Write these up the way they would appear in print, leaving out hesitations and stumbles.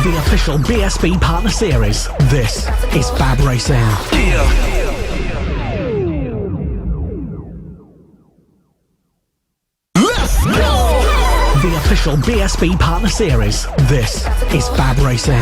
The official BSB Partner Series. This is FAB-Racing. Let's go! The official BSB Partner Series. This is FAB-Racing.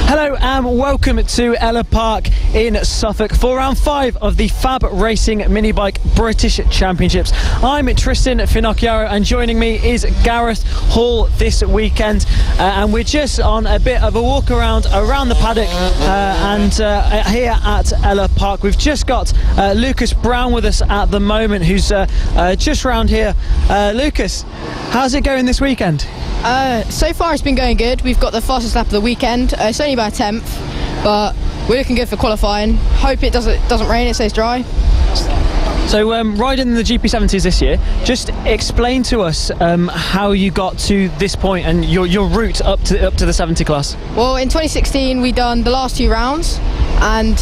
Hello and welcome to Ellough Park in Suffolk for round 5 of the FAB-Racing Minibike British Championships. I'm Tristan Finocchiaro and joining me is Gareth Hall this weekend, and we're just on a bit of a walk around the paddock and here at Ellough Park. We've just got Lucas Brown with us at the moment, who's just round here. Lucas, how's it going this weekend? So far it's been going good. We've got the fastest lap of the weekend. It's only by a 10th, but we're looking good for qualifying. Hope it doesn't rain, it stays dry. So riding the GP70s this year, just explain to us how you got to this point and your route up to the 70 class. Well, in 2016 we done the last 2 rounds and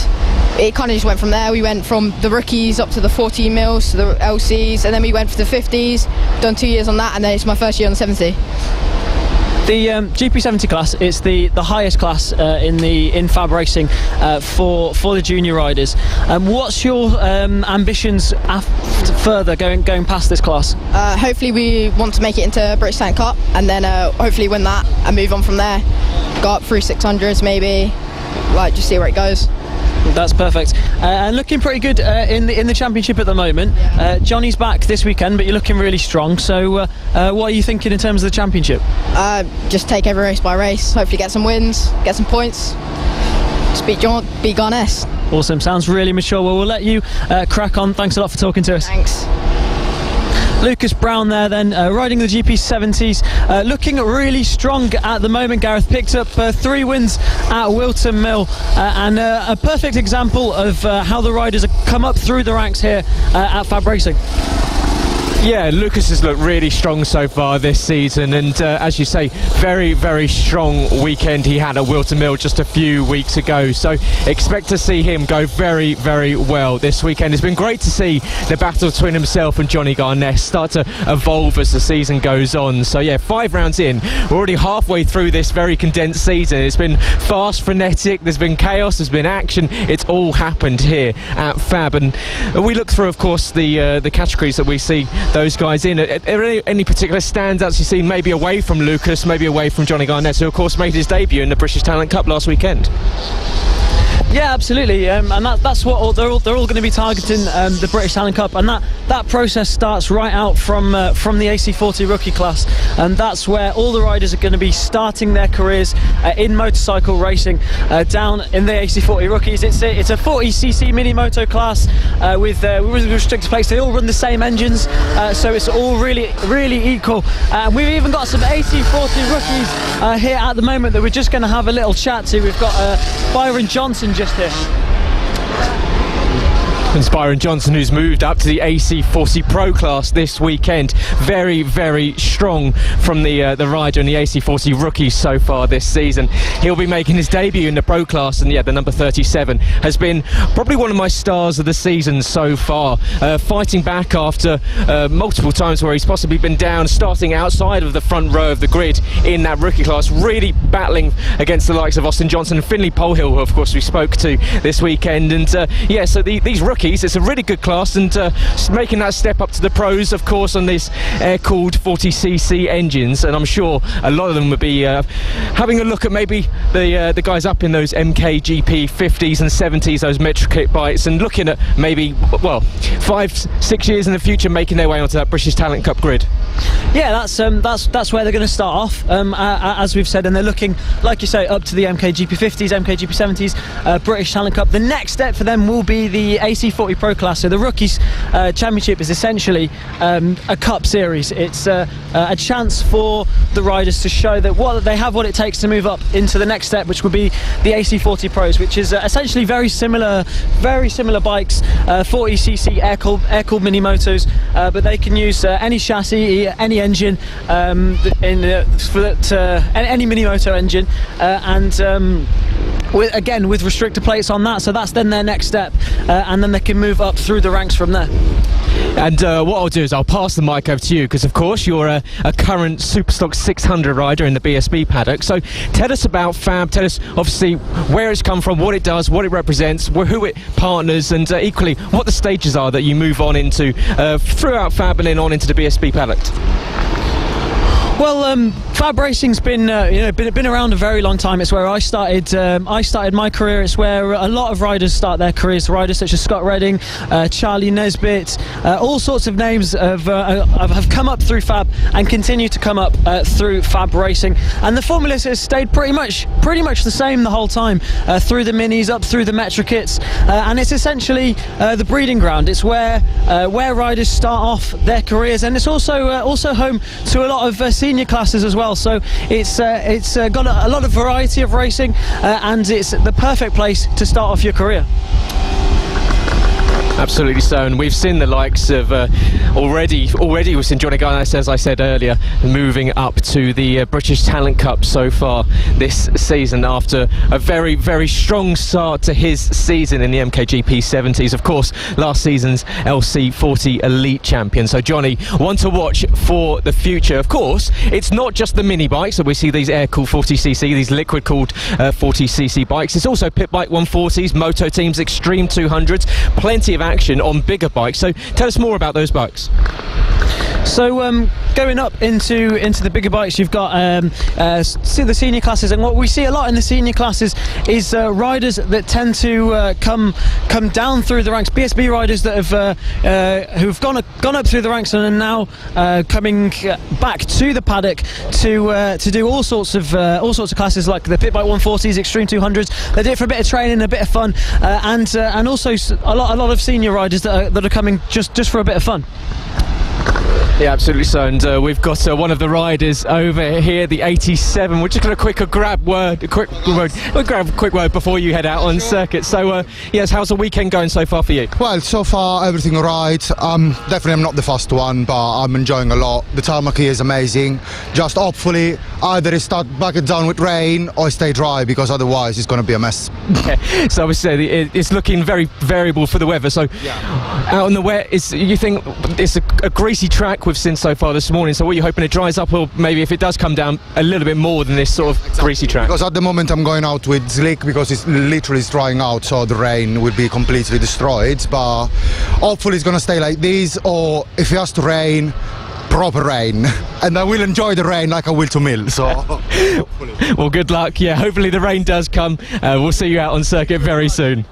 it kind of just went from there. We went from the rookies up to the 14 mils to the LCs, and then we went for the 50s, done 2 years on that, and then it's my first year on the 70. The GP70 class, it's the highest class in FAB Racing for the junior riders. What's your ambitions further going past this class? Hopefully we want to make it into British Talent Cup, and then hopefully win that and move on from there. Go up through 600s maybe, just see where it goes. That's perfect. And looking pretty good in the championship at the moment. Johnny's back this weekend, but you're looking really strong. So what are you thinking in terms of the championship? Just take every race by race, hopefully get some wins, get some points, just beat Garnett. Awesome, sounds really mature. Well, we'll let you crack on. Thanks a lot for talking to us. Thanks. Lucas Brown there then, riding the GP70s, looking really strong at the moment. Gareth picked up 3 wins at Wilton Mill, and a perfect example of how the riders have come up through the ranks here at FAB Racing. Yeah, Lucas has looked really strong so far this season, and as you say, very, very strong weekend he had at Wilton Mill just a few weeks ago, so expect to see him go very, very well this weekend. It's been great to see the battle between himself and Johnny Garnett start to evolve as the season goes on. So yeah, 5 rounds in, we're already halfway through this very condensed season. It's been fast, frenetic, there's been chaos, there's been action, it's all happened here at FAB, and we look through, of course, the categories that we see those guys in. Are there any particular standouts you see, maybe away from Lucas, maybe away from Johnny Garnett, who of course made his debut in the British Talent Cup last weekend? Yeah, absolutely, and that's what they're all going to be targeting, the British Talent Cup, and that process starts right out from the AC40 rookie class, and that's where all the riders are going to be starting their careers in motorcycle racing down in the AC40 rookies. It's a 40cc mini moto class with restricted plates. They all run the same engines, so it's all really equal. We've even got some AC40 rookies here at the moment that we're just going to have a little chat to. We've got Byron Johnson just here. And Byron Johnson, who's moved up to the AC40 Pro class this weekend, very, very strong from the rider in the AC40 rookies so far this season. He'll be making his debut in the Pro class, and yeah, the number 37 has been probably one of my stars of the season so far, fighting back after multiple times where he's possibly been down, starting outside of the front row of the grid in that rookie class, really battling against the likes of Austin Johnson and Finlay Polhill, who of course we spoke to this weekend. And yeah, so these rookies, it's a really good class, and making that step up to the pros, of course, on these air-cooled 40cc engines, and I'm sure a lot of them would be having a look at maybe the guys up in those MKGP 50s and 70s, those Metro Kit bikes, and looking at maybe, well, 5-6 years in the future making their way onto that British Talent Cup grid. Yeah, that's where they're going to start off, as we've said, and they're looking, like you say, up to the MKGP 50s, MKGP 70s, British Talent Cup. The next step for them will be the AC40 Pro class. So the Rookies Championship is essentially a cup series. It's a chance for the riders to show that they have what it takes to move up into the next step, which would be the AC40 Pros, which is essentially very similar bikes, 40cc air-cooled mini motos, but they can use any chassis, any engine, any mini moto engine, and with restrictor plates on that. So that's then their next step, and then they can move up through the ranks from there. And what I'll do is I'll pass the mic over to you, because of course you're a current Superstock 600 rider in the BSB paddock. So tell us about FAB, tell us obviously where it's come from, what it does, what it represents, who it partners, and equally what the stages are that you move on into throughout FAB and then on into the BSB paddock. Well, FAB-Racing's been been around a very long time. It's where I started. I started my career. It's where a lot of riders start their careers. Riders such as Scott Redding, Charlie Nesbitt, all sorts of names have come up through FAB and continue to come up through FAB-Racing. And the formula has stayed pretty much the same the whole time, through the minis, up through the Metra kits, and it's essentially the breeding ground. It's where riders start off their careers, and it's also home to a lot of senior classes as well. So it's got a lot of variety of racing, and it's the perfect place to start off your career. Absolutely so, and we've seen the likes of already we've seen Johnny Garnett, as I said earlier, moving up to the British Talent Cup so far this season after a very, very strong start to his season in the MKGP 70s. Of course, last season's LC40 Elite champion. So Johnny, one to watch for the future. Of course, it's not just the mini bikes, so we see these air-cooled 40cc, these liquid-cooled 40cc bikes. It's also pit bike 140s, moto teams, extreme 200s, plenty of action on bigger bikes. So tell us more about those bikes. So going up into the bigger bikes, you've got see the senior classes, and what we see a lot in the senior classes is riders that tend to come down through the ranks. BSB riders that have who've gone up through the ranks and are now coming back to the paddock to do all sorts of classes, like the pit bike 140s, extreme 200s. They do it for a bit of training, a bit of fun, and also a lot of senior riders that are coming just for a bit of fun. Yeah, absolutely so, and we've got one of the riders over here, the 87. We're just going to grab a quick word before you head out on circuit. So, yes, how's the weekend going so far for you? Well, so far everything all right. Definitely I'm not the first one, but I'm enjoying a lot. The tarmac here is amazing. Just hopefully either it start bucket down with rain or stay dry, because otherwise it's going to be a mess. Yeah. So obviously it's looking very variable for the weather. So out on the wet, you think it's a greasy track we've seen so far this morning, so what are you hoping it dries up, or maybe if it does come down a little bit more than this sort of greasy track? Because at the moment I'm going out with slick, because it's literally drying out, so the rain will be completely destroyed, but hopefully it's going to stay like this, or if it has to rain, proper rain, and I will enjoy the rain like I will to Mill. So hopefully. Well, good luck. Yeah, hopefully the rain does come. We'll see you out on circuit very soon.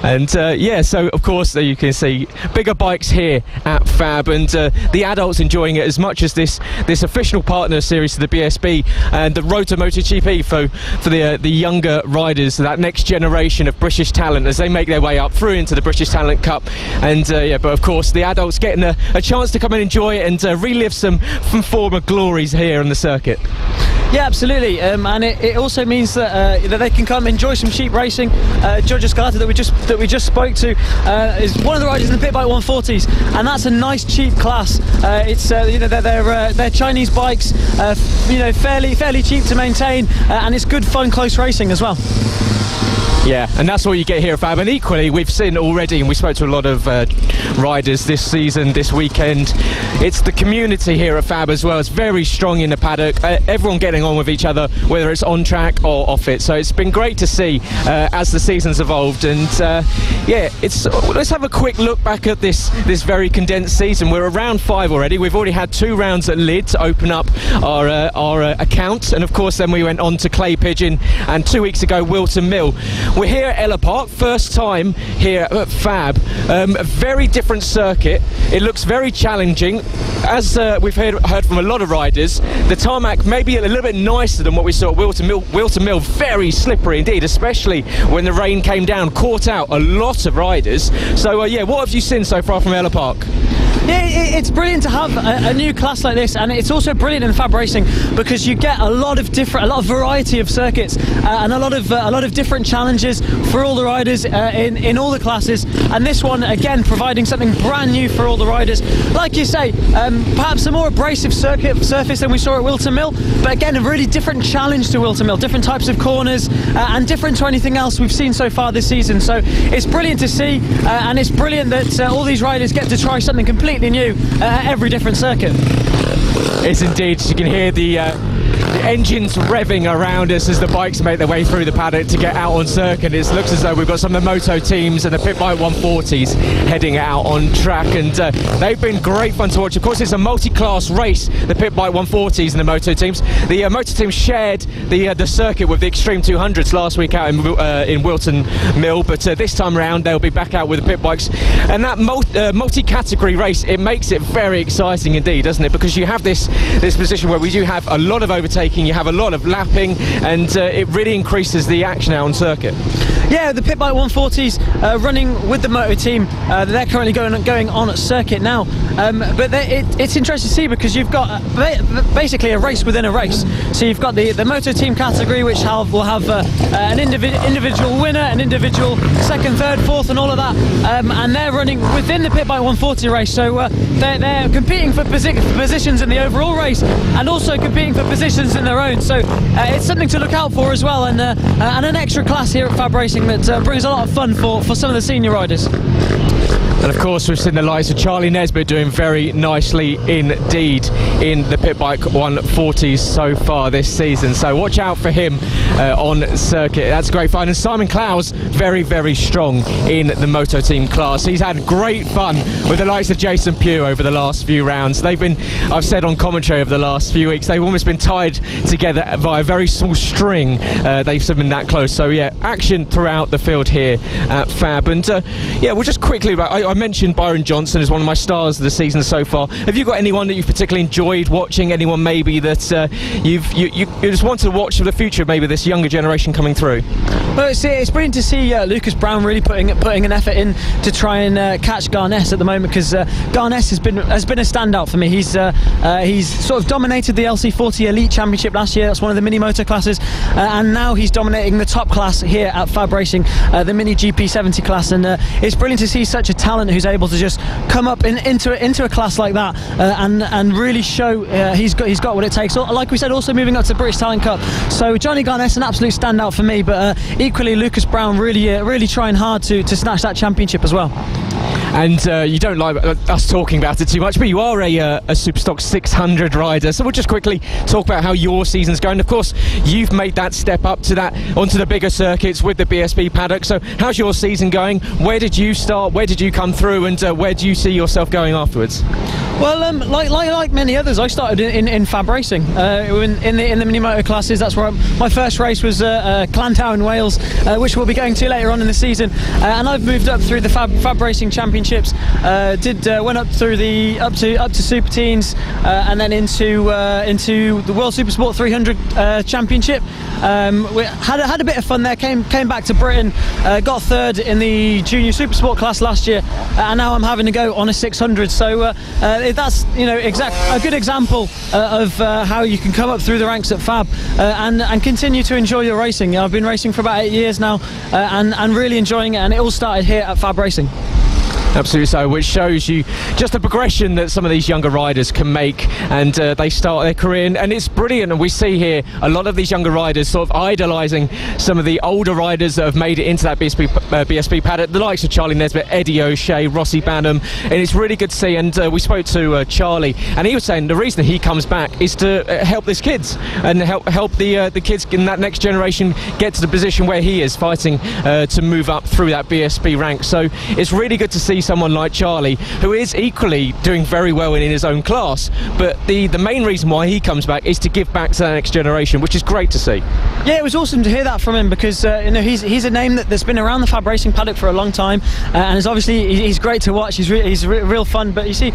And yeah, so of course you can see bigger bikes here at FAB, and the adults enjoying it as much as this official partner series to the BSB and the Road to MotoGP for the younger riders, that next generation of British talent as they make their way up through into the British Talent Cup. And yeah, but of course the adults getting a chance to come and enjoy it and relive some former glories here on the circuit. Yeah, absolutely, and it also means that they can come enjoy some cheap racing. Giorgio Scalata that we just spoke to is one of the riders in the pit bike 140s, and that's a nice cheap class. It's they're Chinese bikes, fairly cheap to maintain, and it's good fun close racing as well. Yeah, and that's what you get here at FAB. And equally, we've seen already, and we spoke to a lot of riders this season, this weekend, it's the community here at FAB as well. It's very strong in the paddock, everyone getting on with each other, whether it's on track or off it. So it's been great to see as the season's evolved. And yeah, let's have a quick look back at this very condensed season. We're around 5 already. We've already had 2 rounds at Lid to open up our account, and of course then we went on to Clay Pigeon, and 2 weeks ago Wilton Mill. We're here at Ellough Park, first time here at FAB. A very different circuit. It looks very challenging. As we've heard from a lot of riders, the tarmac may be a little bit nicer than what we saw at Wilton Mill. Wilton Mill, very slippery indeed, especially when the rain came down, caught out a lot of riders. So yeah, what have you seen so far from Ellough Park? Yeah, it's brilliant to have a new class like this, and it's also brilliant in FAB-Racing because you get a lot of variety of circuits and a lot of different challenges for all the riders in all the classes. And this one again providing something brand new for all the riders. Like you say, perhaps a more abrasive surface than we saw at Wilton Mill, but again a really different challenge to Wilton Mill, different types of corners and different to anything else we've seen so far this season. So it's brilliant to see, and it's brilliant that all these riders get to try something completely completely new at every different circuit. Yes, indeed. You can hear the engines revving around us as the bikes make their way through the paddock to get out on circuit. It looks as though we've got some of the moto teams and the pit bike 140s heading out on track, and they've been great fun to watch. Of course, it's a multi-class race, the pit bike 140s and the moto teams. The moto teams shared the circuit with the Extreme 200s last week out in Wilton Mill, but this time around they'll be back out with the pit bikes. And that multi-category race, it makes it very exciting indeed, doesn't it? Because you have this position where we do have a lot of overtaking, you have a lot of lapping, and it really increases the action out on circuit. Yeah, the pit bike 140s running with the moto team. They're currently going on at circuit now, but it's interesting to see because you've got basically a race within a race. So you've got the moto team category, which will have an individual winner, an individual second, third, fourth, and all of that, and they're running within the pit bike 140 race. So they're competing for positions in the overall race and also competing for positions in their own. So it's something to look out for as well, and an extra class here at FAB Racing that brings a lot of fun for some of the senior riders. And of course, we've seen the likes of Charlie Nesbitt doing very nicely indeed in the pit bike 140s so far this season. So watch out for him on circuit. That's great fun. And Simon Clowes, very, very strong in the moto team class. He's had great fun with the likes of Jason Pugh over the last few rounds. They've been, I've said on commentary over the last few weeks, they've almost been tied together by a very small string. They've been that close. So yeah, action throughout the field here at FAB. And yeah, we'll just quickly, I mentioned Byron Johnson as one of my stars of the season so far. Have you got anyone that you've particularly enjoyed watching? Anyone maybe that you just want to watch for the future? Maybe this younger generation coming through. Well, it's brilliant to see Lucas Brown really putting an effort in to try and catch Garnett at the moment, because Garnett has been a standout for me. He's sort of dominated the LC40 Elite Championship last year. That's one of the mini moto classes, and now he's dominating the top class here at FAB Racing, the mini GP70 class. And it's brilliant to see such a talent who's able to just come up into a class like that and really show he's got what it takes. Like we said, also moving up to the British Talent Cup. So Johnny Garnett's an absolute standout for me, but equally Lucas Brown really trying hard to snatch that championship as well. And you don't like us talking about it too much, but you are a Superstock 600 rider, so we'll just quickly talk about how your season's going. Of course, you've made that step up to onto the bigger circuits with the BSB paddock. So how's your season going? Where did you start? Where did you come through? And where do you see yourself going afterwards? Well, like many others, I started in FAB Racing in the mini moto classes. That's where my first race was Clantow in Wales, which we'll be going to later on in the season. And I've moved up through the FAB Racing Championships. Went up through up to Super Teens, and then into the World Supersport 300 Championship. We had a bit of fun there. Came back to Britain, got third in the Junior Supersport class last year, and now I'm having to go on a 600. So that's a good example of how you can come up through the ranks at FAB and continue to enjoy your racing. I've been racing for about 8 years now, and really enjoying it. And it all started here at FAB Racing. Absolutely so, which shows you just the progression that some of these younger riders can make, and they start their career, and it's brilliant. And we see here a lot of these younger riders sort of idolising some of the older riders that have made it into that BSB paddock, the likes of Charlie Nesbitt, Eddie O'Shea, Rossi Banham, and it's really good to see. And we spoke to Charlie, and he was saying the reason he comes back is to help his kids and help the kids in that next generation get to the position where he is, fighting to move up through that BSB rank. So it's really good to see someone like Charlie, who is equally doing very well in his own class, but the main reason why he comes back is to give back to the next generation, which is great to see. Yeah, it was awesome to hear that from him, because he's a name that's been around the FAB Racing paddock for a long time, and is obviously he's great to watch. He's real fun, but you see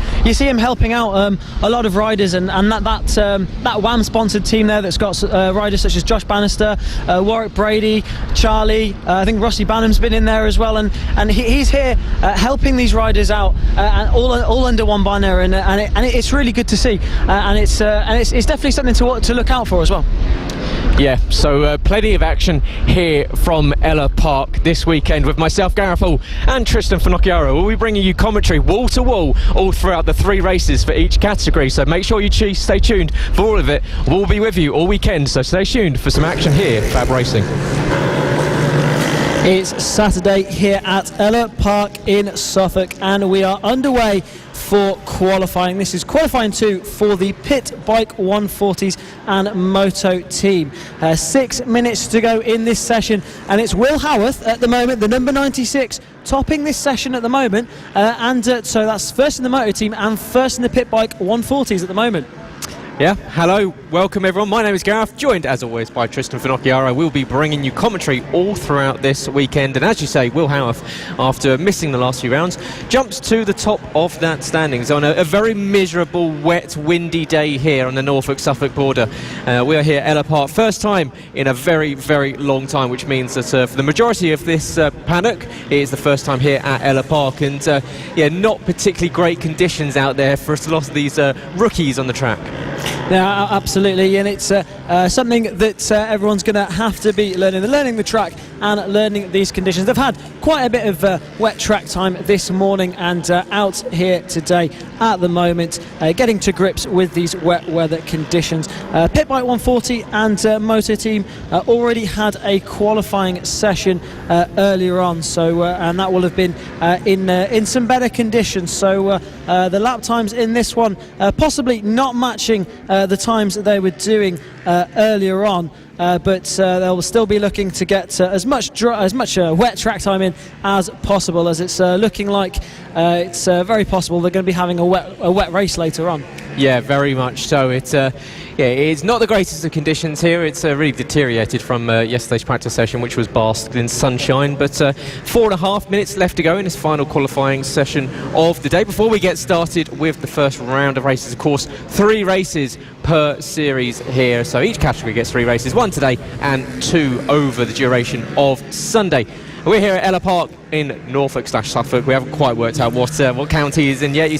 him helping out a lot of riders, and that WAM sponsored team there that's got riders such as Josh Bannister, Warwick Brady, Charlie, I think Rossi Banham's been in there as well, and he's here helping these riders out, and all under one banner, and it's really good to see, and it's definitely something to look out for as well. Yeah, so plenty of action here from Ellough Park this weekend with myself, Gareth Hall, and Tristan Finocchiaro. We'll be bringing you commentary wall to wall all throughout the 3 races for each category, so make sure you stay tuned for all of it. We'll be with you all weekend, so stay tuned for some action here at FAB Racing. It's Saturday here at Ellough Park in Suffolk, and we are underway for qualifying. This is qualifying 2 for the Pit Bike 140s and Moto team. 6 minutes to go in this session, and it's Will Howarth at the moment, the number 96, topping this session at the moment, so that's first in the Moto team and first in the Pit Bike 140s at the moment. Yeah, hello, welcome everyone. My name is Gareth, joined as always by Tristan Finocchiaro. We'll be bringing you commentary all throughout this weekend, and as you say, Will Howarth, after missing the last few rounds, jumps to the top of that standings on a very miserable, wet, windy day here on the Norfolk-Suffolk border. We are here at Ellough Park, first time in a very, very long time, which means that for the majority of this paddock, it is the first time here at Ellough Park, and not particularly great conditions out there for a lot of these rookies on the track. Yeah, absolutely, and it's something that everyone's going to have to be learning the track and learning these conditions. They've had quite a bit of wet track time this morning and out here today at the moment, getting to grips with these wet weather conditions. Pit Bike 140 and Moto team already had a qualifying session earlier on, so and that will have been in some better conditions. So the lap times in this one possibly not matching the times that they were doing earlier on, but they'll still be looking to get as much wet track time in as possible, as it's looking like it's very possible they're going to be having a wet race later on. Yeah, very much so. It's not the greatest of conditions here. It's really deteriorated from yesterday's practice session, which was basked in sunshine. But 4.5 minutes left to go in this final qualifying session of the day. Before we get started with the first round of races, of course, 3 races per series here. So each category gets 3 races, 1 today and 2 over the duration of Sunday. We're here at Ellough Park in Norfolk/Suffolk. We haven't quite worked out what county is in yet.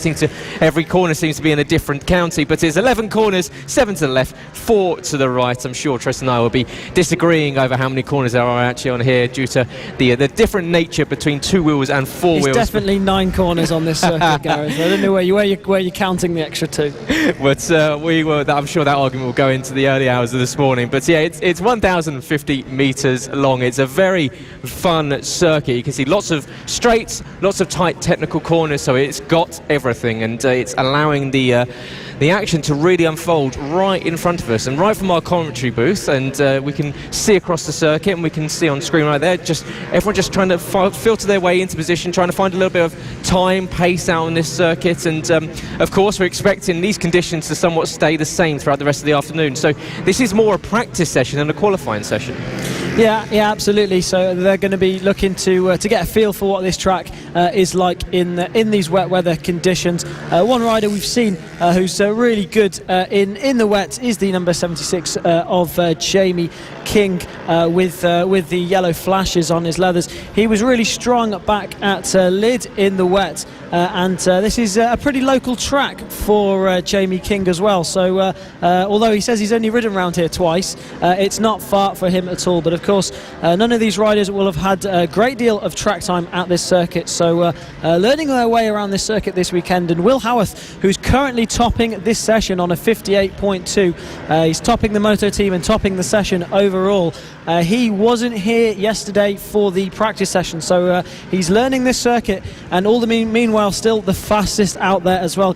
Every corner seems to be in a different county, but it's 11 corners, 7 to the left, 4 to the right. I'm sure Tristan and I will be disagreeing over how many corners there are actually on here due to the different nature between 2 wheels and 4 wheels. There's definitely 9 corners on this circuit, Gareth. I don't know where you're counting the extra 2. But I'm sure that argument will go into the early hours of this morning. But yeah, it's 1,050 metres long. It's a very fun circuit. You can see lots of straights, lots of tight technical corners, so it's got everything, and it's allowing the action to really unfold right in front of us and right from our commentary booth, and we can see across the circuit, and we can see on screen right there everyone just trying to filter their way into position, trying to find a little bit of time, pace out on this circuit, and of course we're expecting these conditions to somewhat stay the same throughout the rest of the afternoon. So this is more a practice session than a qualifying session. Yeah, absolutely. So they're going to be looking to get a feel for what this track is like in these wet weather conditions. One rider we've seen who's really good in the wet is the number 76 of Jamie King with the yellow flashes on his leathers. He was really strong back at Lydd in the wet, and this is a pretty local track for Jamie King as well. So although he says he's only ridden around here twice, it's not far for him at all. But of course, none of these riders will have had a great deal of track time at this circuit, so learning their way around this circuit this weekend. And Will Howarth, who's currently topping this session on a 58.2, he's topping the Moto team and topping the session overall. He wasn't here yesterday for the practice session, so he's learning this circuit, and all the meanwhile still the fastest out there as well,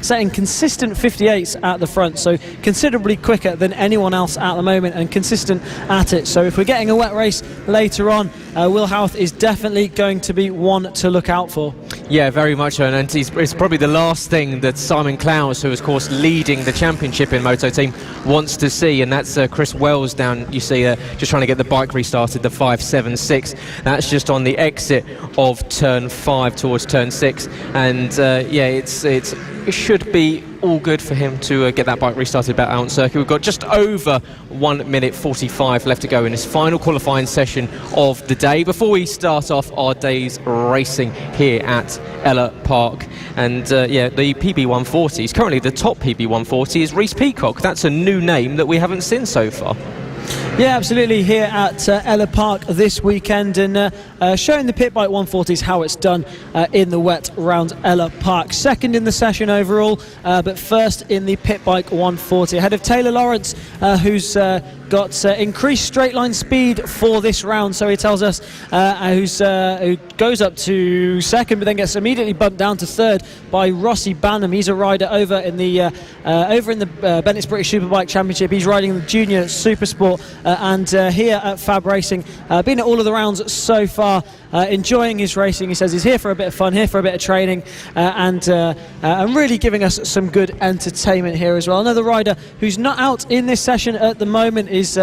setting consistent 58s at the front, so considerably quicker than anyone else at the moment and consistent at it. So if we're getting a wet race later on, Will Howarth is definitely going to be one to look out for. Yeah, very much so, and it's probably the last thing that Simon Clowes, who is of course leading the championship in Moto team, wants to see, and that's Chris Wells down, you see, just trying to get the bike restarted, the 576. That's just on the exit of turn 5 towards turn 6, and it should be all good for him to get that bike restarted back out on circuit. We've got just over 1 minute 45 left to go in this final qualifying session of the day before we start off our day's racing here at Ellough Park. And the PB140 currently the top PB140 is Reece Peacock. That's a new name that we haven't seen so far. Yeah, absolutely, here at Ellough Park this weekend, and showing the Pit Bike 140s how it's done in the wet round Ellough Park. Second in the session overall, but first in the Pit Bike 140, ahead of Taylor Lawrence, who's got increased straight line speed for this round, so he tells us who goes up to second but then gets immediately bumped down to third by Rossi Banham. He's a rider over in the Bennett's British Superbike Championship. He's riding the Junior Supersport and here at FAB-Racing, been at all of the rounds so far, enjoying his racing. He says he's here for a bit of fun, here for a bit of training, and really giving us some good entertainment here as well. Another rider who's not out in this session at the moment is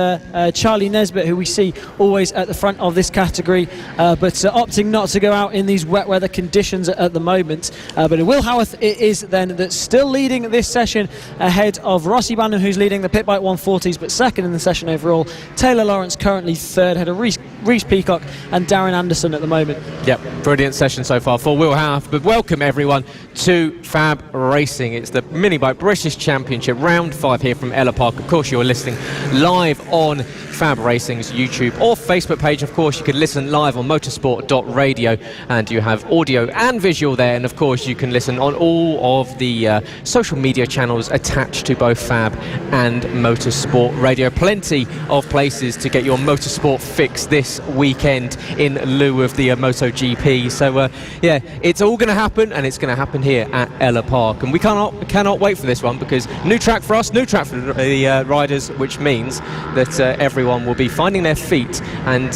Charlie Nesbitt, who we see always at the front of this category, but opting not to go out in these wet weather conditions at the moment. But Will Howarth it is then that's still leading this session ahead of Rossi Banham, who's leading the Pit Bike 140s but second in the session overall. Taylor Lawrence currently third, ahead of Reece Peacock and Darren Anderson at the moment. Yep, brilliant session so far for Will Howarth. But welcome everyone to FAB-Racing. It's the Mini Bike British Championship round 5 here from Ellough Park. Of course, you're listening live on FAB-Racing's YouTube or Facebook page. Of course, you can listen live on motorsport.radio, and you have audio and visual there. And of course, you can listen on all of the social media channels attached to both FAB and Motorsport Radio. Plenty of places to get your motorsport fix this weekend in lieu of the MotoGP. So yeah, it's all going to happen, and it's going to happen here at Ellough Park. And we cannot wait for this one, because new track for us, new track for the riders, which means that everyone will be finding their feet, and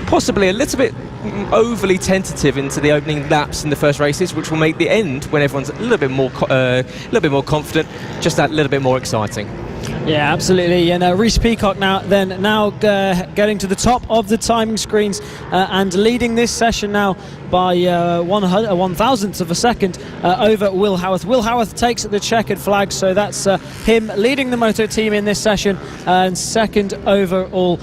possibly a little bit overly tentative into the opening laps in the first races, which will make the end, when everyone's a little bit more confident, just that little bit more exciting. Yeah, absolutely. And Reece Peacock now getting to the top of the timing screens and leading this session now by 1/1000th of a second over Will Howarth. Will Howarth takes the checkered flag, so that's him leading the moto team in this session, and second overall.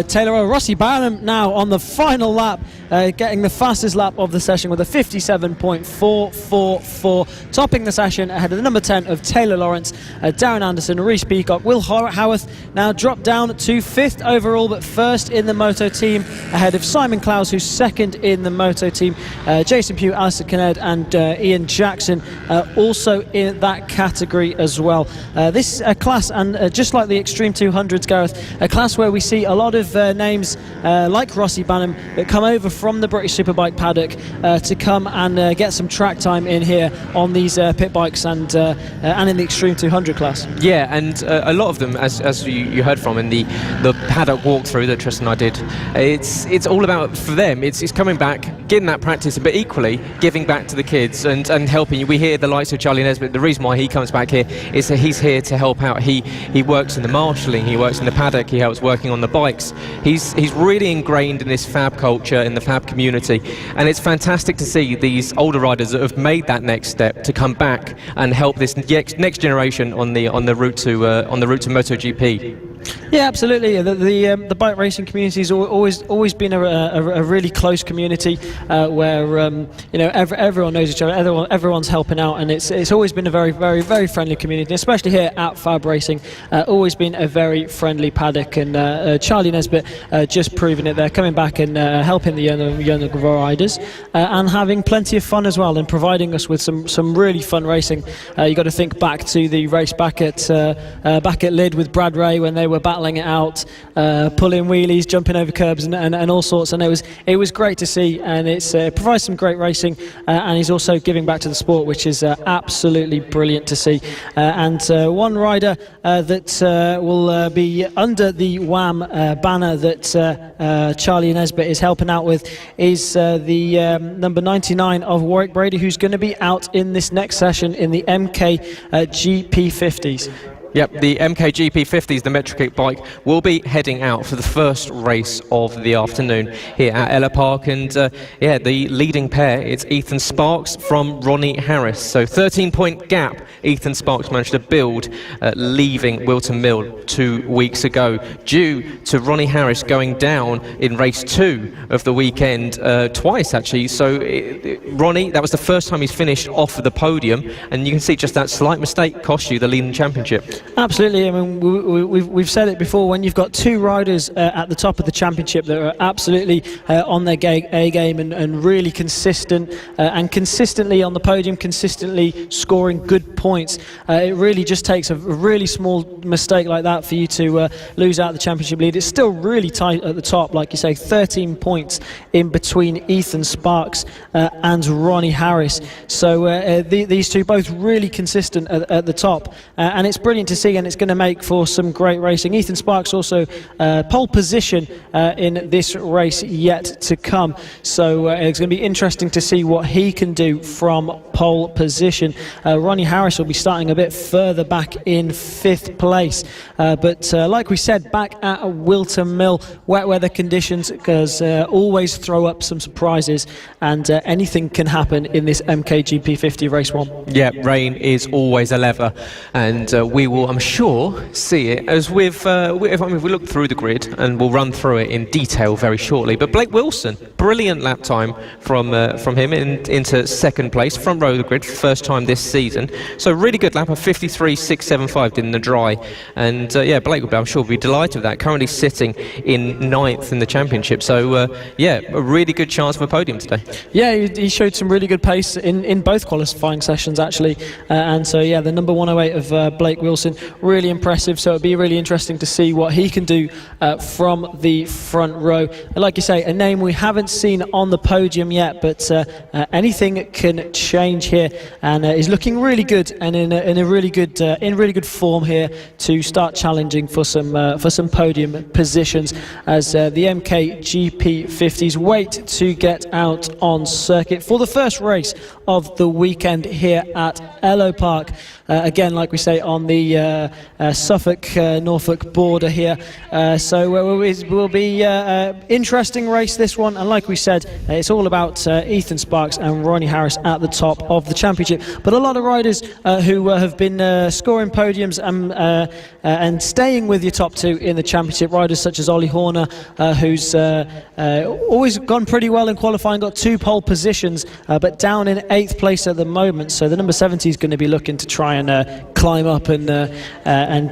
Taylor Rossi Banham now on the final lap, getting the fastest lap of the session with a 57.444, topping the session ahead of the number 10 of Taylor Lawrence, Darren Anderson, Reece Peacock. Will Howarth now dropped down to 5th overall, but first in the moto team ahead of Simon Clowes, who's second in the moto team. Jason Pugh, Alistair Caird and Ian Jackson also in that category as well. This class, and just like the Extreme 200s, Gareth, a class where we see a lot of names like Rossi Banham that come over from the British Superbike paddock to come and get some track time in here on these pit bikes and in the Extreme 200 class. Yeah, and a lot of them, as you heard from in the paddock walkthrough that Tristan and I did, it's all about, for them, it's coming back, getting that practice, but equally giving back to the kids and helping you. We hear the likes of Charlie Nesbitt. The reason why he comes back here is that he's here to help out. He works in the marshalling, he works in the paddock, he helps working on the bikes. He's really ingrained in this FAB culture, in the FAB community, and it's fantastic to see these older riders that have made that next step to come back and help this next generation on the route to MotoGP. Yeah, absolutely. The bike racing community has always been a really close community where everyone knows each other, everyone's helping out, and it's always been a very, very, very friendly community, especially here at FAB-Racing. Always been a very friendly paddock, and Charlie Nesbitt just proving it there, coming back and helping the younger riders and having plenty of fun as well, and providing us with some really fun racing. You got to think back to the race back at Lydd with Brad Ray, when they were battling it out, pulling wheelies, jumping over curbs and all sorts, and it was great to see, and it provides some great racing, and he's also giving back to the sport, which is absolutely brilliant to see. And one rider that will be under the WAM banner that Charlie Nesbitt is helping out with is the number 99 of Warwick Brady, who's going to be out in this next session in the MK GP50s. Yep, the MKGP 50s, the Metric bike, will be heading out for the first race of the afternoon here at Ellough Park. And the leading pair, it's Ethan Sparks from Ronnie Harris. So 13-point gap Ethan Sparks managed to build leaving Wilton Mill 2 weeks ago, due to Ronnie Harris going down in race 2 of the weekend twice, actually. So Ronnie, that was the first time he's finished off of the podium, and you can see just that slight mistake cost you the leading championship. Absolutely. I mean, we've said it before. When you've got two riders at the top of the championship that are absolutely on their A game and really consistent and consistently on the podium, consistently scoring good points, it really just takes a really small mistake like that for you to lose out the championship lead. It's still really tight at the top, like you say, 13 points in between Ethan Sparks and Ronnie Harris. So these two both really consistent at the top, and it's brilliant to see, and it's going to make for some great racing. Ethan Sparks also pole position in this race yet to come, so it's going to be interesting to see what he can do from pole position. Ronnie Harris will be starting a bit further back in 5th place, but like we said, back at Wilton Mill, wet weather conditions always throw up some surprises, and anything can happen in this MKGP 50 race 1. Yeah, rain is always a lever, and we will, I'm sure, see it as if we look through the grid, and we'll run through it in detail very shortly. But Blake Wilson, brilliant lap time from him into 2nd place, front row of the grid for the first time this season. So really good lap of 53.675 in the dry, and Blake, I'm sure, will be delighted with that. Currently sitting in 9th in the championship. So a really good chance for a podium today. Yeah, he showed some really good pace in both qualifying sessions actually, and so the number 108 of Blake Wilson, really impressive. So it'll be really interesting to see what he can do from the front row. Like you say, a name we haven't seen on the podium yet, but anything can change here, and he's looking really good and in really good form here to start challenging for some podium positions as the MKGP 50s wait to get out on circuit for the first race of the weekend here at Ellough Park. Again, like we say, on the Suffolk-Norfolk border here. So it will be interesting race, this one. And like we said, it's all about Ethan Sparks and Ronnie Harris at the top of the championship. But a lot of riders who have been scoring podiums and staying with your top two in the championship. Riders such as Ollie Horner, who's always gone pretty well in qualifying, got 2 pole positions, but down in 8th place at the moment. So the number 70 is going to be looking to try and climb up and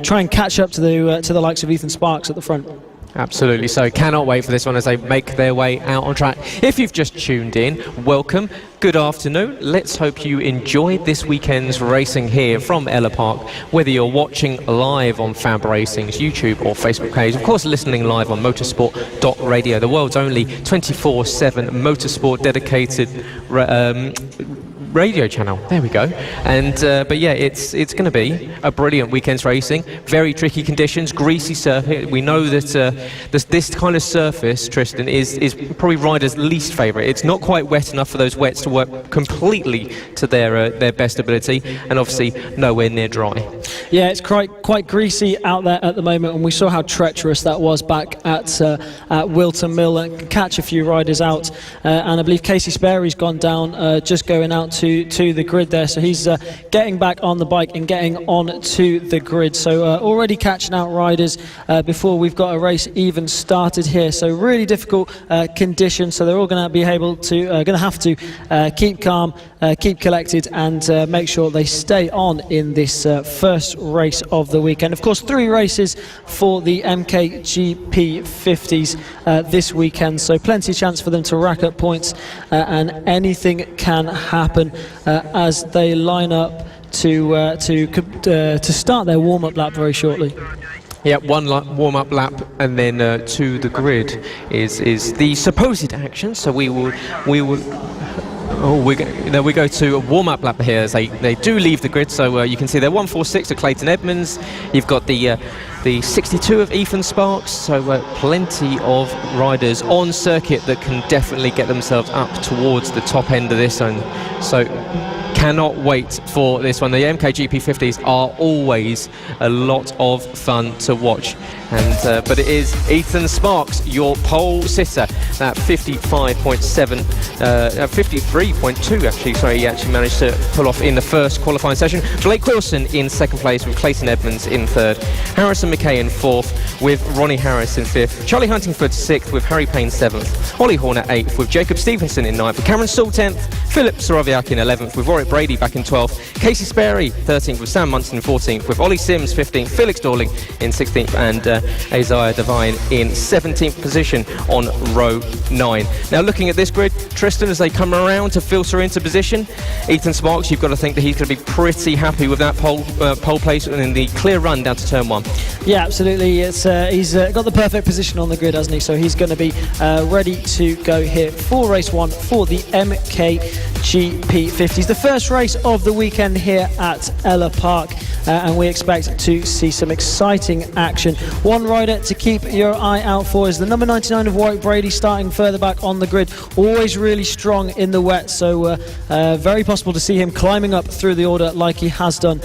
try and catch up to the likes of Ethan Sparks at the front. Absolutely. So cannot wait for this one as they make their way out on track. If you've just tuned in, welcome. Good afternoon. Let's hope you enjoyed this weekend's racing here from Ellough Park, whether you're watching live on FAB-Racing's YouTube or Facebook page, of course listening live on motorsport.radio, the world's only 24/7 motorsport dedicated radio channel. There we go. And but yeah, it's going to be a brilliant weekend's racing. Very tricky conditions, greasy surface. We know that this kind of surface, Tristan, is probably riders' least favourite. It's not quite wet enough for those wets to work completely to their best ability, and obviously nowhere near dry. Yeah, it's quite greasy out there at the moment, and we saw how treacherous that was back at Wilton Mill, and catch a few riders out. And I believe Casey Sperry's gone down, just going out to the grid there, so he's getting back on the bike and getting on to the grid. So already catching out riders before we've got a race even started here. So really difficult conditions. So they're all going to have to keep calm, keep collected, and make sure they stay on in this first race of the weekend. Of course, 3 races for the MKGP 50s this weekend, so plenty of chance for them to rack up points, and anything can happen as they line up to start their warm-up lap very shortly. Yeah, one warm-up lap and then to the grid is the supposed action. So we will. We go to a warm-up lap here as they do leave the grid. So you can see they're 146 of Clayton Edmonds. You've got the 62 of Ethan Sparks. So plenty of riders on circuit that can definitely get themselves up towards the top end of this zone. So cannot wait for this one. The MKGP 50s are always a lot of fun to watch, and but it is Ethan Sparks, your pole sitter, that 53.2 actually. Sorry, he actually managed to pull off in the first qualifying session. Blake Wilson in 2nd place with Clayton Edmonds in 3rd. Harrison McKay in 4th with Ronnie Harris in 5th. Charlie Huntingford 6th with Harry Payne 7th. Ollie Horner 8th with Jacob Stevenson in 9th. Cameron Saul 10th. Philip Soroviak in 11th with Warwick Brady back in 12th, Casey Sperry 13th with Sam Munson in 14th, with Ollie Sims 15th, Felix Dorling in 16th, and Isaiah Devine in 17th position on row 9. Now looking at this grid, Tristan, as they come around to filter into position, Ethan Sparks, you've got to think that he's going to be pretty happy with that pole place and in the clear run down to turn 1. Yeah, absolutely. He's got the perfect position on the grid, hasn't he? So he's going to be ready to go here for race 1 for the MotoGP 50s. The first race of the weekend here at Ellough Park, and we expect to see some exciting action. One rider to keep your eye out for is the number 99 of Warwick Brady, starting further back on the grid. Always really strong in the wet, so very possible to see him climbing up through the order like he has done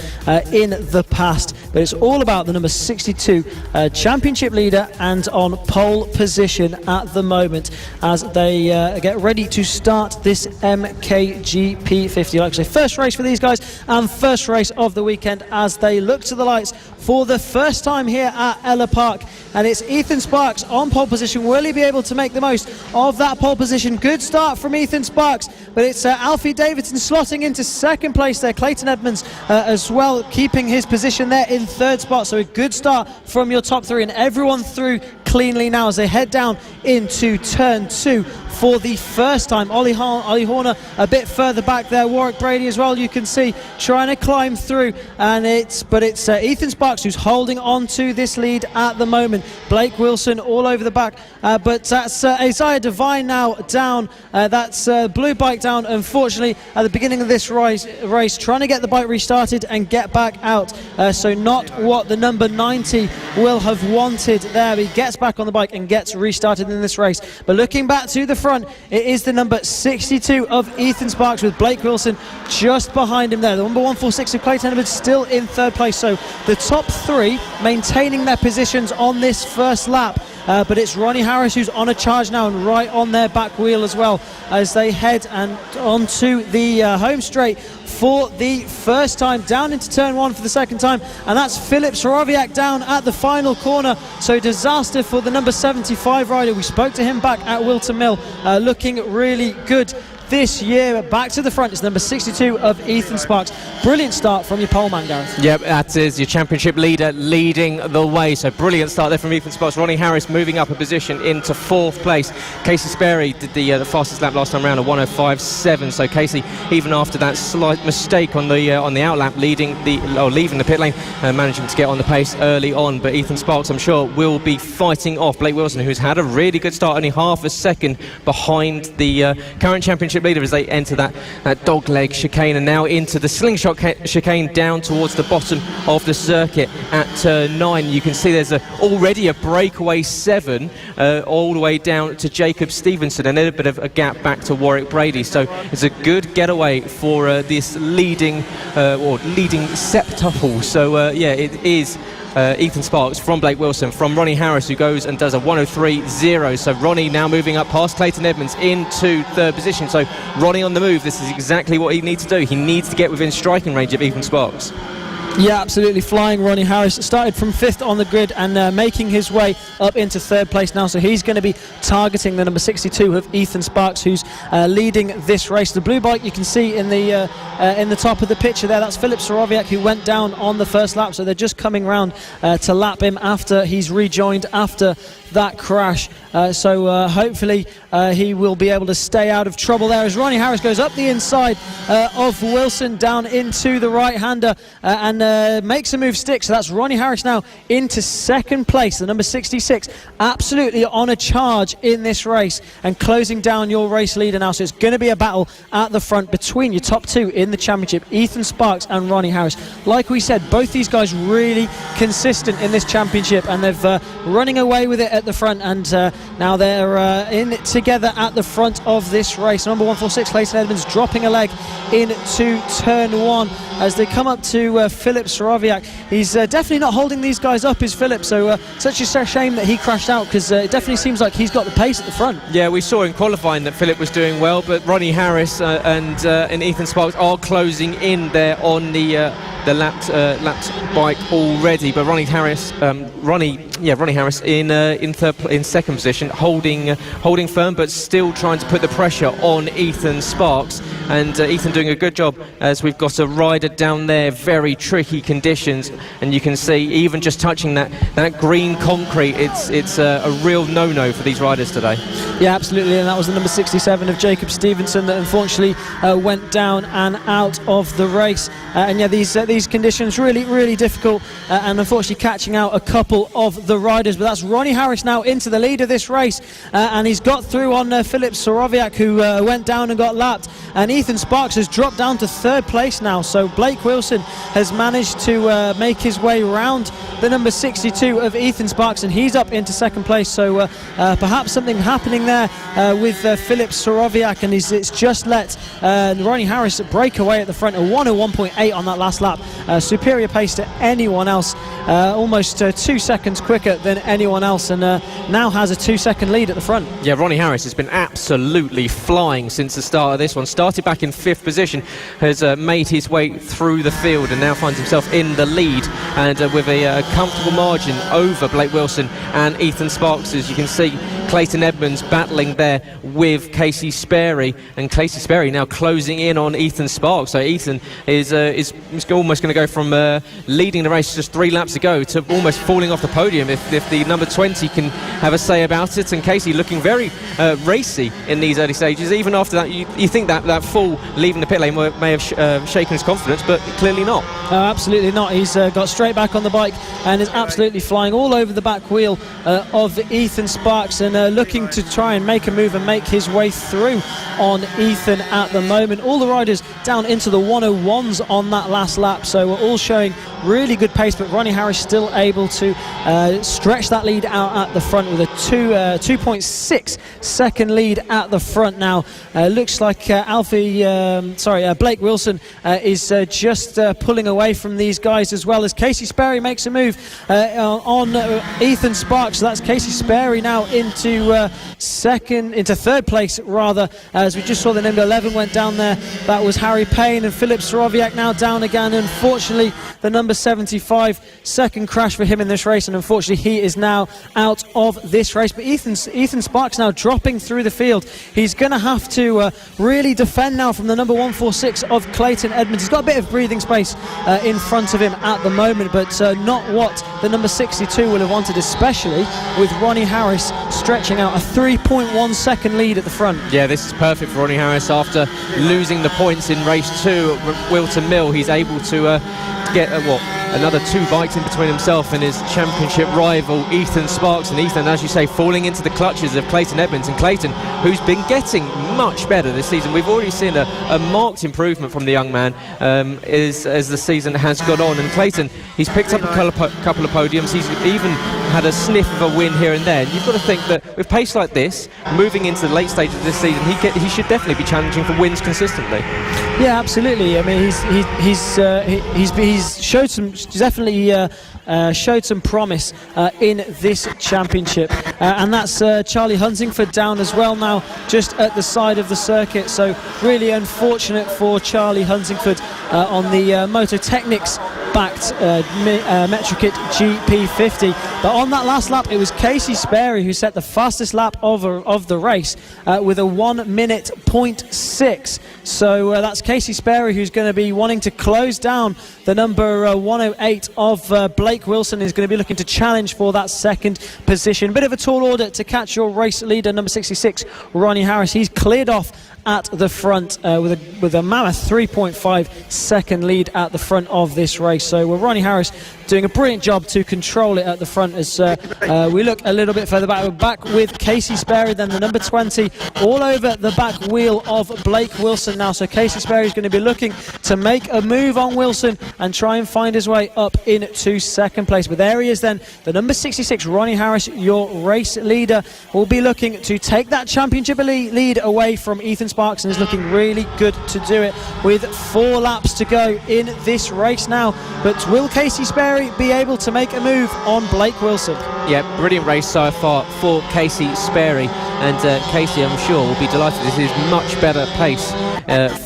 in the past. But it's all about the number 62 championship leader and on pole position at the moment as they get ready to start this MotoGP 50. Like I say, first race for these guys and first race of the weekend as they look to the lights for the first time here at Ellough Park. And it's Ethan Sparks on pole position. Will he be able to make the most of that pole position? Good start from Ethan Sparks, but it's Alfie Davidson slotting into second place there. Clayton Edmonds as well, keeping his position there in third spot. So a good start from your top 3, and everyone through cleanly now as they head down into turn 2 for the first time. Ollie Horner a bit further back there. Warwick Brady as well, you can see, trying to climb through, and it's Ethan Sparks who's holding on to this lead at the moment. Blake Wilson all over the back, but that's Isaiah Devine now down. That's blue bike down, unfortunately, at the beginning of this race, trying to get the bike restarted and get back out. So not what the number 90 will have wanted there. He gets back on the bike and gets restarted in this race. But looking back to the front, it is the number 62 of Ethan Sparks with Blake Wilson just behind him there. The number 146 of Clayton Edmonds still in third place. So the top 3 maintaining their positions on this first lap. But it's Ronnie Harris who's on a charge now and right on their back wheel as well as they head and onto the home straight for the first time, down into turn 1 for the second time, and that's Filip Sorowiak down at the final corner. So disaster for the number 75 rider. We spoke to him back at Wilton Mill, looking really good this year. Back to the front is number 62 of Ethan Sparks. Brilliant start from your pole man, Gareth. Yep, that is your championship leader leading the way. So brilliant start there from Ethan Sparks. Ronnie Harris moving up a position into 4th place. Casey Sperry did the fastest lap last time round, a 1:05.7. So Casey, even after that slight mistake on the outlap, leaving the pit lane, managing to get on the pace early on. But Ethan Sparks, I'm sure, will be fighting off Blake Wilson, who's had a really good start, only half a second behind the current championship leader as they enter that dogleg chicane and now into the slingshot chicane down towards the bottom of the circuit at turn 9. You can see there's already a breakaway 7 all the way down to Jacob Stevenson, and then a bit of a gap back to Warwick Brady. So it's a good getaway for this leading septuple. So yeah, it is Ethan Sparks from Blake Wilson, from Ronnie Harris, who goes and does a 1:03.0. So Ronnie now moving up past Clayton Edmonds into third position. So Ronnie on the move. This is exactly what he needs to do. He needs to get within striking range of Ethan Sparks. Yeah, absolutely flying. Ronnie Harris started from 5th on the grid and making his way up into third place now. So he's going to be targeting the number 62 of Ethan Sparks, who's leading this race. The blue bike you can see in the top of the picture there, that's Filip Sorowiak, who went down on the first lap. So they're just coming round to lap him after he's rejoined after that crash. So hopefully he will be able to stay out of trouble there as Ronnie Harris goes up the inside of Wilson down into the right-hander and makes a move stick. So that's Ronnie Harris now into second place, the number 66, absolutely on a charge in this race and closing down your race leader now. So it's going to be a battle at the front between your top 2 in the championship, Ethan Sparks and Ronnie Harris. Like we said, both these guys really consistent in this championship, and they're running away with it at the front, and now they're in it together at the front of this race. Number 146 Clayton Edmonds dropping a leg into turn 1 as they come up to Filip Sorowiak. He's definitely not holding these guys up, is Filip, so such a shame that he crashed out, because it definitely seems like he's got the pace at the front. Yeah, we saw in qualifying that Filip was doing well, but Ronnie Harris and Ethan Sparks are closing in there on the lapped bike already. But Ronnie Harris in second position, holding firm, but still trying to put the pressure on Ethan Sparks and Ethan doing a good job, as we've got a rider down there, very tricky conditions, and you can see even just touching that green concrete, it's a real no-no for these riders today. Yeah, absolutely, and that was the number 67 of Jacob Stevenson that unfortunately went down and out of the race. And yeah, these conditions really difficult, and unfortunately catching out a couple of the riders. But that's Ronnie Harris now into the lead of this race, and he's got through on Filip Sorowiak, who went down and got lapped, and Ethan Sparks has dropped down to third place now. So Blake Wilson has managed to make his way round the number 62 of Ethan Sparks, and he's up into second place. So perhaps something happening there with Filip Sorowiak, and it's just let Ronnie Harris break away at the front. A 101.8 on that last lap, superior pace to anyone else, almost 2 seconds quicker than anyone else, and now has a 2-second lead at the front. Yeah, Ronnie Harris has been absolutely flying since the start of this one. Started back in 5th position, has made his way through the field, and now finds himself in the lead, and with a comfortable margin over Blake Wilson and Ethan Sparks. As you can see, Clayton Edmonds battling there with Casey Sperry, and Casey Sperry now closing in on Ethan Sparks. So Ethan is almost going to go from leading the race just 3 laps ago to almost falling off the podium if the number 20 can have a say about it. And Casey looking very racy in these early stages. Even after that, you think that fall leaving the pit lane may have shaken his confidence, but clearly not. Absolutely not. He's got straight back on the bike and is absolutely flying all over the back wheel of Ethan Sparks, and looking to try and make a move and make his way through on Ethan at the moment. All the riders down into the 101s on that last lap, so we're all showing really good pace, but Ronnie Harris still able to stretch that lead out at the front with a 2.6 second lead at the front now. Looks like Blake Wilson is just pulling away from these guys, as well as Casey Sperry makes a move on Ethan Sparks. So that's Casey Sperry now into third place rather, as we just saw the number 11 went down there. That was Harry Payne, and Filip Sorowiak now down again. Unfortunately, the number 75, second crash for him in this race, and unfortunately he is now out of this race. But Ethan Sparks now dropping through the field. He's going to have to really defend now from the number 146 of Clayton Edmonds. He's got a bit of breathing space in front of him at the moment, but not what the number 62 will have wanted, especially with Ronnie Harris stretching out a 3.1 second lead at the front. Yeah, this is perfect for Ronnie Harris. After losing the points in race 2 at Wilton Mill, he's able to get another 2 bikes in between himself and his championship rival Ethan Sparks. And Ethan, as you say, falling into the clutches of Clayton Edmonds, and Clayton, who's been getting much better this season. We've already seen a marked improvement from the young man as the season has gone on. And Clayton, he's picked up a couple of podiums. He's even had a sniff of a win here and there. And you've got to think that with pace like this, moving into the late stages of this season, he should definitely be challenging for wins consistently. Yeah, absolutely. I mean, he's showed some, definitely showed some promise in this championship, and that's Charlie Huntingford down as well now, just at the side of the circuit. So really unfortunate for Charlie Huntingford on the Moto Technics backed Metrokit GP50. But on that last lap, it was Casey Sperry who set the fastest lap of the race with a 1 minute 0.6. So that's Casey Sperry who's going to be wanting to close down the number 108 of Blake Wilson. Is going to be looking to challenge for that second position. Bit of a tall order to catch your race leader, number 66, Ronnie Harris. He's cleared off at the front with a mammoth 3.5 second lead at the front of this race. So Ronnie Harris doing a brilliant job to control it at the front. As we look a little bit further back, we're back with Casey Sperry, then the number 20 all over the back wheel of Blake Wilson now. So Casey Sperry is going to be looking to make a move on Wilson and try and find his way up into second place. But there he is then, the number 66, Ronnie Harris, your race leader, will be looking to take that championship lead away from Ethan Sparks, and is looking really good to do it with 4 laps to go in this race now. But will Casey Sperry be able to make a move on Blake Wilson? Yeah, brilliant race so far for Casey Sperry, and Casey, I'm sure, will be delighted. This is much better pace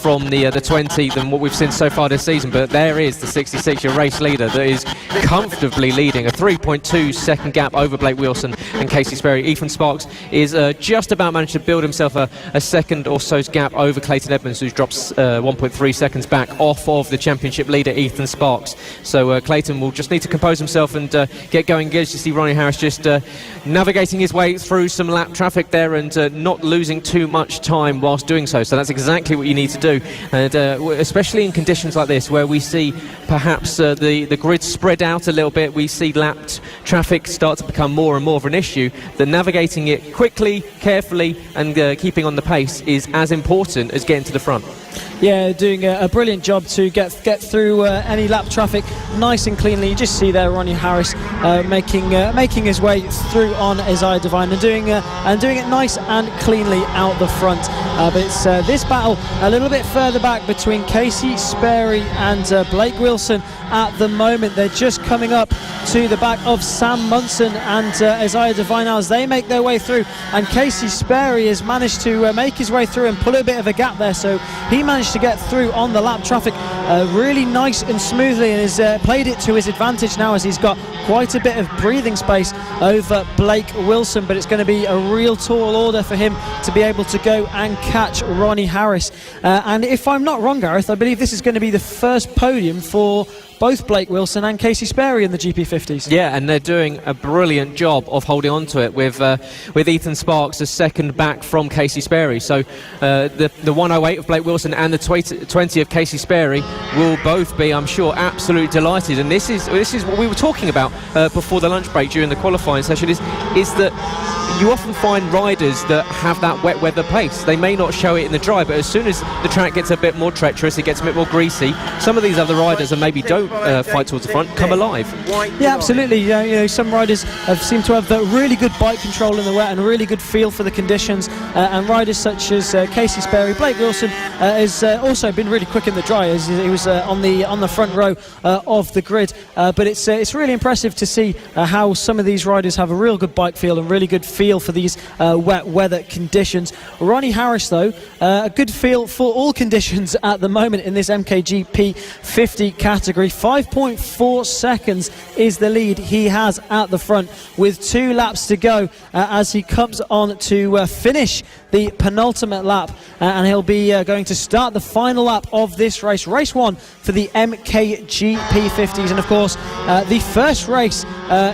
from the 20 than what we've seen so far this season, but there is the 66, your race leader, that is comfortably leading, a 3.2 second gap over Blake Wilson and Casey Sperry. Ethan Sparks is just about managed to build himself a second or so's gap over Clayton Edmonds, who drops 1.3 seconds back off of the championship leader Ethan Sparks. So Clayton will just need to compose himself and get going. Good to see Ronnie Harris just navigating his way through some lap traffic there and not losing too much time whilst doing so. So that's exactly what you need to do, and especially in conditions like this where we see perhaps the grid spread out a little bit, we see lapped traffic start to become more and more of an issue. That navigating it quickly, carefully and keeping on the pace is as important as getting to the front. Yeah, doing a brilliant job to get through any lap traffic nice and cleanly. You just see there Ronnie Harris making his way through on Isaiah Devine and doing it nice and cleanly out the front. But it's this battle a little bit further back between Casey Sperry and Blake Wilson at the moment. They're just coming up to the back of Sam Munson and Isaiah Devine as they make their way through, and Casey Sperry has managed to make his way through and pull a bit of a gap there, so he managed to get through on the lap traffic really nice and smoothly, and has played it to his advantage now as he's got quite a bit of breathing space over Blake Wilson. But it's going to be a real tall order for him to be able to go and catch Ronnie Harris, and if I'm not wrong, Gareth, I believe this is going to be the first podium for both Blake Wilson and Casey Sperry in the GP50s. Yeah, and they're doing a brilliant job of holding on to it with Ethan Sparks a second back from Casey Sperry. So the 108 of Blake Wilson and the 20 of Casey Sperry will both be, I'm sure, absolutely delighted. And this is what we were talking about before the lunch break during the qualifying session, is that you often find riders that have that wet weather pace. They may not show it in the dry, but as soon as the track gets a bit more treacherous, it gets a bit more greasy, some of these other riders that maybe don't fight towards the front come alive. Yeah, absolutely. You know, some riders seem to have really good bike control in the wet and a really good feel for the conditions, and riders such as Casey Sperry, Blake Wilson has also been really quick in the dry as he was on the front row of the grid. But it's really impressive to see how some of these riders have a real good bike feel and really good feel for these wet weather conditions. Ronnie Harris, though, a good feel for all conditions at the moment in this MKGP 50 category. 5.4 seconds is the lead he has at the front with 2 laps to go as he comes on to finish the penultimate lap, and he'll be going to start the final lap of this race, race 1 for the MKGP 50s, and of course the first race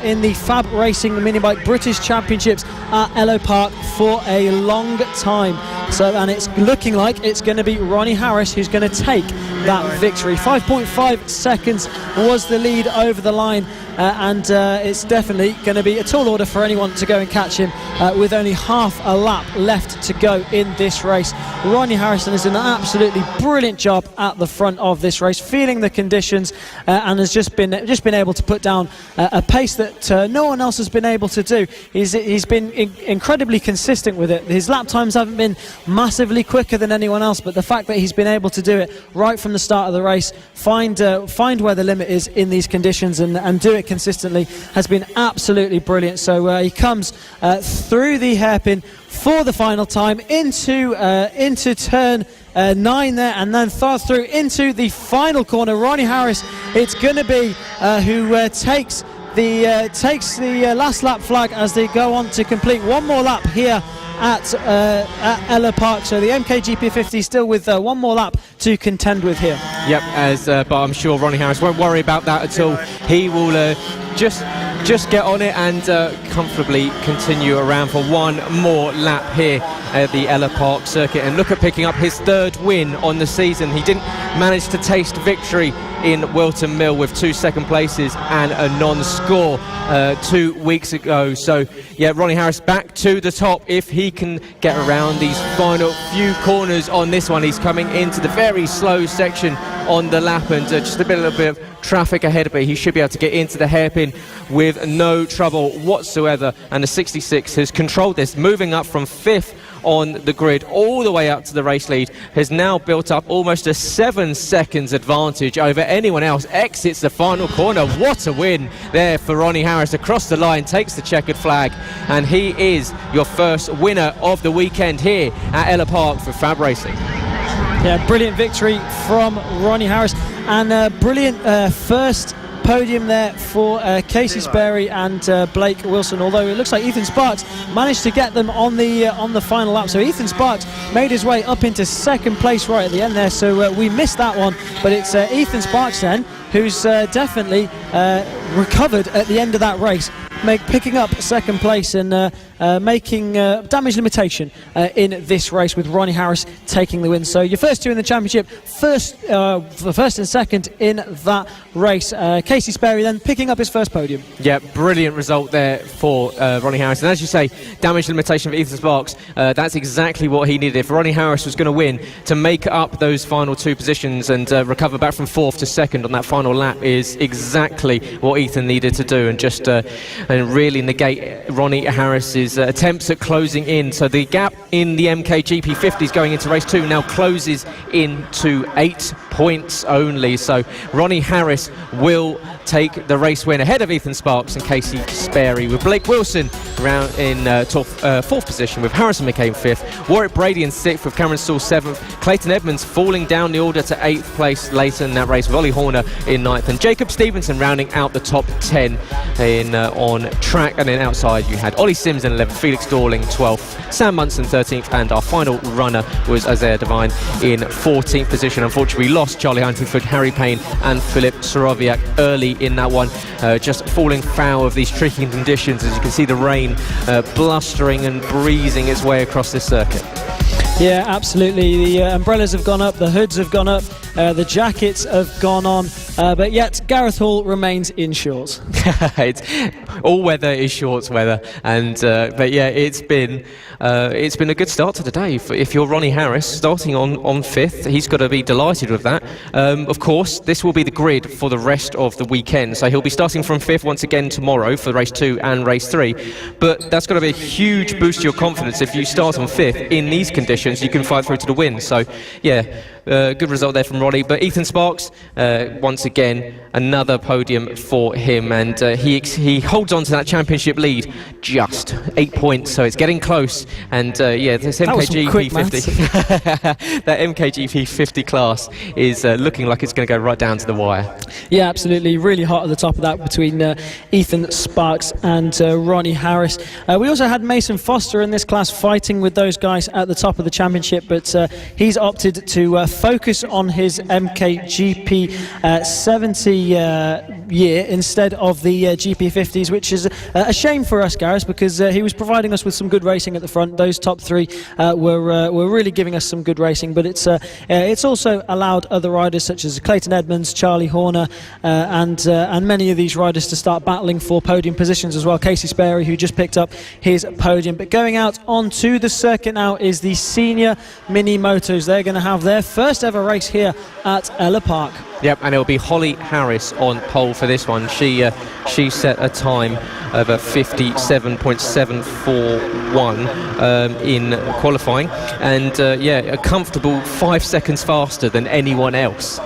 in the FAB-Racing mini bike British Championships at Ellough Park for a long time. So, and it's looking like it's going to be Ronnie Harris who's going to take that victory. 5.5 seconds was the lead over the line, and it's definitely going to be a tall order for anyone to go and catch him with only half a lap left to go in this race. Ronnie Harrison has done an absolutely brilliant job at the front of this race, feeling the conditions, and has just been able to put down a pace that no one else has been able to do. He's been incredibly consistent with it. His lap times haven't been massively quicker than anyone else, but the fact that he's been able to do it right from the start of the race, find where the limit is in these conditions and do it consistently, has been absolutely brilliant. So he comes through the hairpin for the final time into turn 9 there, and then through into the final corner. Ronnie Harris, it's going to be who takes the last lap flag as they go on to complete one more lap here at Ellough Park. So the MKGP 50 still with one more lap to contend with here. Yep, but I'm sure Ronnie Harris won't worry about that at all. He will just get on it and comfortably continue around for one more lap here at the Ellough Park circuit, and look at picking up his 3rd win on the season. He didn't manage to taste victory in Wilton Mill with 2 second places and a non-score 2 weeks ago. So yeah, Ronnie Harris back to the top if he can get around these final few corners on this one. He's coming into the very slow section on the lap, and just a little bit of traffic ahead of it. He should be able to get into the hairpin with no trouble whatsoever, and the 66 has controlled this, moving up from 5th on the grid all the way up to the race lead, has now built up almost a 7 seconds advantage over anyone else. Exits the final corner. What a win there for Ronnie Harris. Across the line, takes the checkered flag, and he is your first winner of the weekend here at Ellough Park for FAB-Racing. Yeah, brilliant victory from Ronnie Harris, and brilliant first podium there for Casey Sperry and Blake Wilson, although it looks like Ethan Sparks managed to get them on the final lap. So Ethan Sparks made his way up into second place right at the end there, so we missed that one, but it's Ethan Sparks then who's definitely recovered at the end of that race, picking up second place and making damage limitation in this race, with Ronnie Harris taking the win. So your first two in the championship, first and second in that race. Casey Sperry then picking up his first podium. Yeah, brilliant result there for Ronnie Harris. And as you say, damage limitation for Ethan Sparks, that's exactly what he needed. If Ronnie Harris was going to win, to make up those final two positions and recover back from fourth to second on that final lap is exactly what Ethan needed to do, and just and really negate Ronnie Harris's attempts at closing in. So the gap in the MKGP 50s going into race 2 now closes into 8 points only. So Ronnie Harris will take the race win ahead of Ethan Sparks and Casey Sperry, with Blake Wilson around in fourth position, with Harrison McCain 5th, Warwick Brady in 6th, with Cameron Stoll 7th, Clayton Edmonds falling down the order to 8th place later in that race, with Ollie Horner in 9th, and Jacob Stevenson rounding out the top 10 on track. And then outside you had Ollie Sims in 11th, Felix Dorling 12th, Sam Munson 13th, and our final runner was Isaiah Devine in 14th position. Unfortunately, we lost Charlie Huntingford, Harry Payne and Filip Sorowiak early in that one, just falling foul of these tricky conditions. As you can see, the rain blustering and breezing its way across this circuit. Yeah, absolutely. The umbrellas have gone up, the hoods have gone up, the jackets have gone on, but yet Gareth Hall remains in shorts. It's all weather is shorts weather, and but yeah, it's been a good start to the day. If you're Ronnie Harris starting on 5th, he's got to be delighted with that. Of course, this will be the grid for the rest of the weekend, so he'll be starting from 5th once again tomorrow for race 2 and race 3. But that's got to be a huge boost to your confidence. If you start on 5th in these conditions, you can fight through to the win. So yeah, good result there from Ronnie. But Ethan Sparks, once again, another podium for him, and he holds on to that championship lead, just 8 points, so it's getting close. And yeah, this MKGP 50 that MKGP 50 class is looking like it's going to go right down to the wire. Yeah, absolutely, really hot at the top of that between Ethan Sparks and Ronnie Harris. We also had Mason Foster in this class fighting with those guys at the top of the championship, but he's opted to focus on his MKGP 70 year instead of the GP50s, which is a shame for us, Gareth, because he was providing us with some good racing at the front. Those top three were really giving us some good racing, but it's also allowed other riders such as Clayton Edmonds, Charlie Horner, and many of these riders to start battling for podium positions as well. Casey Sperry, who just picked up his podium. But going out onto the circuit now is the senior mini motos. They're going to have their first ever race here at Ellough Park. Yep, and it'll be Holly Harris on pole for this one. She set a time of a 57.741 in qualifying, and yeah, a comfortable 5 seconds faster than anyone else.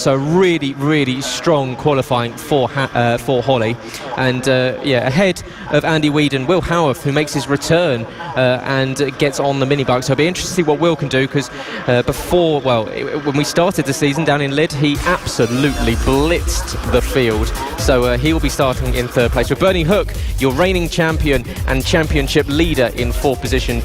So really strong qualifying for Holly, and yeah, ahead of Andy Weedon, Will Howarth, who makes his return and gets on the mini bike. So it'll be interesting to see what Will can do, because when we started the season down in Lydd, he absolutely blitzed the field. So he will be starting in 3rd place, with Bernie Hook, your reigning champion and championship leader, in 4th position,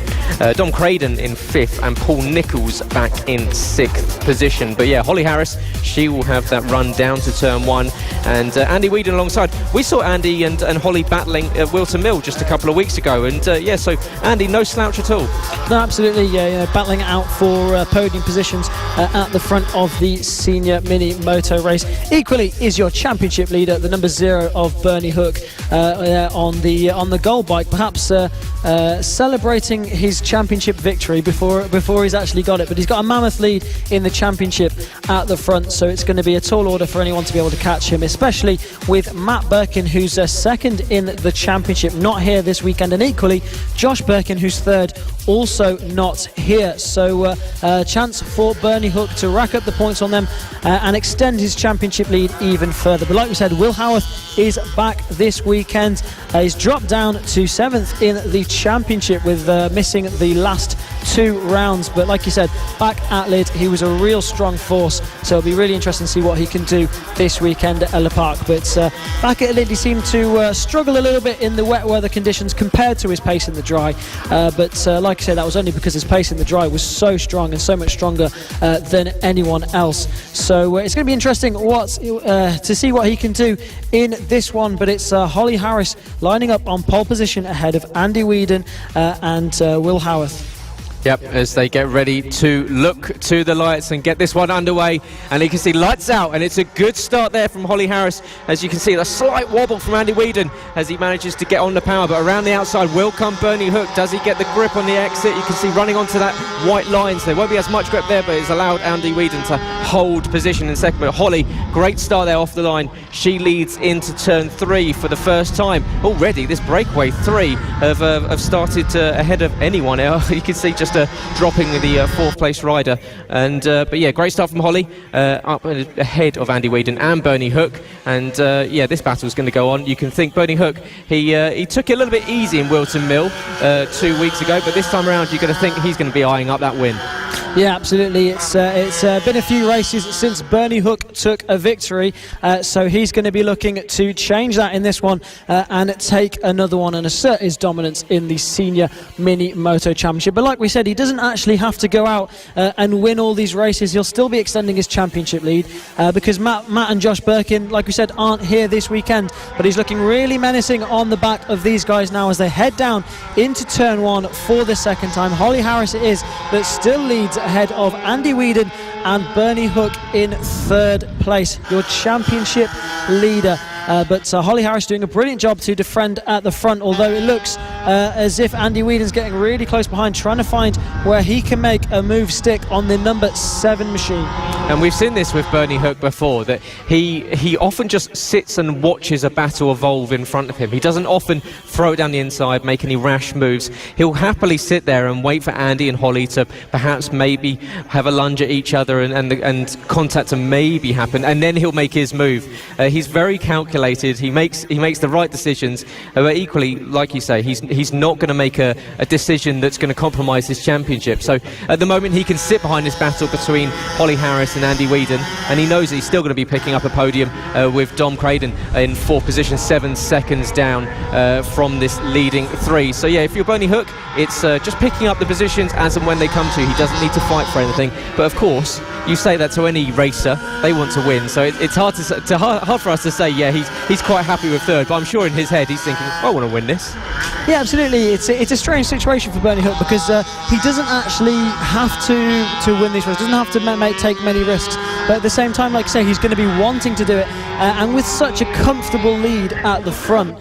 Dom Craden in 5th, and Paul Nichols back in 6th position. But yeah, Holly Harris, she will have that run down to turn 1, and Andy Weedon alongside. We saw Andy and Holly battling at Wilton Mill just a couple of weeks ago, and yeah, so Andy, no slouch at all. No, absolutely, yeah, battling out for podium positions at the front of the senior mini moto race. Equally is your championship leader, the number 0 of Bernie Hook, on the gold bike, perhaps celebrating his championship victory before he's actually got it. But he's got a mammoth lead in the championship at the front, so it's going to be a tall order for anyone to be able to catch him, especially with Matt Birkin, who's second in the championship, not here this weekend, and equally Josh Birkin, who's 3rd also not here. So a chance for Bernie Hook to rack up the points on them and extend his championship lead even further. But like we said, Will Howarth is back this weekend. He's dropped down to 7th in the championship with missing the last 2 rounds. But like you said, back at Lyd, he was a real strong force. So it'll be really interesting to see what he can do this weekend at Ellough Park. But back at Lyd, he seemed to struggle a little bit in the wet weather conditions compared to his pace in the dry. But like I said, that was only because his pace in the dry was so strong and so much stronger than anyone else. So it's going to be interesting to see what he can do in this one. But it's Holly Harris lining up on pole position ahead of Andy Whedon and Will Howarth. Yep, as they get ready to look to the lights and get this one underway, and you can see lights out, and it's a good start there from Holly Harris. As you can see, a slight wobble from Andy Whedon as he manages to get on the power, but around the outside will come Bernie Hook. Does he get the grip on the exit? You can see running onto that white line, so there won't be as much grip there, but it's allowed Andy Whedon to hold position in second. But Holly, great start there off the line. She leads into turn 3 for the first time. Already this breakaway 3 have started ahead of anyone else. You can see just dropping the 4th place rider, and but yeah, great start from Holly, up ahead of Andy Whedon and Bernie Hook. And yeah, this battle's going to go on. You can think Bernie Hook, he took it a little bit easy in Wilton Mill 2 weeks ago, but this time around you're going to think he's going to be eyeing up that win. Yeah, absolutely. It's been a few races since Bernie Hook took a victory, so he's going to be looking to change that in this one and take another one and assert his dominance in the Senior Mini Moto Championship. But like we said, he doesn't actually have to go out and win all these races. He'll still be extending his championship lead because Matt and Josh Birkin, like we said, aren't here this weekend, but he's looking really menacing on the back of these guys now as they head down into turn 1 for the second time. Holly Harris it is that still leads ahead of Andy Whedon and Bernie Hook in 3rd place, your championship leader. But Holly Harris doing a brilliant job to defend at the front, although it looks as if Andy Whedon's getting really close behind, trying to find where he can make a move stick on the number 7 machine. And we've seen this with Bernie Hook before, that he often just sits and watches a battle evolve in front of him. He doesn't often throw it down the inside, make any rash moves. He'll happily sit there and wait for Andy and Holly to perhaps maybe have a lunge at each other and contact to maybe happen, and then he'll make his move. He's very calculated. He makes the right decisions, but equally, like you say, he's not going to make a decision that's going to compromise his championship. So at the moment he can sit behind this battle between Holly Harris and Andy Whedon, and he knows that he's still going to be picking up a podium with Dom Craydon in 4th position, 7 seconds down from this leading 3. So yeah, if you're Bernie Hook, it's just picking up the positions as and when they come to you. He doesn't need to fight for anything, but of course you say that to any racer, they want to win, so it's hard for us to say yeah he's quite happy with 3rd, but I'm sure in his head he's thinking, I want to win this. Yeah, absolutely. It's a strange situation for Bernie Hook because he doesn't actually have to win these races, doesn't have to take many risks, but at the same time, like I say, he's going to be wanting to do it, and with such a comfortable lead at the front,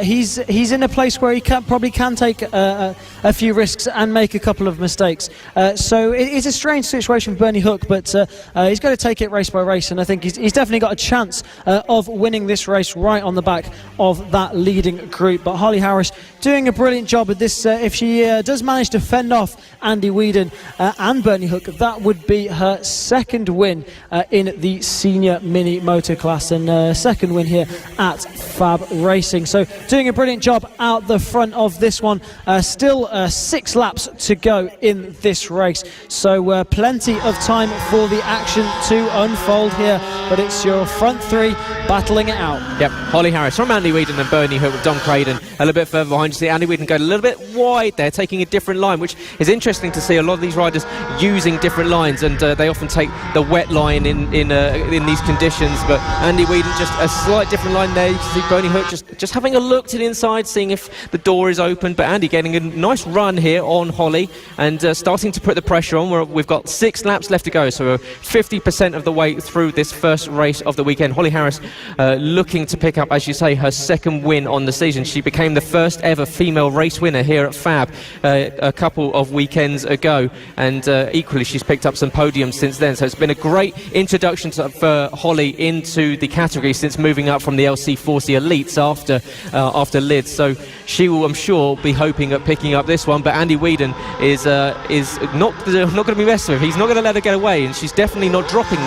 he's in a place where he probably can take a few risks and make a couple of mistakes. So it's a strange situation for Bernie Hook, but he's got to take it race by race, and I think he's definitely got a chance of winning this race right on the back of that leading group. But Holly Harris doing a brilliant job at this. If she does manage to fend off Andy Whedon and Bernie Hook, that would be her 2nd win in the Senior Mini Moto class, and 2nd win here at FAB-Racing. So doing a brilliant job out the front of this one. Still 6 laps to go in this race, so plenty of time for the action to unfold here, but it's your front 3 battling it out. Yep, Holly Harris from Andy Whedon and Bernie Hook with Dom Craydon a little bit further behind. You see Andy Whedon go a little bit wide there, taking a different line, which is interesting to see a lot of these riders using different lines, and they often take the wet line in these conditions, but Andy Whedon just a slight different line there. You can see Bernie Hook just having a look to the inside, seeing if the door is open, but Andy getting a nice run here on Holly and starting to put the pressure on. We've got 6 laps left to go, so we're 50% of the way through this first race of the weekend. Holly Harris looking to pick up, as you say, her 2nd win on the season. She became the first ever female race winner here at FAB a couple of weekends ago, and equally she's picked up some podiums since then, so it's been a great introduction for Holly into the category since moving up from the LC40 Elites after Lids. So she will, I'm sure, be hoping at picking up this one. But Andy Whedon is not going to be messed with. He's not going to let her get away, and she's definitely not dropping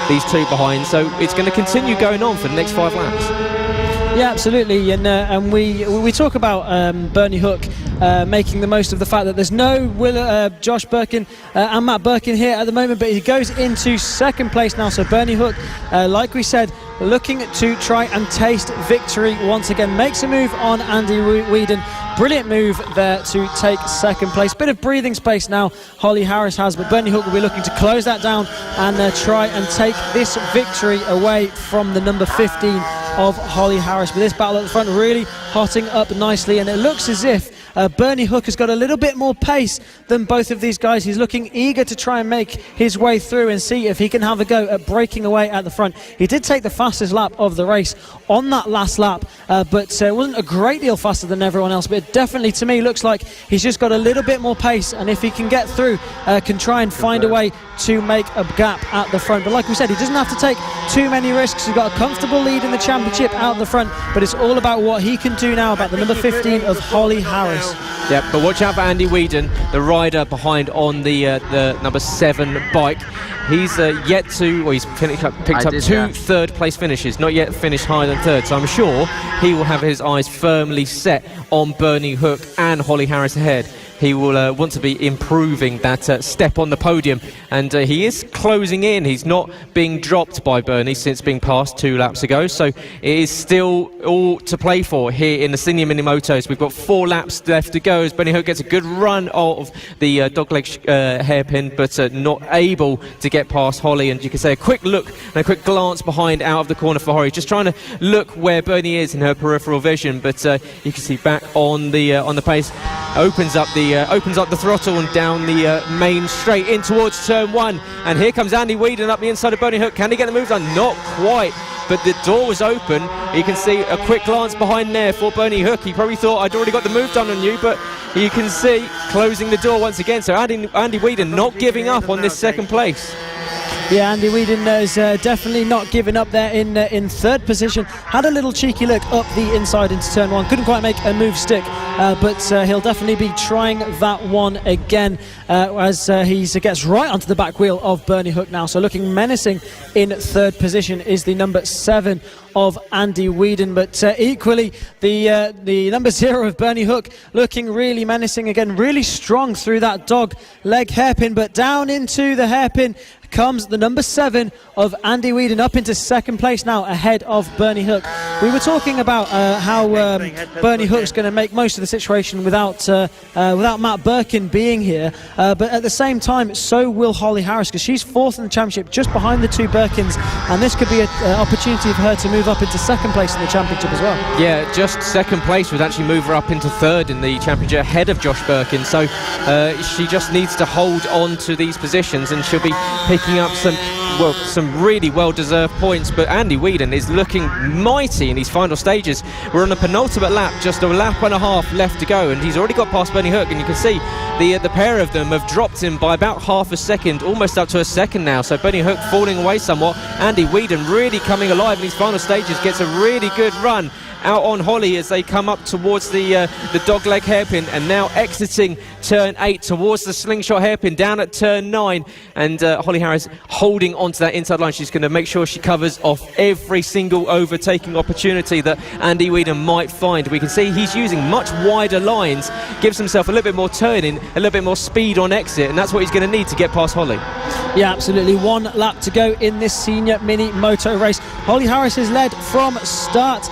these two behind. So it's going to continue going on for the next 5 laps. Yeah, absolutely, and we talk about Bernie Hook making the most of the fact that there's no Josh Birkin and Matt Birkin here at the moment, but he goes into second place now. So Bernie Hook, like we said, looking to try and taste victory once again, makes a move on Andy Whedon. Brilliant move there to take second place. Bit of breathing space now Holly Harris has, but Bernie Hook will be looking to close that down and try and take this victory away from the number 15 of Holly Harris. But this battle at the front really hotting up nicely, and it looks as if Bernie Hook has got a little bit more pace than both of these guys. He's looking eager to try and make his way through and see if he can have a go at breaking away at the front. He did take the fastest lap of the race on that last lap, but it wasn't a great deal faster than everyone else, but it definitely, to me, looks like he's just got a little bit more pace, and if he can get through, can try and find a way to make a gap at the front. But like we said, he doesn't have to take too many risks. He's got a comfortable lead in the championship out the front, but it's all about what he can do now about the number 15 of Holly Harris. Yeah, but watch out for Andy Whedon, the rider behind on the number 7 bike. He's he's picked up 2 third place finishes, not yet finished higher than third, so I'm sure he will have his eyes firmly set on Bernie Hook and Holly Harris ahead. He will want to be improving that step on the podium, and he is closing in. He's not being dropped by Bernie since being passed 2 laps ago, so it is still all to play for here in the Senior Mini Motos. We've got 4 laps left to go as Bernie Hook gets a good run of the dogleg hairpin, but not able to get past Holly. And you can say a quick look and a quick glance behind out of the corner for Holly, just trying to look where Bernie is in her peripheral vision, but you can see back on the pace, opens up the throttle and down the main straight in towards turn 1, and here comes Andy Whedon up the inside of Bernie Hook. Can he get the move done? Not quite, but the door was open. You can see a quick glance behind there for Bernie Hook. He probably thought, I'd already got the move done on you, but you can see closing the door once again. So Andy Whedon not giving up on this second place. Yeah, Andy Whedon is definitely not giving up there in third position. Had a little cheeky look up the inside into turn 1. Couldn't quite make a move stick, but he'll definitely be trying that one again as he gets right onto the back wheel of Bernie Hook now. So looking menacing in third position is the number 7 of Andy Whedon, but equally the number 0 of Bernie Hook looking really menacing again, really strong through that dog leg hairpin, but down into the hairpin comes the number 7 of Andy Whedon up into second place now ahead of Bernie Hook. We were talking about how Bernie Hook's going to make most of the situation without Matt Birkin being here, but at the same time so will Holly Harris, because she's 4th in the championship just behind the 2 Birkins, and this could be an opportunity for her to move up into second place in the championship as well. Yeah, just second place would actually move her up into third in the championship ahead of Josh Birkin, so she just needs to hold on to these positions and she'll be picking up some really well-deserved points. But Andy Whedon is looking mighty in these final stages. We're on the penultimate lap, just a lap and a half left to go, and he's already got past Bernie Hook, and you can see the pair of them have dropped him by about half a second, almost up to a second now. So Bernie Hook falling away somewhat. Andy Whedon really coming alive in these final stages, gets a really good run out on Holly as they come up towards the dogleg hairpin, and now exiting turn 8 towards the slingshot hairpin down at turn 9, and Holly Harris holding onto that inside line. She's going to make sure she covers off every single overtaking opportunity that Andy Whedon might find. We can see he's using much wider lines, gives himself a little bit more turning, a little bit more speed on exit, and that's what he's going to need to get past Holly. Yeah, absolutely. 1 lap to go in this senior mini moto race. Holly Harris is led from start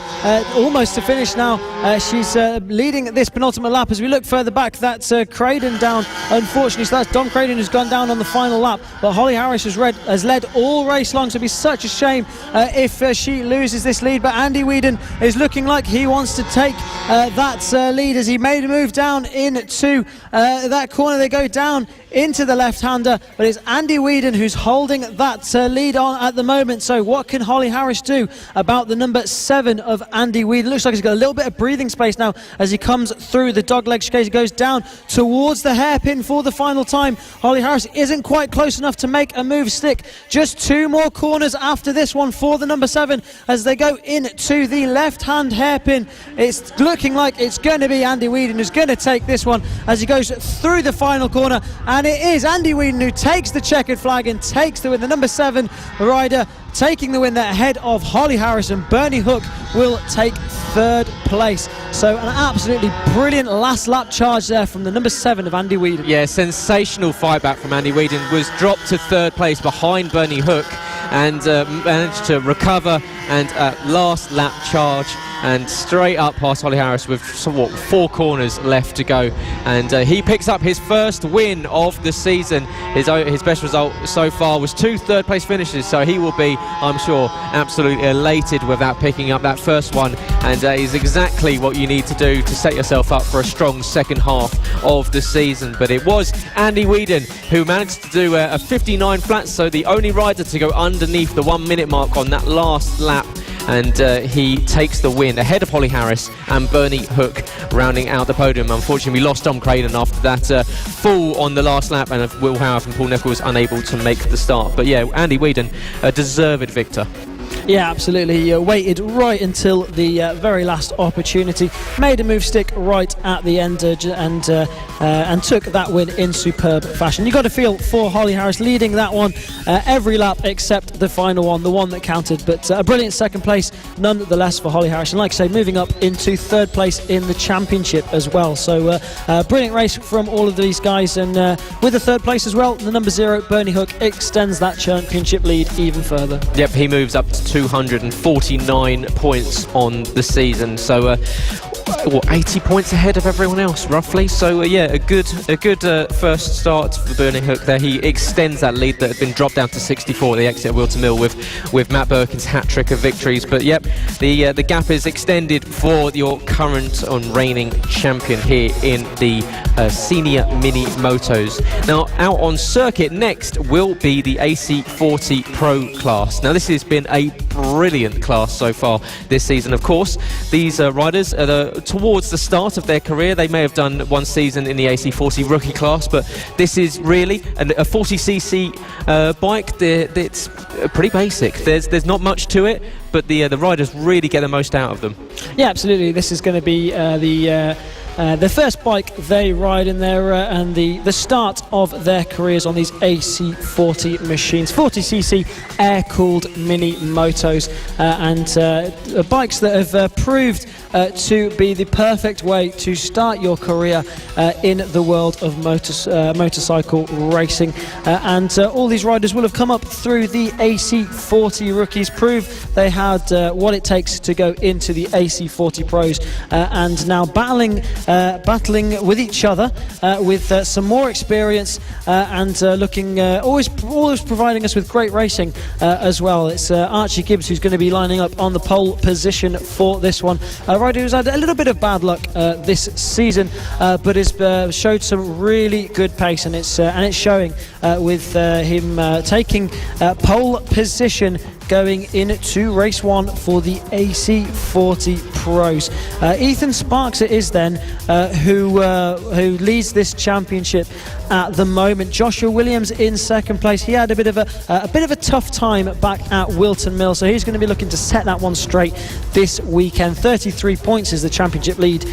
almost to finish now. She's leading this penultimate lap. As we look further back, that's Craydon down, unfortunately. So that's Dom Craydon who's gone down on the final lap, but Holly Harris has led all race long, so it'd be such a shame if she loses this lead. But Andy Whedon is looking like he wants to take that lead as he made a move down into that corner. They go down into the left-hander, but it's Andy Whedon who's holding that lead on at the moment. So what can Holly Harris do about the number 7 of Andy Andy Weed. Looks like he's got a little bit of breathing space now as he comes through the dogleg chicane. He goes down towards the hairpin for the final time. Holly Harris isn't quite close enough to make a move stick. Just 2 more corners after this one for the number 7 as they go into the left-hand hairpin. It's looking like it's going to be Andy Weedon who's going to take this one as he goes through the final corner, and it is Andy Weedon who takes the checkered flag and takes the win. The number 7 rider taking the win there ahead of Holly Harris, and Bernie Hook will take 3rd place. So an absolutely brilliant last lap charge there from the number 7 of Andy Weedon. Yeah, sensational fight back from Andy Weedon. Was dropped to 3rd place behind Bernie Hook and managed to recover and last lap charge and straight up past Holly Harris with somewhat 4 corners left to go, and he picks up his first win of the season. His best result so far was 2 third place finishes, so he will be, I'm sure, absolutely elated with that, picking up that first one, and is exactly what you need to do to set yourself up for a strong second half of the season. But it was Andy Weedon who managed to do a 59 flat, so the only rider to go underneath the 1 minute mark on that last lap, and he takes the win ahead of Holly Harris and Bernie Hook rounding out the podium. Unfortunately, we lost Tom Craden after that fall on the last lap, and Will Howarth and Paul Neville was unable to make the start. But yeah, Andy Weedon, a deserved victor. Yeah, absolutely. He waited right until the very last opportunity, made a move stick right at the end, and took that win in superb fashion. You got to feel for Holly Harris leading that one every lap except the final one, the one that counted. But a brilliant second place nonetheless for Holly Harris, and like I say, moving up into 3rd place in the championship as well. So brilliant race from all of these guys, and with the 3rd place as well, the number 0 Bernie Hook extends that championship lead even further. Yep, he moves up to 249 points on the season, so 80 points ahead of everyone else roughly. So yeah, a good first start for Bernie Hook there. He extends that lead that had been dropped down to 64 at the exit of Wilton Mill with Matt Birkin's hat-trick of victories. But yep, the gap is extended for your current and reigning champion here in the senior mini motos. Now out on circuit next will be the AC40 Pro class. Now this has been a brilliant class so far this season. Of course, these riders are towards the start of their career. They may have done one season in the AC40 rookie class, but this is really a 40cc bike. It's pretty basic. There's not much to it, but the riders really get the most out of them. Yeah, absolutely. This is going to be the first bike they ride in their and the start of their careers on these AC40 machines, 40cc air-cooled mini motos, and bikes that have proved to be the perfect way to start your career in the world of motorcycle racing. And all these riders will have come up through the AC40 rookies, prove they had what it takes to go into the AC40 pros, and now battling with each other with some more experience, and looking always providing us with great racing as well. It's Archie Gibbs who's going to be lining up on the pole position for this one. A rider who's had a little bit of bad luck this season, but has showed some really good pace, and it's showing with him taking pole position going into race 1 for the AC40 pros. Ethan Sparks it is then who leads this championship at the moment. Joshua Williams in 2nd place. He had a bit of a tough time back at Wilton Mill, so he's going to be looking to set that one straight this weekend. 33 points is the championship lead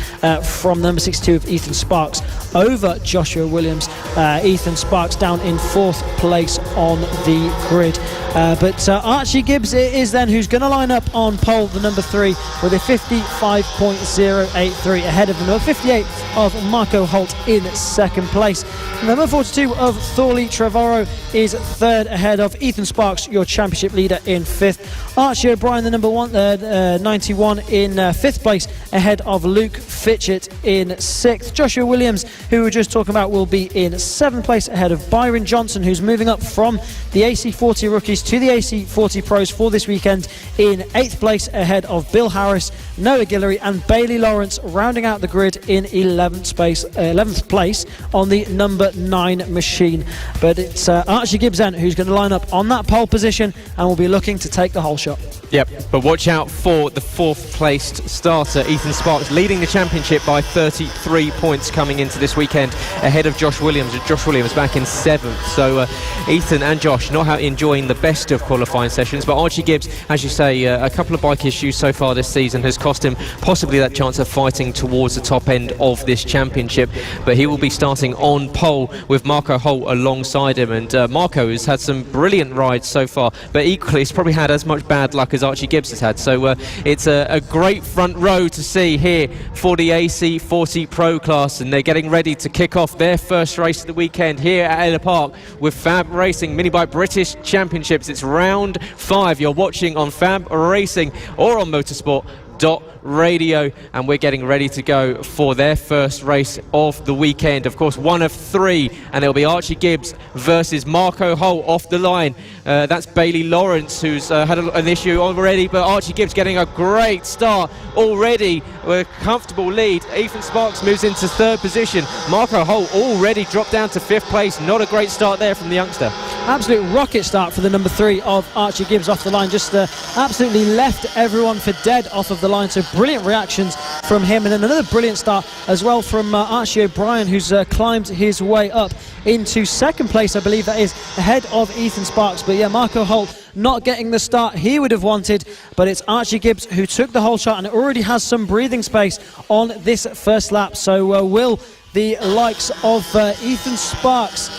from number 62 of Ethan Sparks over Joshua Williams. Ethan Sparks down in 4th place on the grid. But Archie Gibbs is then who's going to line up on pole, the number 3, with a 55.083 ahead of the number 58 of Marco Holt in 2nd place. Number 42 of Thorley Trevorrow is 3rd ahead of Ethan Sparks, your championship leader, in 5th. Archie O'Brien, the number 91, in 5th place ahead of Luke Fitchett in 6th. Joshua Williams, who we were just talking about, will be in 7th place ahead of Byron Johnson, who's moving up from the AC40 rookies to the AC40 pros for this weekend in 8th place ahead of Bill Harris, Noah Guillory and Bailey Lawrence, rounding out the grid in 11th place on the number 9 machine. But it's Archie Gibbs who's going to line up on that pole position and will be looking to take the whole shot. Yep, but watch out for the 4th placed starter, Ethan Sparks, leading the championship by 33 points coming into this weekend ahead of Josh Williams. Josh Williams back in 7th. So Ethan and Josh not enjoying the best of qualifying sessions, but Archie Gibbs, as you say, a couple of bike issues so far this season has cost him possibly that chance of fighting towards the top end of this championship. But he will be starting on pole with Marco Holt alongside him, and Marco has had some brilliant rides so far, but equally he's probably had as much bad luck as Archie Gibbs has had. So it's a great front row to see here for the AC40 Pro class, and they're getting ready to kick off their first race of the weekend here at Ellough Park with FAB-Racing Minibike British Championships. It's round 5. You're watching on FAB-Racing or on motorsport.radio, and we're getting ready to go for their first race of the weekend. Of course, one of 3, and it'll be Archie Gibbs versus Marco Holt off the line. That's Bailey Lawrence, who's had an issue already, but Archie Gibbs getting a great start already with a comfortable lead. Ethan Sparks moves into 3rd position. Marco Holt already dropped down to 5th place. Not a great start there from the youngster. Absolute rocket start for the number 3 of Archie Gibbs off the line. Just absolutely left everyone for dead off of the line. So brilliant reactions from him, and then another brilliant start as well from Archie O'Brien, who's climbed his way up into 2nd place, I believe that is, ahead of Ethan Sparks. But yeah, Marco Holt not getting the start he would have wanted, but it's Archie Gibbs who took the whole shot and already has some breathing space on this first lap. So will the likes of Ethan Sparks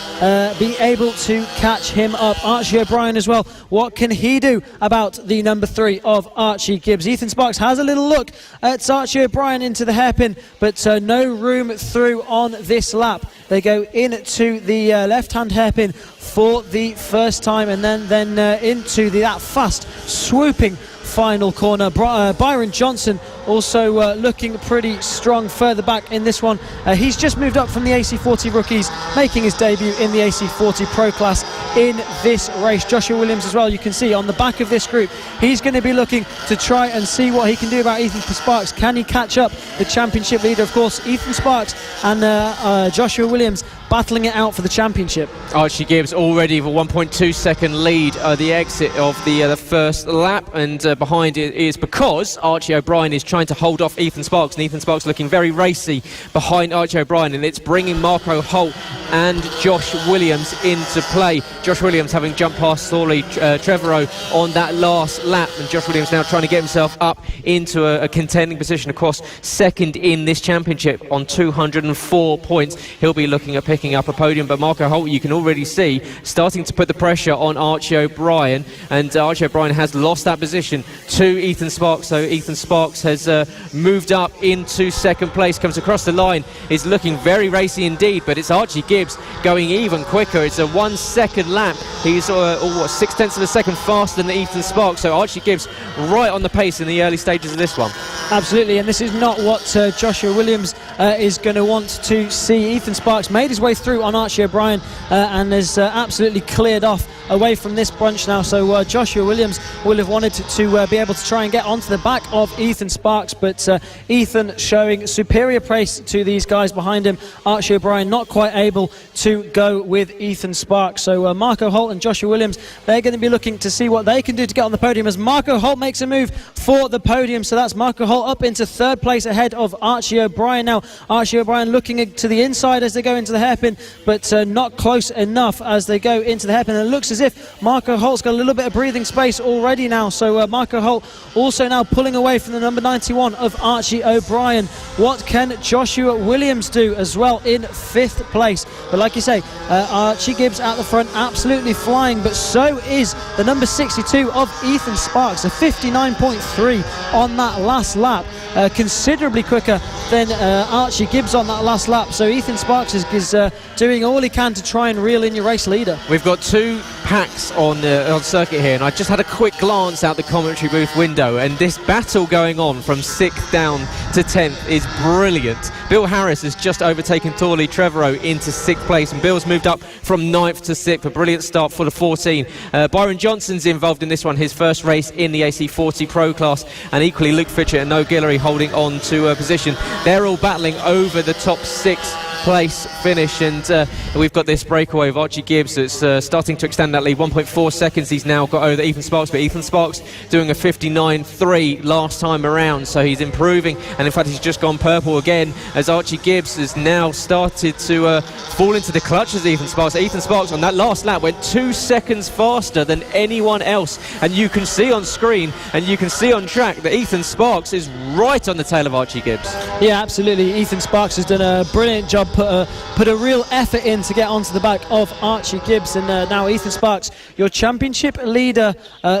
be able to catch him up? Archie O'Brien as well, what can he do about the number 3 of Archie Gibbs? Ethan Sparks has a little look at Archie O'Brien into the hairpin, but no room through on this lap. They go into the left-hand hairpin for the first time, and then into that fast swooping final corner. Byron Johnson also looking pretty strong further back in this one. He's just moved up from the AC40 rookies, making his debut in the AC40 Pro class in this race. Joshua Williams as well, you can see on the back of this group, he's going to be looking to try and see what he can do about Ethan Sparks. Can he catch up the championship leader? Of course, Ethan Sparks and Joshua Williams battling it out for the championship. Archie Gibbs already with a 1.2 second lead the exit of the first lap, and behind it is because Archie O'Brien is trying to hold off Ethan Sparks, and Ethan Sparks looking very racy behind Archie O'Brien, and it's bringing Marco Holt and Josh Williams into play. Josh Williams having jumped past Thorley Trevorrow on that last lap, and Josh Williams now trying to get himself up into a contending position, of course, 2nd in this championship on 204 points. He'll be looking at picking up a podium, but Marco Holt, you can already see, starting to put the pressure on Archie O'Brien, and Archie O'Brien has lost that position to Ethan Sparks. So Ethan Sparks has moved up into 2nd place, comes across the line, is looking very racy indeed, but it's Archie Gibbs going even quicker. It's a 1 second lap. He's 0.6 of a second faster than Ethan Sparks, so Archie Gibbs right on the pace in the early stages of this one. Absolutely, and this is not what Joshua Williams is going to want to see. Ethan Sparks made his way through on Archie O'Brien and has absolutely cleared off away from this bunch now. So Joshua Williams will have wanted to be able to try and get onto the back of Ethan Sparks, but Ethan showing superior pace to these guys behind him. Archie O'Brien not quite able to go with Ethan Sparks. So Marco Holt and Joshua Williams, they're going to be looking to see what they can do to get on the podium, as Marco Holt makes a move for the podium. So that's Marco Holt up into 3rd place ahead of Archie O'Brien. Now Archie O'Brien looking to the inside as they go into the hairpin, but not close enough as they go into the hairpin. And it looks as if Marco Holt's got a little bit of breathing space already now. So Marco Holt also now pulling away from the number 91 of Archie O'Brien. What can Joshua Williams do as well in 5th place? But like you say, Archie Gibbs at the front, absolutely flying, but so is the number 62 of Ethan Sparks, a 59.3 on that last lap. Considerably quicker than Archie Gibbs on that last lap. So Ethan Sparks is doing all he can to try and reel in your race leader. We've got 2 packs on circuit here, and I just had a quick glance out the commentary booth window, and this battle going on from 6th down to 10th is brilliant. Bill Harris has just overtaken Thorley Trevorrow into 6th place, and Bill's moved up from 9th to 6th. A brilliant start for the 14. Byron Johnson's involved in this one, his first race in the AC40 Pro class, and equally Luke Fitchett and Noah Guillory holding on to a position. They're all battling over the top 6 place finish, and we've got this breakaway of Archie Gibbs that's starting to extend that lead. 1.4 seconds he's now got over Ethan Sparks, but Ethan Sparks doing a 59.3 last time around, so he's improving, and in fact he's just gone purple again as Archie Gibbs has now started to fall into the clutches of Ethan Sparks. Ethan Sparks on that last lap went 2 seconds faster than anyone else, and you can see on screen and you can see on track that Ethan Sparks is right on the tail of Archie Gibbs. Yeah, absolutely. Ethan Sparks has done a brilliant job, put a real effort in to get onto the back of Archie Gibbs, and now Ethan Sparks, your championship leader,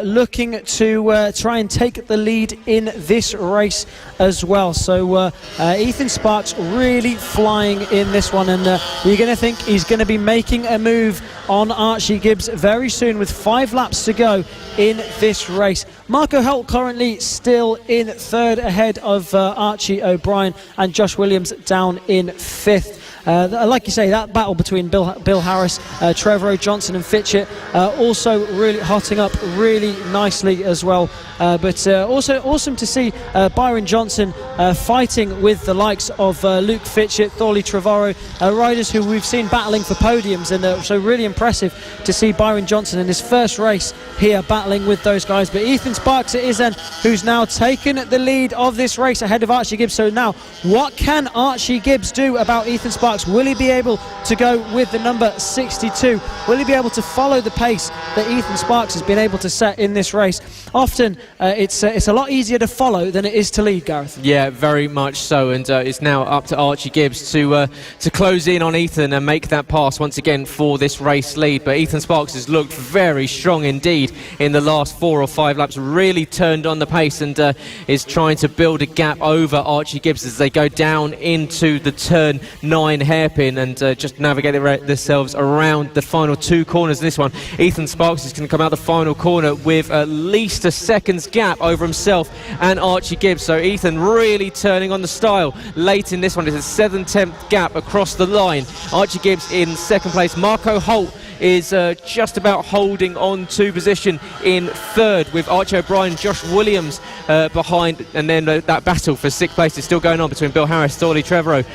looking to try and take the lead in this race as well. So Ethan Sparks really flying in this one, and you're going to think he's going to be making a move on Archie Gibbs very soon with 5 laps to go in this race. Marco Holt currently still in 3rd ahead of Archie O'Brien, and Josh Williams down in 5th. Like you say, that battle between Bill Harris, Trevorrow, Johnson and Fitchett also really hotting up really nicely as well. But also awesome to see Byron Johnson fighting with the likes of Luke Fitchett, Thorley Trevorrow, riders who we've seen battling for podiums, and so really impressive to see Byron Johnson in his first race here battling with those guys. But Ethan Sparks it is then who's now taken the lead of this race ahead of Archie Gibbs. So now what can Archie Gibbs do about Ethan Sparks? Will he be able to go with the number 62? Will he be able to follow the pace that Ethan Sparks has been able to set in this race? Often it's a lot easier to follow than it is to lead, Gareth. Yeah, very much so, and it's now up to Archie Gibbs to close in on Ethan and make that pass once again for this race lead. But Ethan Sparks has looked very strong indeed in the last 4 or 5 laps, really turned on the pace, and is trying to build a gap over Archie Gibbs as they go down into the turn 9 hairpin and just navigate themselves around the final 2 corners in this one. Ethan Sparks is going to come out the final corner with at least a second's gap over himself and Archie Gibbs. So Ethan really turning on the style late in this one. It's a 7/10 gap across the line. Archie Gibbs in 2nd place. Marco Holt is just about holding on to position in 3rd, with Archie O'Brien, Josh Williams behind, and then that battle for 6th place is still going on between Bill Harris, Thorley Trevorrow.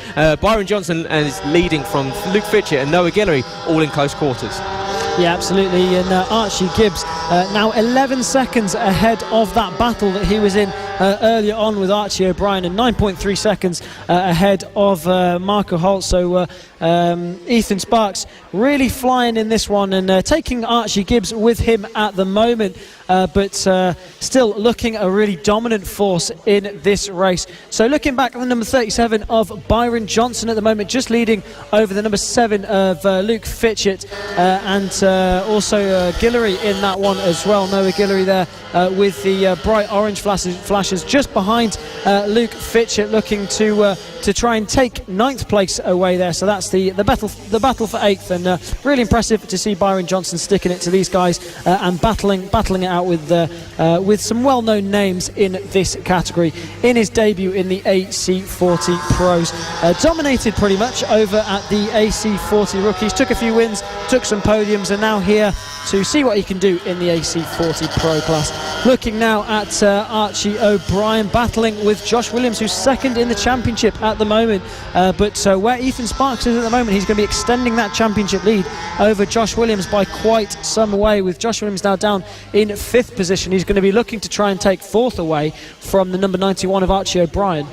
Byron Johnson is leading from Luke Fitchett and Noah Guillory, all in close quarters. Yeah, absolutely, and Archie Gibbs now 11 seconds ahead of that battle that he was in earlier on with Archie O'Brien, and 9.3 seconds ahead of Marco Holt. So Ethan Sparks really flying in this one, and taking Archie Gibbs with him at the moment, but still looking a really dominant force in this race. So looking back at the number 37 of Byron Johnson at the moment, just leading over the number 7 of Luke Fitchett, and also Guillory in that one as well. Noah Guillory there with the bright orange flashes just behind Luke Fitchett, looking to try and take 9th place away there. So that's the battle for 8th, and really impressive to see Byron Johnson sticking it to these guys and battling it out with some well-known names in this category in his debut in the AC40 Pros. Dominated pretty much over at the AC40 Rookies, took a few wins, took some podiums, and now here to see what he can do in the AC40 Pro class. Looking now at Archie O'Brien battling with Josh Williams, who's 2nd in the championship at the moment, but where Ethan Sparks is at the moment, he's going to be extending that championship lead over Josh Williams by quite some way, with Josh Williams now down in 5th position. He's going to be looking to try and take 4th away from the number 91 of Archie O'Brien.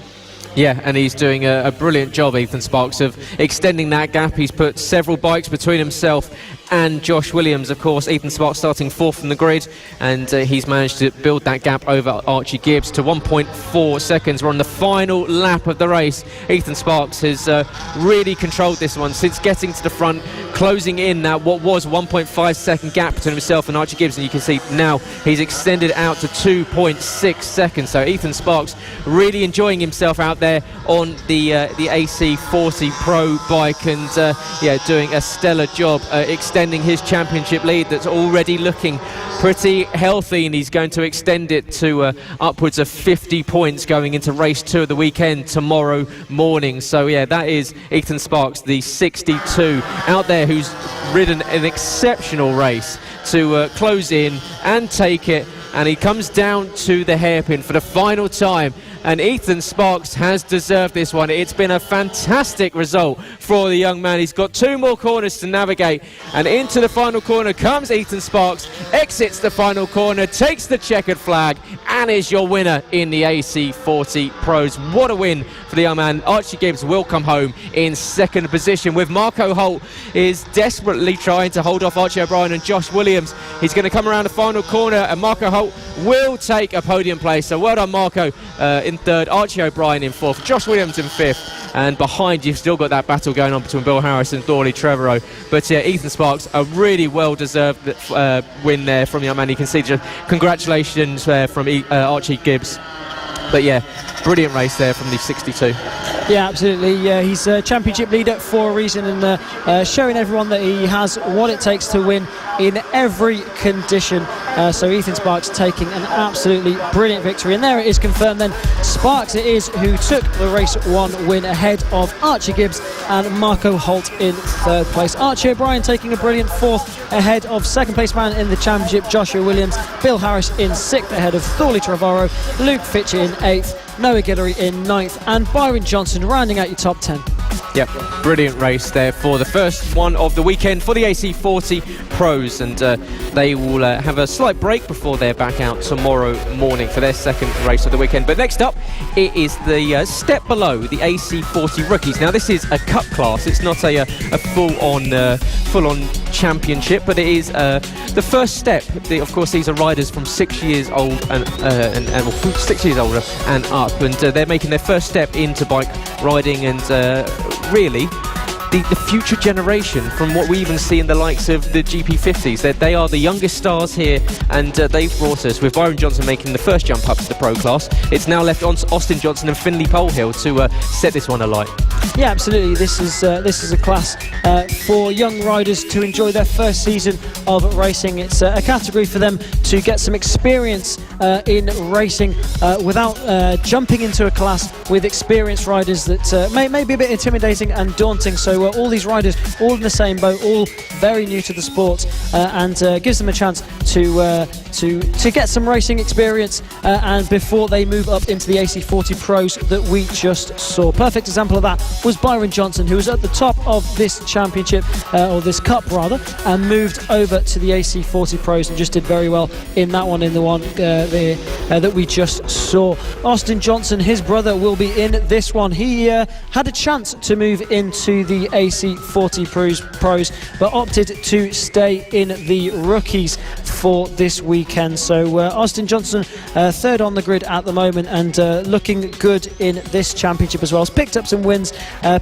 Yeah, and he's doing a brilliant job, Ethan Sparks, of extending that gap. He's put several bikes between himself and Josh Williams. Of course, Ethan Sparks starting 4th from the grid, and he's managed to build that gap over Archie Gibbs to 1.4 seconds. We're on the final lap of the race. Ethan Sparks has really controlled this one since getting to the front, closing in that what was 1.5 second gap between himself and Archie Gibbs, and you can see now he's extended out to 2.6 seconds. So Ethan Sparks really enjoying himself out there on the AC40 Pro bike, and doing a stellar job extending his championship lead that's already looking pretty healthy, and he's going to extend it to upwards of 50 points going into race 2 of the weekend tomorrow morning. So yeah, that is Ethan Sparks, the 62 out there, who's ridden an exceptional race to close in and take it, and he comes down to the hairpin for the final time. And Ethan Sparks has deserved this one. It's been a fantastic result for the young man. He's got 2 more corners to navigate, and into the final corner comes Ethan Sparks, exits the final corner, takes the checkered flag, and is your winner in the AC40 Pros. What a win for the young man. Archie Gibbs will come home in 2nd position, with Marco Holt is desperately trying to hold off Archie O'Brien and Josh Williams. He's going to come around the final corner, and Marco Holt will take a podium place. So well done, Marco, in 3rd, Archie O'Brien in 4th, Josh Williams in 5th, and behind you've still got that battle going on between Bill Harris and Thorley Trevorrow. But Ethan Sparks, a really well-deserved win there from the young man. You can see just congratulations from Archie Gibbs. But yeah, brilliant race there from the 62. Yeah, absolutely. He's a championship leader for a reason, and showing everyone that he has what it takes to win in every condition. So Ethan Sparks taking an absolutely brilliant victory, and there it is confirmed then. Sparks it is who took the race 1 win ahead of Archie Gibbs and Marco Holt in 3rd place. Archie O'Brien taking a brilliant 4th ahead of 2nd place man in the championship Joshua Williams, Bill Harris in 6th ahead of Thorley Trevorrow, Luke Fitcher in 8th, Noah Guillory in 9th, and Byron Johnson rounding out your top 10. Yep, brilliant race there for the first one of the weekend for the AC40 Pros, and they will have a slight break before they're back out tomorrow morning for their 2nd race of the weekend. But next up, it is the step below the AC40 Rookies. Now this is a cup class, it's not a full-on championship, but it is the first step. Of course, these are riders from 6 years old and 6 years older and up, and they're making their first step into bike riding, and really the future generation from what we even see in the likes of the GP50s. They are the youngest stars here, and they've brought us, with Byron Johnson making the first jump up to the pro class. It's now left on Austin Johnson and Finley Polehill to set this one alight. Yeah, absolutely. This is a class for young riders to enjoy their first season of racing. It's a category for them to get some experience in racing without jumping into a class with experienced riders that may be a bit intimidating and daunting. So all these riders, all in the same boat, all very new to the sport, and gives them a chance to get some racing experience and before they move up into the AC40 Pros that we just saw. Perfect example of that was Byron Johnson, who was at the top of this championship, or this cup rather, and moved over to the AC40 Pros and just did very well in that one, in the one that we just saw. Austin Johnson, his brother, will be in this one. He had a chance to move into the AC40 Pros, but opted to stay in the Rookies for this weekend. So Austin Johnson, 3rd on the grid at the moment, and looking good in this championship as well. He's picked up some wins,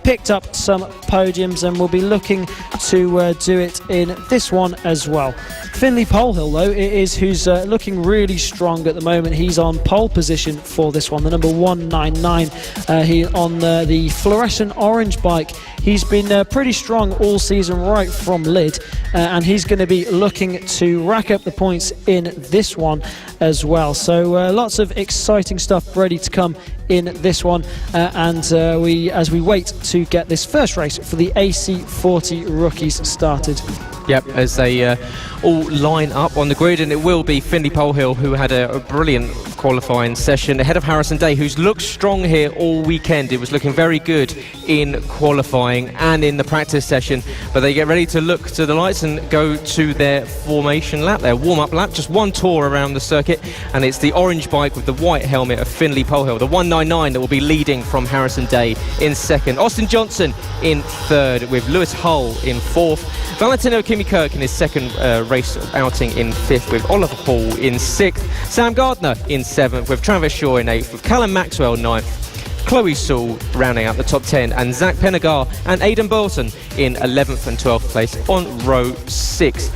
picked up some podiums, and will be looking to do it in this one as well. Finley Polehill, though, it is who's looking really strong at the moment. He's on pole position for this one, the number 199. He on the fluorescent orange bike. He's been pretty strong all season right from Lid, and he's going to be looking to rack up the points in this one as well. So lots of exciting stuff ready to come in this one, and as we wait to get this first race for the AC40 Rookies started. Yep, as they all line up on the grid, and it will be Finley Polehill, who had a brilliant, of qualifying session ahead of Harrison Day, who's looked strong here all weekend. It was looking very good in qualifying and in the practice session, but they get ready to look to the lights and go to their formation lap, their warm-up lap, just one tour around the circuit, and it's the orange bike with the white helmet of Finlay Polhill, the 199, that will be leading from Harrison Day in second. Austin Johnson in third, with Lewis Hull in fourth. Valentino Kimi-Kirk in his second race outing in fifth, with Oliver Hall in sixth. Sam Gardner in seventh, with Travis Shaw in eighth, with Callum Maxwell ninth. Chloe Sewell rounding out the top 10, and Zach Penagar and Aidan Bolton in 11th and 12th place on row 6.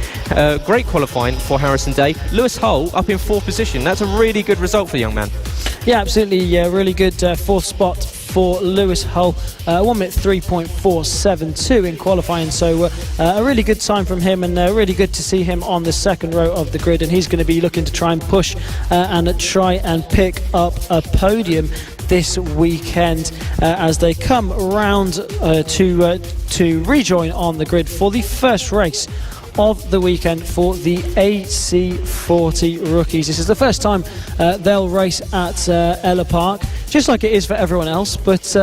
Great qualifying for Harrison Day. Lewis Hull up in 4th position. That's a really good result for the young man. Yeah, absolutely. Really good 4th spot for Lewis Hull. 1 minute 3.472 in qualifying, so a really good time from him, and really good to see him on the second row of the grid, and he's going to be looking to try and push and try and pick up a podium this weekend as they come round to rejoin on the grid for the first race of the weekend for the AC40 rookies. This is the first time they'll race at Ellough Park, just like it is for everyone else, but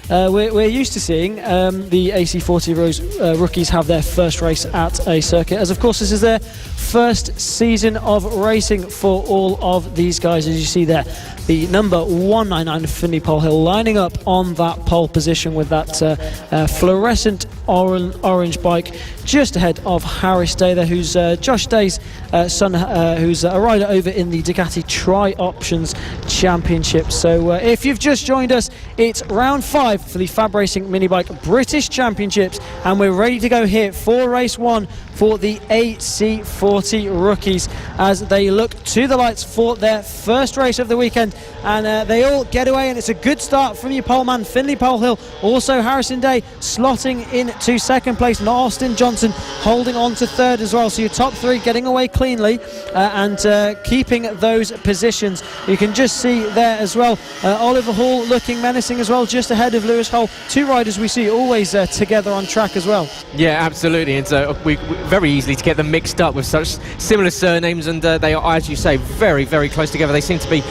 we're used to seeing the AC40 rookies have their first race at a circuit, as of course this is their first season of racing for all of these guys. As you see there, the number 199 Finlay Polhill lining up on that pole position with that fluorescent orange bike just ahead of Harris Day there, who's Josh Day's son, who's a rider over in the Ducati Tri-Options Championship. So if you've just joined us, it's round 5 for the FAB-Racing Minibike British Championships, and we're ready to go here for race 1 for the AC40 rookies as they look to the lights for their first race of the weekend, and they all get away, and it's a good start from your pole man Finlay Polhill. Also Harrison Day slotting into second place, and Austin Johnson holding on to third as well. So your top 3 getting away cleanly and keeping those positions. You can just see there as well Oliver Hall looking menacing as well, just ahead of Lewis Hull. 2 riders we see always together on track as well. Yeah, absolutely, and so we very easily to get them mixed up with such similar surnames, and they are, as you say, very, very close together. They seem to be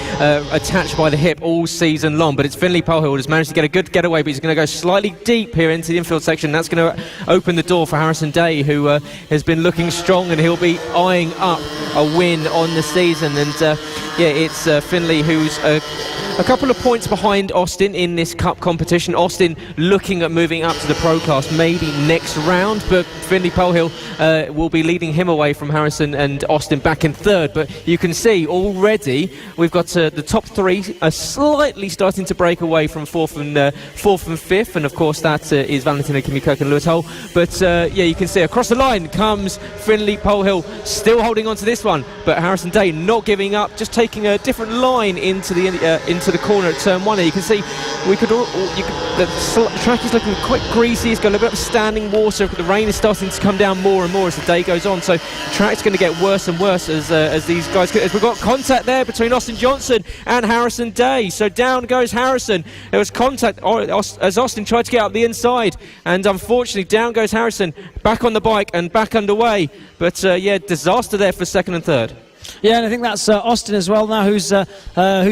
attached by the hip all season long, but it's Finlay Polhill who's managed to get a good getaway, but he's going to go slightly deep here into the infield section. That's going to open the door for Harrison Day, who has been looking strong, and he'll be eyeing up a win on the season. And yeah, it's Finlay who's a couple of points behind Austin in this cup competition. Austin looking at moving up to the pro class maybe next round, but Finlay Polhill will be leading him away from Harrison and Austin back in third. But you can see already we've got the top 3 are slightly starting to break away from fourth and fifth, and of course that is Valentino Kimi-Kirk and Lewis Hull. But yeah, you can see across the line comes Finlay Polhill, still holding on to this one, but Harrison Day not giving up, just taking a different line into the corner at turn 1. Here you can see the track is looking quite greasy. It's got a little bit of standing water. The rain is starting to come down more and more as the day goes on, so the track's going to get worse and worse as these guys, as we've got contact there between Austin Johnson and Harrison Day. So down goes Harrison. There was contact as Austin tried to get up the inside, and unfortunately down goes Harrison, back on the bike and back underway. But yeah, disaster there for second and third. Yeah, and I think that's Austin as well now, who's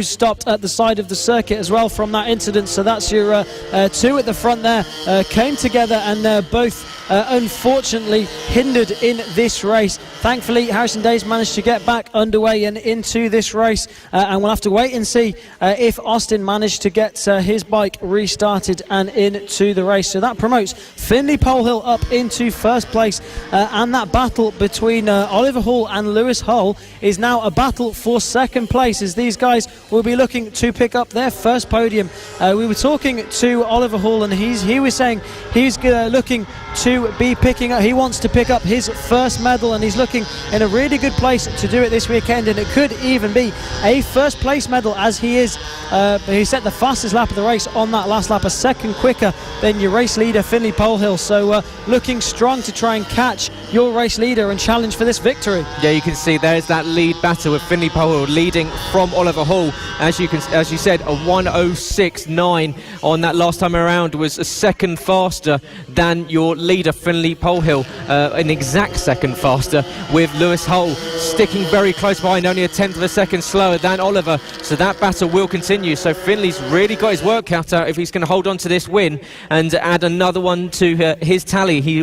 stopped at the side of the circuit as well from that incident. So that's your 2 at the front there, came together and both unfortunately hindered in this race. Thankfully, Harrison Day's managed to get back underway and into this race, and we'll have to wait and see if Austin managed to get his bike restarted and into the race. So that promotes Finlay Polhill up into first place, and that battle between Oliver Hall and Lewis Hull is now a battle for second place, as these guys will be looking to pick up their first podium. We were talking to Oliver Hall, and he was saying he's looking to be picking up, he wants to pick up his first medal, and he's looking in a really good place to do it this weekend, and it could even be a first place medal, as he set the fastest lap of the race on that last lap, a second quicker than your race leader Finlay Polhill. So looking strong to try and catch your race leader and challenge for this victory. Yeah, you can see there's that lead battle with Finley Polehill leading from Oliver Hall. As you said, a 1:06.9 on that last time around was a second faster than your leader Finley Polehill, an exact second faster, with Lewis Hull sticking very close behind, only a tenth of a second slower than Oliver. So that battle will continue. So Finley's really got his work cut out if he's going to hold on to this win and add another one to his tally. He's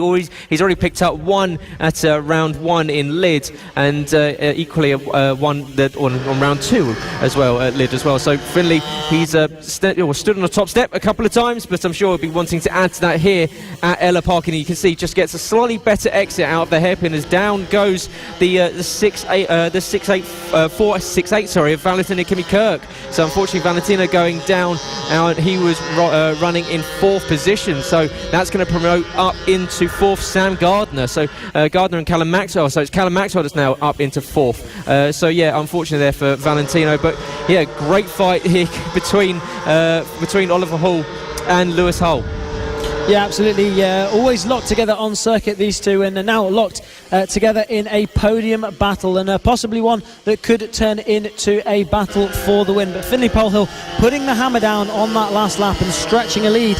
already picked up one at round 1 in Lid, and equally one that on round 2 as well at Lid as well. So Finley, he's stood on the top step a couple of times, but I'm sure he'll be wanting to add to that here at Ellough Park, and you can see just gets a slightly better exit out of the hairpin as down goes the 4.68 of Valentino Kimi Kirk. So unfortunately Valentino going down, and he was running in 4th position, so that's going to promote up into 4th Sam Gardner. So Gardner and Callum Maxwell, so it's Callum Maxwell that's now up into 4th. So yeah, unfortunately there for Valentino, but yeah, great fight here between Oliver Hall and Lewis Hull. Yeah, absolutely. Always locked together on circuit, these two, and are now locked together in a podium battle, and possibly one that could turn into a battle for the win. But Finley Polehill putting the hammer down on that last lap and stretching a lead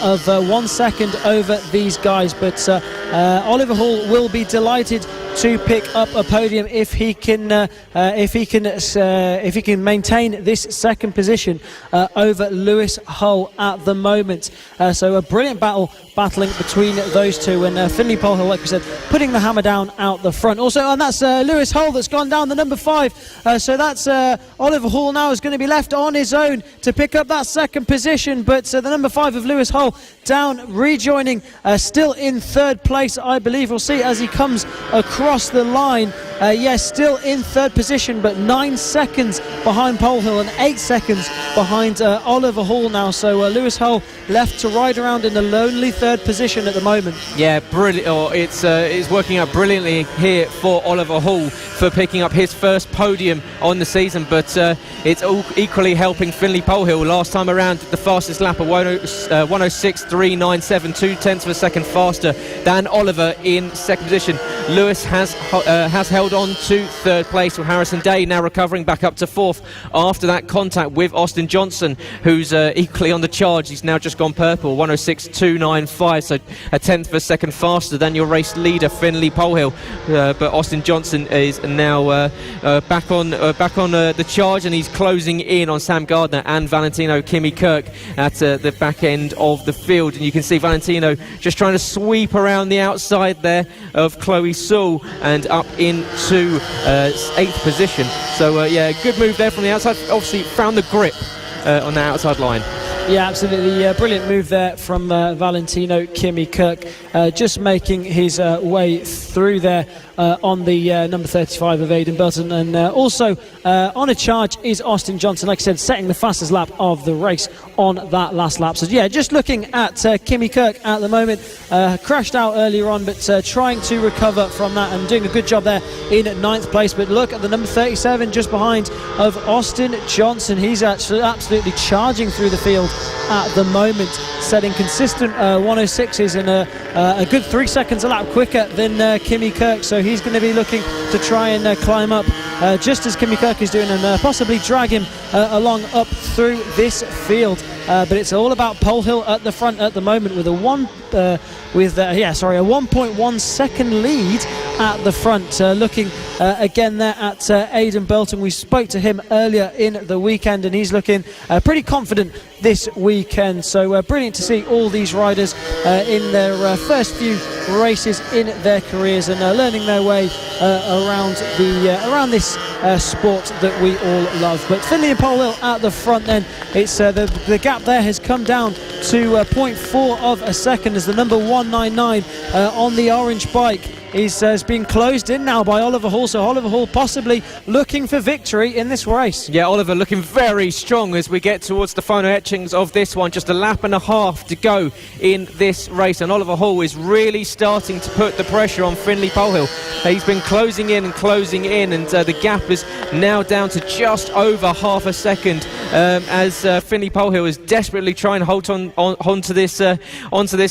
of 1 second over these guys. But Oliver Hall will be delighted to pick up a podium if he can maintain this second position over Lewis Hull at the moment. So a brilliant battling between those two, and Finley Polehill, like we said, putting the hammer down out the front. Also, and that's Lewis Hull that's gone down, the number 5. So that's Oliver Hall now is going to be left on his own to pick up that second position. But the number 5 of Lewis Hull down, rejoining, still in 3rd place, I believe. We'll see as he comes across the line. Yes, still in 3rd position, but 9 seconds behind Polehill and 8 seconds behind Oliver Hall now. So Lewis Hull left to ride around in the lonely 3rd position at the moment. Yeah, brilliant. It's working out brilliantly here for Oliver Hall for picking up his first podium on the season, but it's all equally helping Finley Polehill. Last time around, the fastest lap of 1:06.397, 2/10 of a second faster than Oliver in 2nd position. Lewis has held on to 3rd place, with Harrison Day now recovering back up to 4th after that contact with Austin Johnson, who's equally on the charge. He's now just gone purple, 1:06.295, so a 10th of a second faster than your race leader Finley Polehill. But Austin Johnson is now back on the charge, and he's closing in on Sam Gardner and Valentino Kimi Kirk at the back end of the field. And you can see Valentino just trying to sweep around the outside there of Chloe Sewell and up into 8th position. So yeah, good move there from the outside. Obviously found the grip on the outside line. Yeah, absolutely. Brilliant move there from Valentino Kimi Kirk, just making his way through there on the number 35 of Aidan Belton. And also on a charge is Austin Johnson, like I said, setting the fastest lap of the race on that last lap. So yeah, just looking at Kimi Kirk at the moment, crashed out earlier on, but trying to recover from that and doing a good job there in 9th place. But look at the number 37 just behind of Austin Johnson. He's actually absolutely charging through the field at the moment, setting consistent 106s and a good 3 seconds a lap quicker than Kimi Kirk. So he's going to be looking to try and climb up just as Kimi Kirk is doing, and possibly drag him along up through this field. But it's all about Polehill at the front at the moment with a 1.1 second lead at the front. Looking again there at Aidan Belton. We spoke to him earlier in the weekend, and he's looking pretty confident this weekend. So brilliant to see all these riders in their first few races in their careers and learning their way around this sport that we all love. But Finley and Polehill at the front then. It's the gap there has come down to 0.4 of a second as the number 199 on the orange bike has been closed in now by Oliver Hall. So Oliver Hall possibly looking for victory in this race. Yeah, Oliver looking very strong as we get towards the final etchings of this one. Just a lap and a half to go in this race, and Oliver Hall is really starting to put the pressure on Finley Polehill. He's been closing in, and the gap is now down to just over half a second as Finley Polehill is desperately trying to hold onto this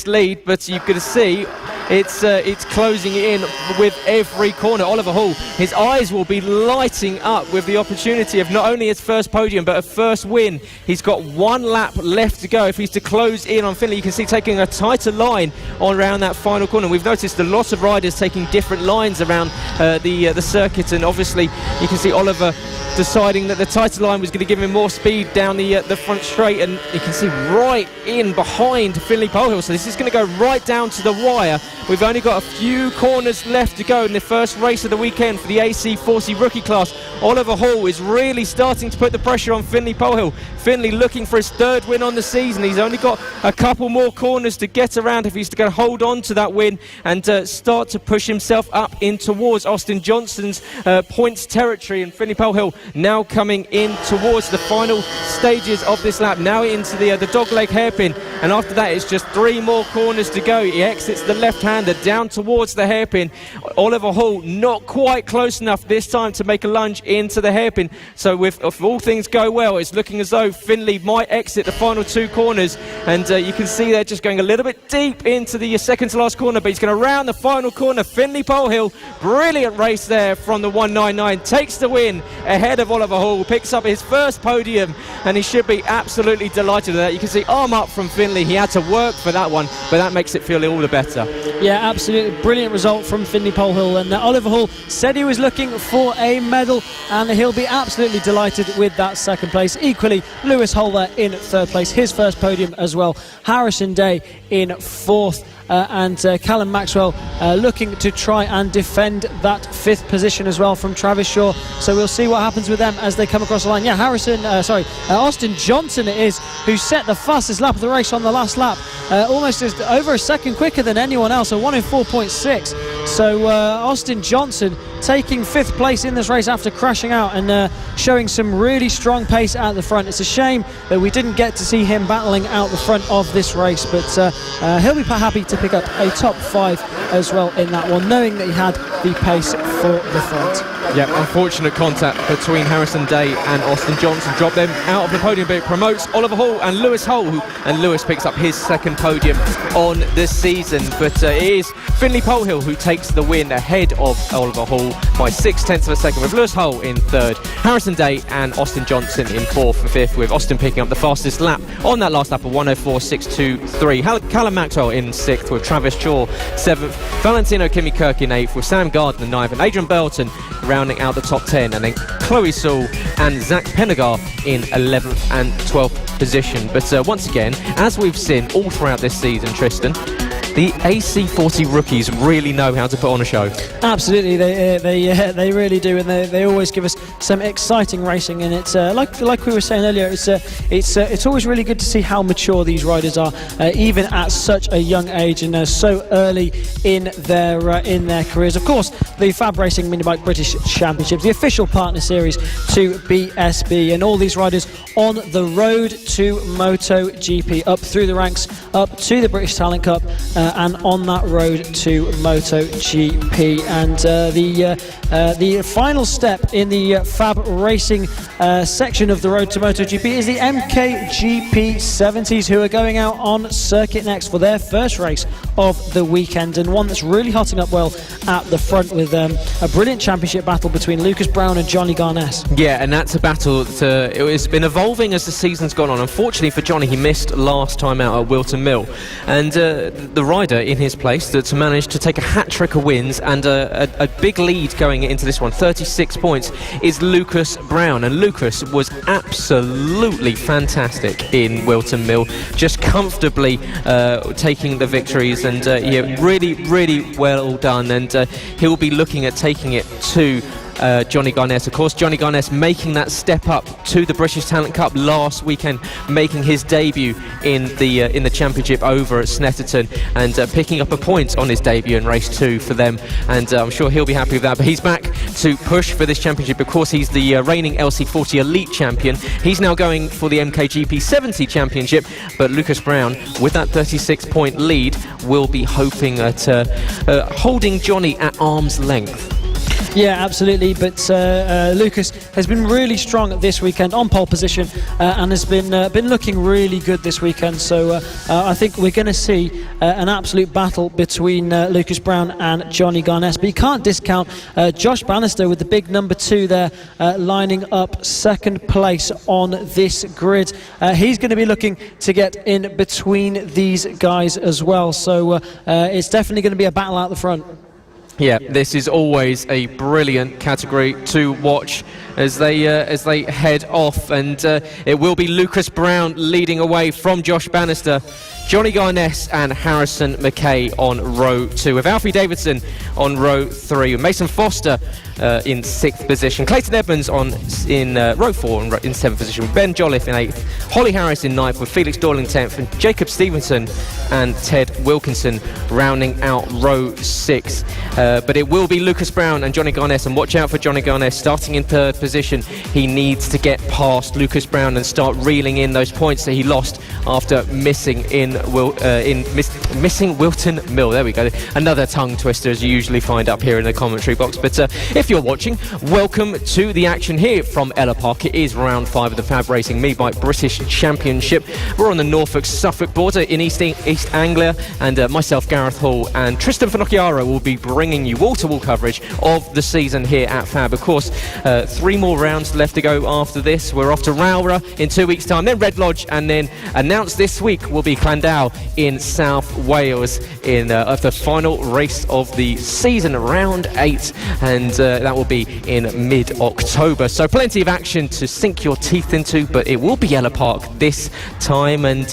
lead. But you could see it's closing in with every corner. Oliver Hall, his eyes will be lighting up with the opportunity of not only his first podium but a first win. He's got one lap left to go if he's to close in on Finley. You can see taking a tighter line on around that final corner. We've noticed a lot of riders taking different lines around the circuit, and obviously you can see Oliver deciding that the tighter line was going to give him more speed down the front straight, and you can see right in behind Finley Polehill. So this is going to go right down to the wire. We've only got a few corners left to go in the first race of the weekend for the AC40 rookie class. Oliver Hall is really starting to put the pressure on Finley Polehill. Finley looking for his third win on the season. He's only got a couple more corners to get around if he's going to hold on to that win and start to push himself up in towards Austin Johnson's points territory. And Finley Polehill now coming in towards the final stages of this lap, now into the dogleg hairpin, and after that it's just 3 more corners to go. He exits the left-hander down towards the hairpin. Oliver Hall not quite close enough this time to make a lunge into the hairpin, so if all things go well, it's looking as though Finley might exit the final 2 corners, and you can see they're just going a little bit deep into the second to last corner, but he's going to round the final corner. Finley Polehill, brilliant race there from the 199, takes the win ahead of Oliver Hall, picks up his first podium, and he should be absolutely delighted with that. You can see arm up from Finley. He had to work for that one, but that makes it feel all the better. Yeah, absolutely brilliant result from Finley Polehill, and Oliver Hall said he was looking for a medal, and he'll be absolutely delighted with that second place. Equally, Lewis Holder in third place, his first podium as well. Harrison Day in fourth. And Callum Maxwell looking to try and defend that 5th position as well from Travis Shaw. So we'll see what happens with them as they come across the line. Yeah, Austin Johnson it is, who set the fastest lap of the race on the last lap. Almost over a second quicker than anyone else, a 1 in 4.6. So Austin Johnson taking 5th place in this race after crashing out and showing some really strong pace at the front. It's a shame that we didn't get to see him battling out the front of this race, but he'll be happy to pick up a top 5 as well in that one, knowing that he had the pace for the front. Yep, unfortunate contact between Harrison Day and Austin Johnson dropped them out of the podium, but it promotes Oliver Hall and Lewis Hull, and Lewis picks up his second podium on this season. But it is Finley Polehill who takes the win ahead of Oliver Hall by 0.6 of a second, with Lewis Hull in third, Harrison Day and Austin Johnson in fourth and fifth, with Austin picking up the fastest lap on that last lap of 1:04.623. Callum Maxwell in sixth, with Travis Shaw seventh, Valentino Kimi-Kirk in eighth, with Sam Gardner ninth, and Adrian Belton rounding out the top 10, and then Chloe Sewell and Zach Pennegar in 11th and 12th position. But once again, as we've seen all throughout this season, Tristan, the AC40 rookies really know how to put on a show. Absolutely, they really do, and they always give us some exciting racing. And it's like we were saying earlier, it's always really good to see how mature these riders are, even at such a young age and so early in their careers. Of course, the FAB-Racing Minibike British Championships, the official partner series to BSB, and all these riders on the road to MotoGP, up through the ranks, up to the British Talent Cup. And on that road to MotoGP, and the final step in the FAB-Racing section of the road to MotoGP is the MKGP 70s, who are going out on circuit next for their first race of the weekend, and one that's really hotting up well at the front, with a brilliant championship battle between Lucas Brown and Johnny Garnett. Yeah, and that's a battle that it's been evolving as the season's gone on. Unfortunately for Johnny, he missed last time out at Wilton Mill, and the rider in his place to manage to take a hat-trick of wins and a big lead going into this one, 36 points, is Lucas Brown. And Lucas was absolutely fantastic in Wilton Mill, just comfortably taking the victories, and really well done, and he'll be looking at taking it to Johnny Garnett. Of course, Johnny Garnett making that step up to the British Talent Cup last weekend, making his debut in the championship over at Snetterton, and picking up a point on his debut in race 2 for them, and I'm sure he'll be happy with that. But he's back to push for this championship. Of course, he's the reigning LC40 Elite champion. He's now going for the MKGP 70 championship, but Lucas Brown, with that 36-point lead, will be hoping at holding Johnny at arm's length. Yeah, absolutely. But Lucas has been really strong this weekend on pole position and has been looking really good this weekend. So I think we're going to see an absolute battle between Lucas Brown and Johnny Garnett. But you can't discount Josh Bannister with the big number 2 there, lining up second place on this grid. He's going to be looking to get in between these guys as well. So it's definitely going to be a battle out the front. Yeah, this is always a brilliant category to watch as they head off, and it will be Lucas Brown leading away from Josh Bannister, Johnny Garnett and Harrison McKay on row 2, with Alfie Davidson on row 3, with Mason Foster in 6th position, Clayton Edmonds in row 4 in 7th position, with Ben Jolliffe in 8th, Holly Harris in 9th, with Felix Dorling 10th, and Jacob Stevenson and Ted Wilkinson rounding out row 6. But it will be Lucas Brown and Johnny Garnett, and watch out for Johnny Garnett starting in 3rd position. He needs to get past Lucas Brown and start reeling in those points that he lost after missing missing Wilton Mill. There we go, another tongue twister as you usually find up here in the commentary box. But if you're watching, welcome to the action here from Ellough Park. It is round 5 of the FAB-Racing mini-bike British Championship. We're on the Norfolk-Suffolk border in East Anglia, and myself, Gareth Hall, and Tristan Finocchiaro will be bringing you wall-to-wall coverage of the season here at FAB. Of course, 3 more rounds left to go after this. We're off to Rowra in 2 weeks' time, then Red Lodge, and then announced this week will be Llandow in South Wales in the final race of the season, round 8, and that will be in mid-October. So plenty of action to sink your teeth into, but it will be Ellough Park this time, and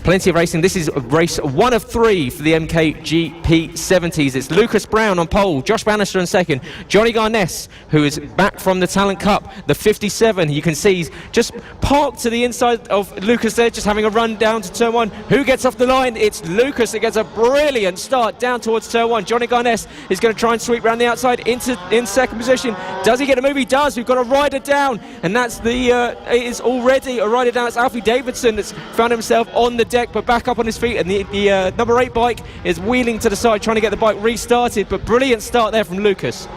plenty of racing. This is race 1 of 3 for the MKGP 70s. It's Lucas Brown on pole, Josh Bannister in 2nd, Johnny Garnett, who is back from the Talent Cup, the 57. You can see he's just parked to the inside of Lucas there, just having a run down to turn 1. Who gets off the line? It's Lucas that gets a brilliant start down towards turn 1. Johnny Garnett is going to try and sweep around the outside in 2nd position. Does he get a move? He does. We've got a rider down, and that's it is already a rider down. It's Alfie Davidson that's found himself on the deck but back up on his feet, and the number 8 bike is wheeling to the side trying to get the bike restarted. But brilliant start there from Lucas.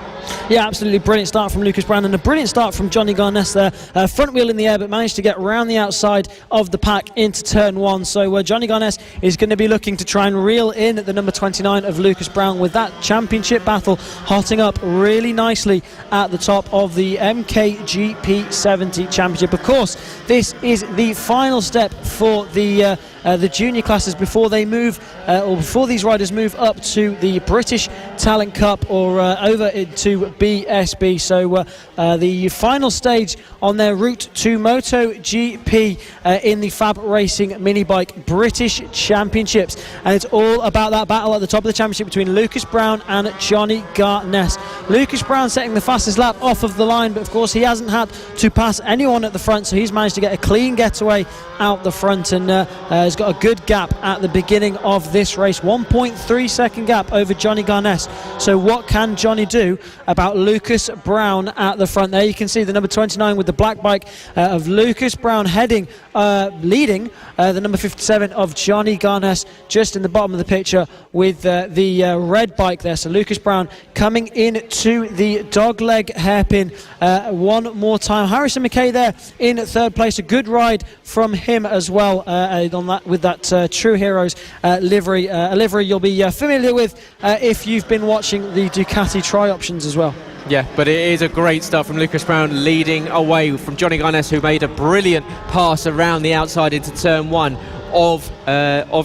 Yeah, absolutely brilliant start from Lucas Brown, and a brilliant start from Johnny Garnett there. Front wheel in the air, but managed to get round the outside of the pack into turn 1. So Johnny Garnett is going to be looking to try and reel in the number 29 of Lucas Brown, with that championship battle hotting up really nicely at the top of the MKGP 70 Championship. Of course, this is the final step for the junior classes before they move, or before these riders move up to the British Talent Cup or over into BSB. So the final stage on their route to MotoGP in the FAB-Racing mini-bike British Championships, and it's all about that battle at the top of the championship between Lucas Brown and Johnny Garnett. Lucas Brown setting the fastest lap off of the line, but of course he hasn't had to pass anyone at the front, so he's managed to get a clean getaway out the front, and has got a good gap at the beginning of this race, 1.3 second gap over Johnny Garnett. So what can Johnny do about Lucas Brown at the front? There you can see the number 29 with the black bike of Lucas Brown leading the number 57 of Johnny Garnett just in the bottom of the picture with the red bike there. So Lucas Brown coming into the dogleg hairpin one more time. Harrison McKay there in 3rd place, a good ride from him as well on that, with that True Heroes livery, a livery you'll be familiar with if you've been watching the Ducati tri-options as well. Yeah, but it is a great start from Lucas Brown, leading away from Johnny Garnett, who made a brilliant pass around the outside into turn 1 of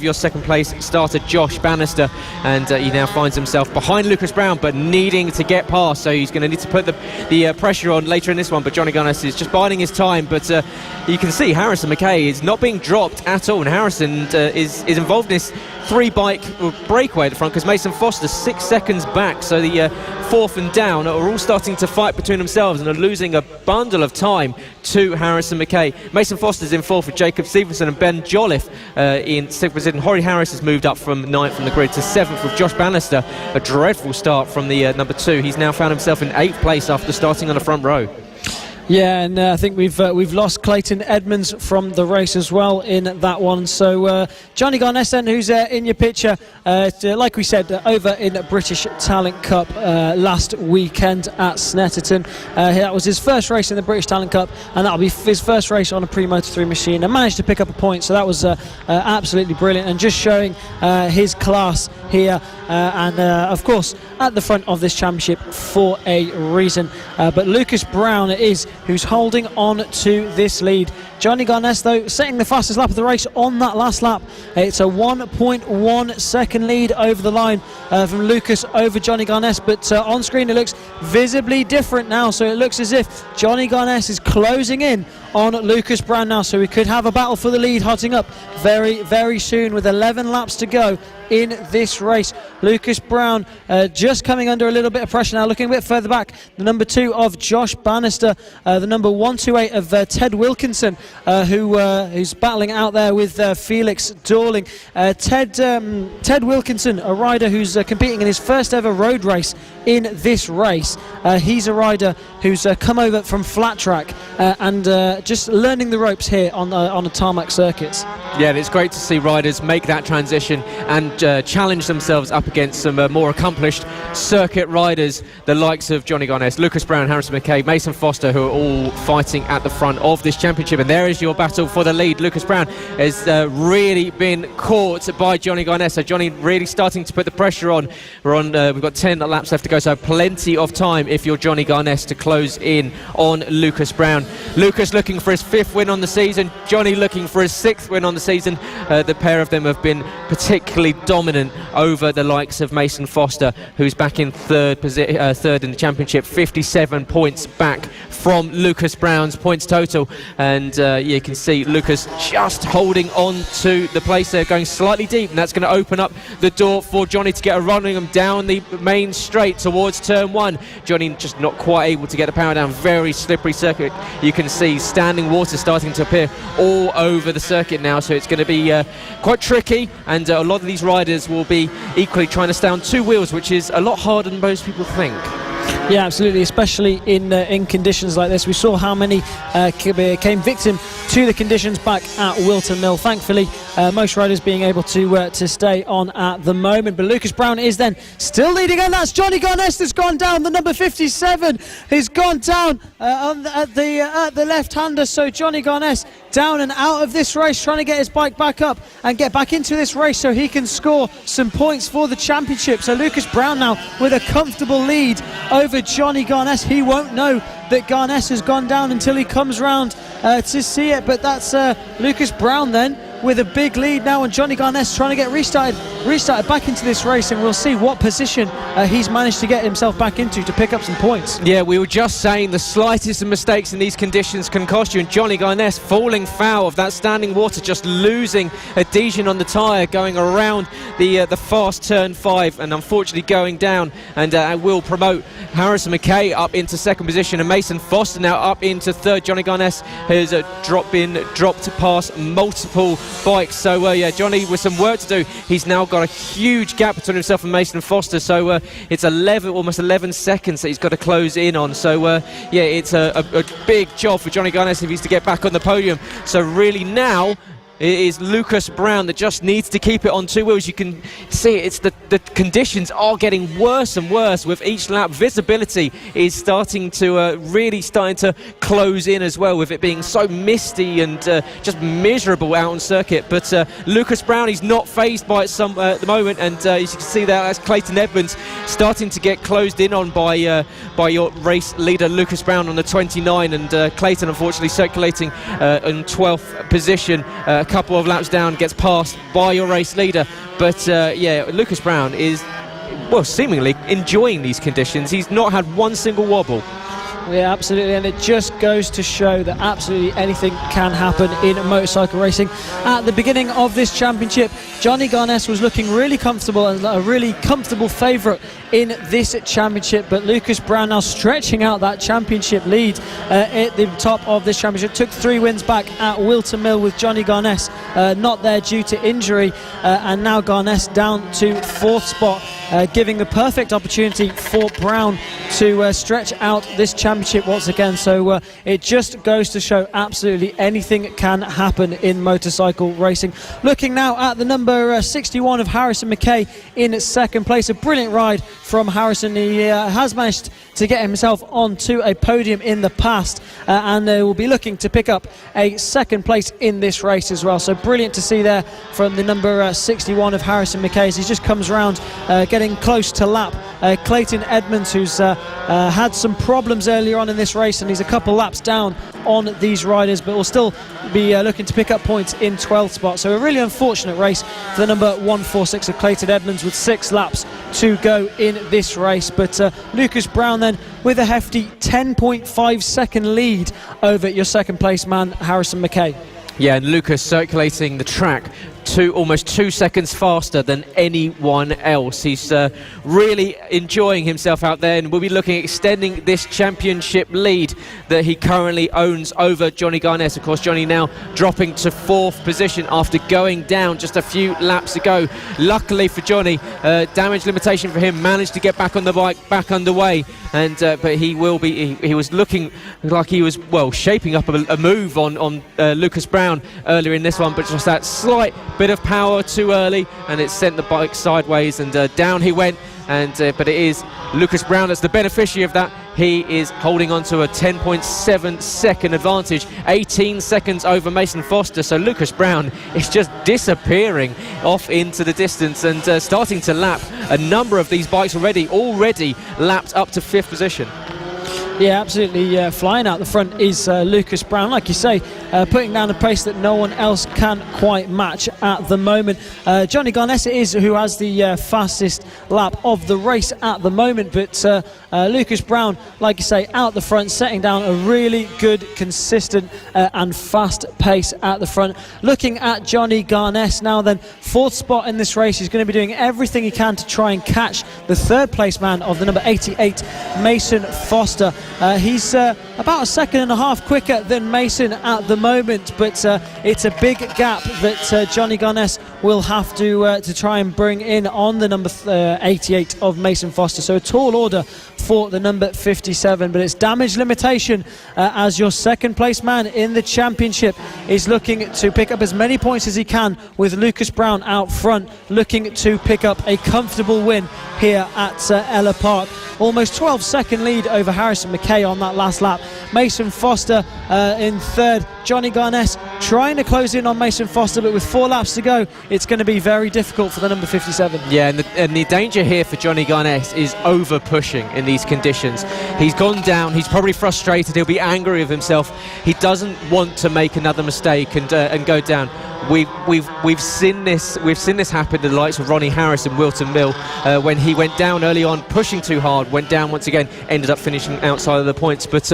your 2nd place starter Josh Bannister, and he now finds himself behind Lucas Brown but needing to get past, so he's going to need to put the pressure on later in this one. But Johnny Garnett is just biding his time, but you can see Harrison McKay is not being dropped at all, and Harrison is involved in this 3-bike breakaway at the front because Mason Foster 6 seconds back, so the 4th and down are all starting to fight between themselves and are losing a bundle of time to Harrison McKay. Mason Foster's in 4th with Jacob Stevenson, and Ben Jolliffe in 6th position. Horry Harris has moved up from 9th from the grid to 7th with Josh Bannister. A dreadful start from the number 2. He's now found himself in 8th place after starting on the front row. Yeah, and I think we've lost Clayton Edmonds from the race as well in that one. So Johnny Garnett, then, who's in your picture, like we said, over in the British Talent Cup last weekend at Snetterton. That was his first race in the British Talent Cup, and that'll be his first race on a pre-Moto3 machine, and managed to pick up a point. So that was absolutely brilliant, and just showing his class here, and of course at the front of this championship for a reason. But Lucas Brown it is who's holding on to this lead. Johnny Garnett, though, setting the fastest lap of the race on that last lap. It's a 1.1 second lead over the line from Lucas over Johnny Garnett, but on screen it looks visibly different now, so it looks as if Johnny Garnett is closing in on Lucas Brown now, so we could have a battle for the lead hotting up very, very soon with 11 laps to go in this race. Lucas Brown just coming under a little bit of pressure now, looking a bit further back. The number 2 of Josh Bannister, the number 128 of Ted Wilkinson, who's battling out there with Felix Dorling. Ted Wilkinson, a rider who's competing in his first ever road race in this race. He's a rider who's come over from flat track and just learning the ropes here on a tarmac circuits. Yeah, and it's great to see riders make that transition and challenge themselves up against some more accomplished circuit riders, the likes of Johnny Garnett, Lucas Brown, Harrison McKay, Mason Foster, who are all fighting at the front of this championship. And there is your battle for the lead. Lucas Brown has really been caught by Johnny Garnett, so Johnny really starting to put the pressure on. We've got 10 laps left to go, so plenty of time if you're Johnny Garnett to close in on Lucas Brown. Lucas looking for his 5th win on the season, Johnny looking for his 6th win on the season. The pair of them have been particularly dominant over the likes of Mason Foster, who's back in third in the championship, 57 points back from Lucas Brown's points total. And you can see Lucas just holding on to the place there, going slightly deep, and that's going to open up the door for Johnny to get a running him down the main straight towards turn 1. Johnny just not quite able to get the power down. Very slippery circuit. You can see standing water starting to appear all over the circuit now, so it's going to be quite tricky, and a lot of these riders will be equally trying to stay on 2 wheels, which is a lot harder than most people think. Yeah, absolutely, especially in conditions like this. We saw how many came victim to the conditions back at Wilton Mill. Thankfully, most riders being able to stay on at the moment. But Lucas Brown is then still leading, and that's Johnny Garnett that's gone down. The number 57 has gone down at the left-hander. So Johnny Garnett down and out of this race, trying to get his bike back up and get back into this race so he can score some points for the championship. So Lucas Brown now with a comfortable lead over Johnny Garnett. He won't know that Garnett has gone down until he comes round to see it, but that's Lucas Brown then with a big lead now, and Johnny Garnett's trying to get restarted back into this race, and we'll see what position he's managed to get himself back into to pick up some points. Yeah, we were just saying the slightest of mistakes in these conditions can cost you, and Johnny Garnett falling foul of that standing water, just losing adhesion on the tyre going around the fast turn 5, and unfortunately going down, and will promote Harrison McKay up into 2nd position, and Mason Foster now up into 3rd. Johnny Garnett has dropped past multiple bikes, so yeah, Johnny with some work to do. He's now got a huge gap between himself and Mason Foster, so it's almost 11 seconds that he's got to close in on. So yeah, it's a big job for Johnny Garnett if he's to get back on the podium. So really now it is Lucas Brown that just needs to keep it on 2 wheels. You can see it's the conditions are getting worse and worse with each lap. Visibility is starting to close in as well, with it being so misty and just miserable out on circuit. But Lucas Brown, he's not fazed by it at the moment, and as you can see there, that's Clayton Edmonds starting to get closed in on by your race leader Lucas Brown on the 29, and Clayton unfortunately circulating in 12th position. A couple of laps down, gets passed by your race leader. But yeah, Lucas Brown is, well, seemingly enjoying these conditions. He's not had one single wobble. Yeah, absolutely, and it just goes to show that absolutely anything can happen in motorcycle racing. At the beginning of this championship, Johnny Garnett was looking really comfortable and a really comfortable favourite in this championship, but Lucas Brown now stretching out that championship lead at the top of this championship. Took 3 wins back at Wilton Mill with Johnny Garnett not there due to injury, and now Garnett down to 4th spot, giving the perfect opportunity for Brown to stretch out this championship once again. So it just goes to show absolutely anything can happen in motorcycle racing. Looking now at the number 61 of Harrison McKay in second place. A brilliant ride from Harrison. He has managed to get himself onto a podium in the past and will be looking to pick up a second place in this race as well. So brilliant to see there from the number 61 of Harrison McKay as he just comes around getting close to lap Clayton Edmonds, who's had some problems earlier on in this race, and he's a couple laps down on these riders, but will still be looking to pick up points in 12th spot. So a really unfortunate race for the number 146 of Clayton Edmonds with 6 laps to go in this race. But Lucas Brown then with a hefty 10.5 second lead over your second place man Harrison McKay. Yeah, and Lucas circulating the track almost 2 seconds faster than anyone else. He's really enjoying himself out there, and we'll be looking at extending this championship lead that he currently owns over Johnny Garnett. Of course, Johnny now dropping to 4th position after going down just a few laps ago. Luckily for Johnny, damage limitation for him, managed to get back on the bike, back underway, and but he was looking like he was shaping up a move on Lucas Brown earlier in this one, but just that slight bit of power too early, and it sent the bike sideways, and down he went. And but it is Lucas Brown that's the beneficiary of that. He is holding on to a 10.7 second advantage, 18 seconds over Mason Foster. So Lucas Brown is just disappearing off into the distance and starting to lap a number of these bikes already lapped up to 5th position. Yeah, absolutely. Flying out the front is Lucas Brown, like you say, putting down a pace that no one else can quite match at the moment. Johnny Garnett is who has the fastest lap of the race at the moment, but Lucas Brown, like you say, out the front, setting down a really good, consistent and fast pace at the front. Looking at Johnny Garnett now then, 4th spot in this race. He's going to be doing everything he can to try and catch the 3rd place man of the number 88, Mason Foster. He's about a second and a half quicker than Mason at the moment, but it's a big gap that Johnny Garnett will have to try and bring in on the number 88 of Mason Foster. So a tall order for the number 57, but it's damage limitation as your second place man in the championship is looking to pick up as many points as he can, with Lucas Brown out front looking to pick up a comfortable win here at Ellough Park. Almost 12-second lead over Harrison McKay on that last lap. Mason Foster in 3rd. Johnny Garnett trying to close in on Mason Foster, but with 4 laps to go, it's going to be very difficult for the number 57. Yeah, and the danger here for Johnny Garnett is over pushing in these conditions. He's gone down, he's probably frustrated, he'll be angry with himself. He doesn't want to make another mistake and go down. We've seen this happen to the likes of Ronnie Harris and Wilton Mill when he went down early on, pushing too hard, went down once again, ended up finishing outside of the points. But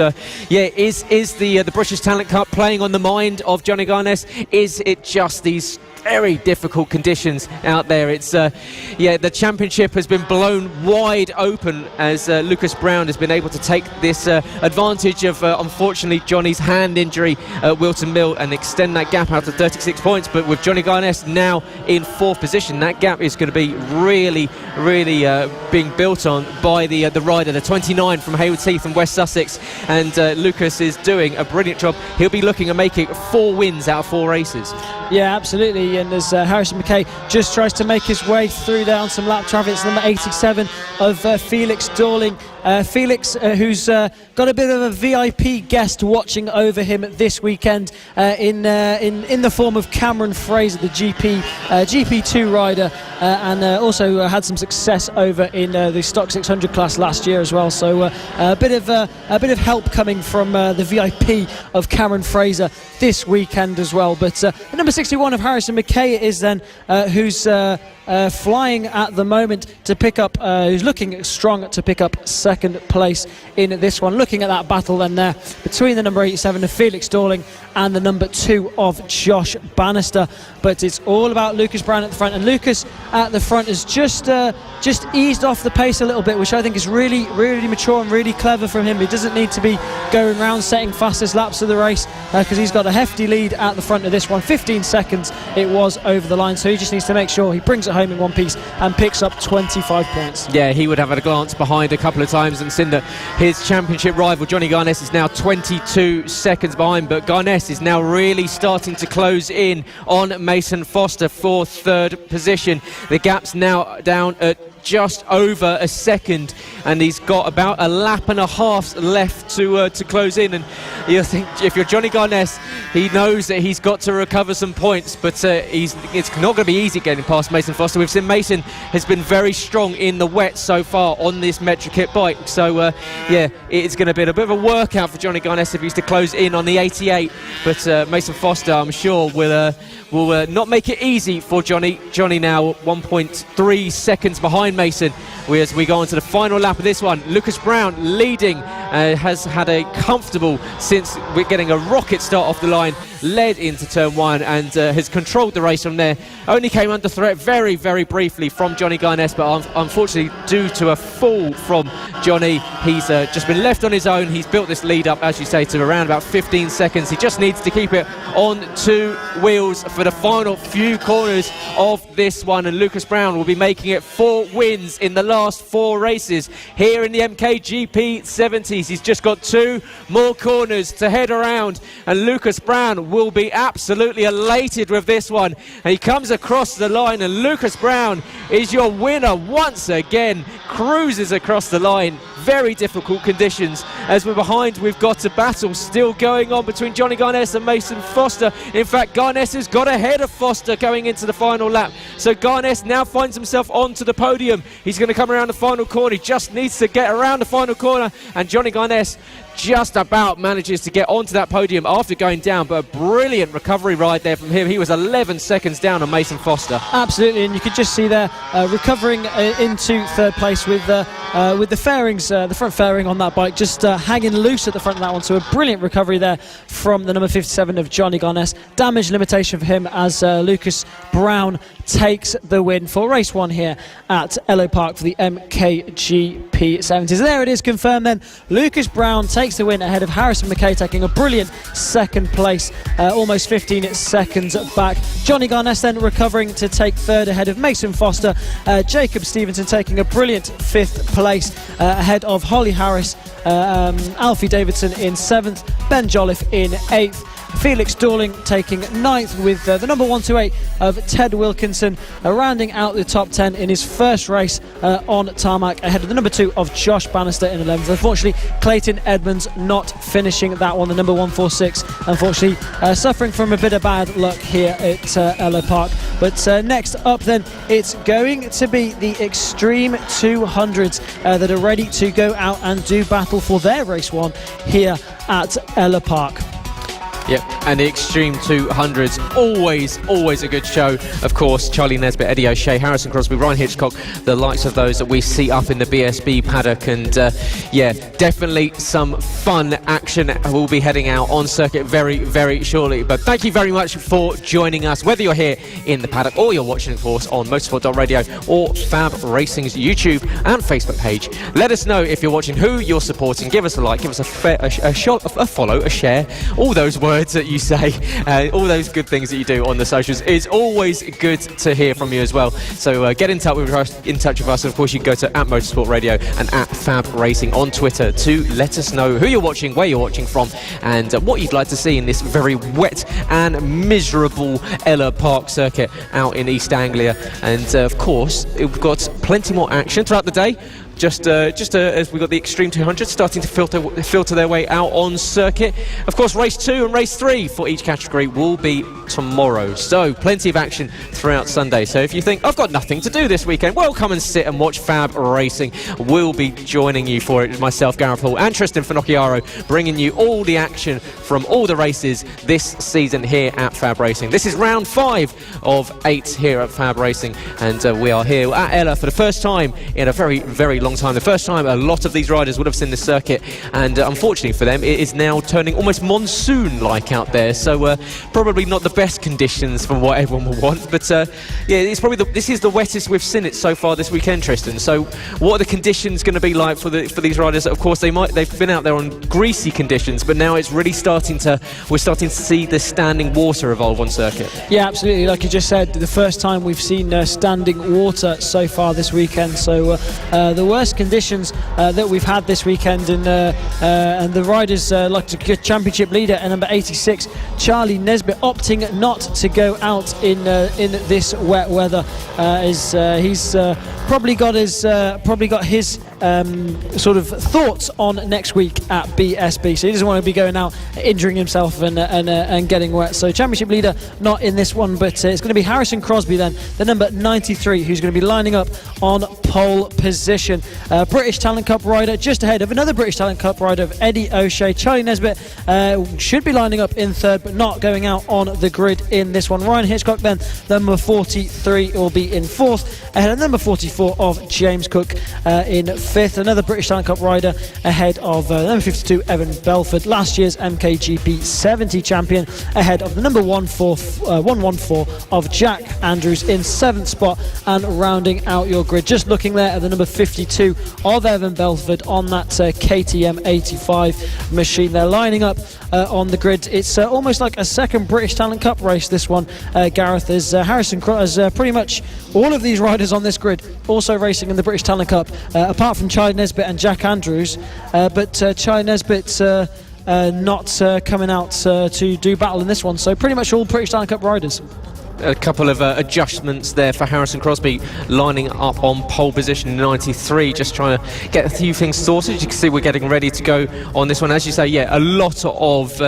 is the British Talent Cup playing on the mind of Johnny Garnett? Is it just these very difficult conditions out there? It's the championship has been blown wide open as Lucas Brown has been able to take this advantage of unfortunately Johnny's hand injury at Wilton Mill and extend that gap out to 36 points. But with Johnny Garnett now in 4th position, that gap is going to be really being built on by the rider, the 29 from Haywards Heath and West Sussex, and Lucas is doing a brilliant job. He'll be looking at making 4 wins out of 4 races. Yeah, absolutely. And as Harrison McKay just tries to make his way through there on some lap traffic, it's number 87 of Felix Dorling. Felix, who's got a bit of a VIP guest watching over him this weekend in the form of Cameron Fraser, the GP2 rider, and also had some success over in the Stock 600 class last year as well. So a bit of help coming from the VIP of Cameron Fraser this weekend as well. But the number 61 of Harrison McKay is then who's flying at the moment to pick up, who's looking strong to pick up second place in this one. Looking at that battle then there between the number 87 of Felix Dorling and the number 2 of Josh Bannister, but it's all about Lucas Brown at the front, and Lucas at the front has just eased off the pace a little bit, which I think is really mature and really clever from him. He doesn't need to be going around setting fastest laps of the race because he's got a hefty lead at the front of this one. 15 seconds it was over the line, so he just needs to make sure he brings it home in one piece and picks up 25 points. Yeah, he would have had a glance behind a couple of times and seen that his championship rival Johnny Garnett is now 22 seconds behind, but Garnett is now really starting to close in on Mason Foster for third position. The gap's now down at just over a second, and he's got about a lap and a half left to close in. And you think, if you're Johnny Garnett, he knows that he's got to recover some points, but it's not going to be easy getting past Mason Foster. We've seen Mason has been very strong in the wet so far on this Metro Kit bike, so yeah, it's going to be a bit of a workout for Johnny Garnett if he's to close in on the 88, but Mason Foster, I'm sure, will not make it easy for Johnny. Johnny now 1.3 seconds behind Mason as we go on to the final lap of this one. Lucas Brown leading, has had a comfortable, since we're getting a rocket start off the line, led into turn one and has controlled the race from there. Only came under threat very, very briefly from Johnny Garnett, but unfortunately due to a fall from Johnny, he's just been left on his own. He's built this lead up, as you say, to around about 15 seconds. He just needs to keep it on two wheels for the final few corners of this one, and Lucas Brown will be making it 4 wins in the last 4 races here in the MKGP 70s. He's just got 2 more corners to head around, and Lucas Brown will be absolutely elated with this one. And he comes across the line, and Lucas Brown is your winner once again, cruises across the line. Very difficult conditions. As we're behind, we've got a battle still going on between Johnny Garnett and Mason Foster. In fact, Garnett has got ahead of Foster going into the final lap, so Garnett now finds himself onto the podium. He's going to come around the final corner. He just needs to get around the final corner, and Johnny Garnett just about manages to get onto that podium after going down, but a brilliant recovery ride there from him. He was 11 seconds down on Mason Foster. Absolutely, and you could just see there recovering into third place with the fairings, the front fairing on that bike just hanging loose at the front of that one. So a brilliant recovery there from the number 57 of Johnny Garnett. Damage limitation for him as Lucas Brown takes the win for race 1 here at Ellough Park for the MKGP 70s. There it is, confirmed then. Lucas Brown takes the win ahead of Harrison McKay, taking a brilliant second place, almost 15 seconds back. Johnny Garnett then recovering to take third ahead of Mason Foster. Jacob Stevenson taking a brilliant 5th place ahead of Holly Harris. Alfie Davidson in 7th, Ben Jolliffe in 8th. Felix Dorling taking 9th with the number 128 of Ted Wilkinson, rounding out the top 10 in his first race on tarmac, ahead of the number 2 of Josh Bannister in 11th. Unfortunately, Clayton Edmonds not finishing that one, the number 146, unfortunately suffering from a bit of bad luck here at Ellough Park. But next up then, it's going to be the Extreme 200s that are ready to go out and do battle for their race 1 here at Ellough Park. Yep, and the Extreme 200s, always a good show. Of course, Charlie Nesbitt, Eddie O'Shea, Harrison Crosby, Ryan Hitchcock, the likes of those that we see up in the BSB paddock. And yeah, definitely some fun action. We'll be heading out on circuit very, very shortly. But thank you very much for joining us, whether you're here in the paddock or you're watching, of course, on motorsport.radio or Fab Racing's YouTube and Facebook page. Let us know if you're watching, who you're supporting. Give us a like, give us a follow, a share, all those words that you say, all those good things that you do on the socials. It's always good to hear from you as well. So get in touch with us, and of course you can go to @Motorsport Radio and @Fab Racing on Twitter to let us know who you're watching, where you're watching from, and what you'd like to see in this very wet and miserable Ellough Park circuit out in East Anglia. And of course, we've got plenty more action throughout the day. Just as we've got the Extreme 200 starting to filter their way out on circuit. Of course, race 2 and race 3 for each category will be tomorrow. So plenty of action throughout Sunday. So if you think, I've got nothing to do this weekend, well, come and sit and watch Fab Racing. We'll be joining you for it. Myself, Gareth Hall, and Tristan Finocchiaro, bringing you all the action from all the races this season here at Fab Racing. This is round 5 of 8 here at Fab Racing, and we are here at Ellough for the first time in a very, very long long time. The first time a lot of these riders would have seen this circuit, and unfortunately for them, it is now turning almost monsoon-like out there. So probably not the best conditions for what everyone will want. But yeah, it's probably this is the wettest we've seen it so far this weekend, Tristan. So what are the conditions going to be like for these riders? Of course, they've been out there on greasy conditions, but now it's really we're starting to see the standing water evolve on circuit. Yeah, absolutely. Like you just said, the first time we've seen standing water so far this weekend. So the worst conditions that we've had this weekend, and the riders like the championship leader at number 86, Charlie Nesbitt, opting not to go out in this wet weather. He's probably got his sort of thoughts on next week at BSB, so he doesn't want to be going out injuring himself and getting wet. So championship leader not in this one, but it's going to be Harrison Crosby then, the number 93, who's going to be lining up on pole position. British Talent Cup rider just ahead of another British Talent Cup rider of Eddie O'Shea. Charlie Nesbitt should be lining up in third, but not going out on the grid in this one. Ryan Hitchcock then, number 43, will be in fourth, ahead of number 44 of James Cook in fifth. Another British Talent Cup rider ahead of number 52, Evan Belford, last year's MKGP 70 champion, ahead of the number 114 of Jack Andrews in seventh spot. And rounding out your grid, just looking there at the number 52 of Evan Belford on that KTM 85 machine. They're lining up on the grid. It's almost like a second British Talent Cup race, this one, Gareth, as Harrison as pretty much all of these riders on this grid also racing in the British Talent Cup, apart from Charlie Nesbitt and Jack Andrews, but Charlie Nesbitt's not coming out to do battle in this one, so pretty much all British Talent Cup riders. A couple of adjustments there for Harrison Crosby, lining up on pole position 93, just trying to get a few things sorted. As you can see, we're getting ready to go on this one. As you say, yeah, a lot of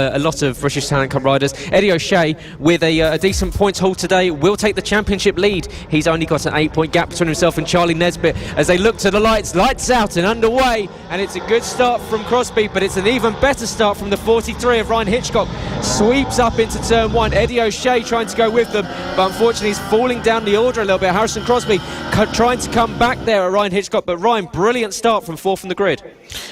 British Talent Cup riders. Eddie O'Shea with a decent points haul today will take the championship lead. He's only got an 8-point gap between himself and Charlie Nesbitt as they look to the lights out and underway, and it's a good start from Crosby, but it's an even better start from the 43 of Ryan Hitchcock. Sweeps up into turn one. Eddie O'Shea trying to go with them, but unfortunately he's falling down the order a little bit. Harrison Crosby trying to come back there at Ryan Hitchcock, but Ryan, brilliant start from fourth from the grid.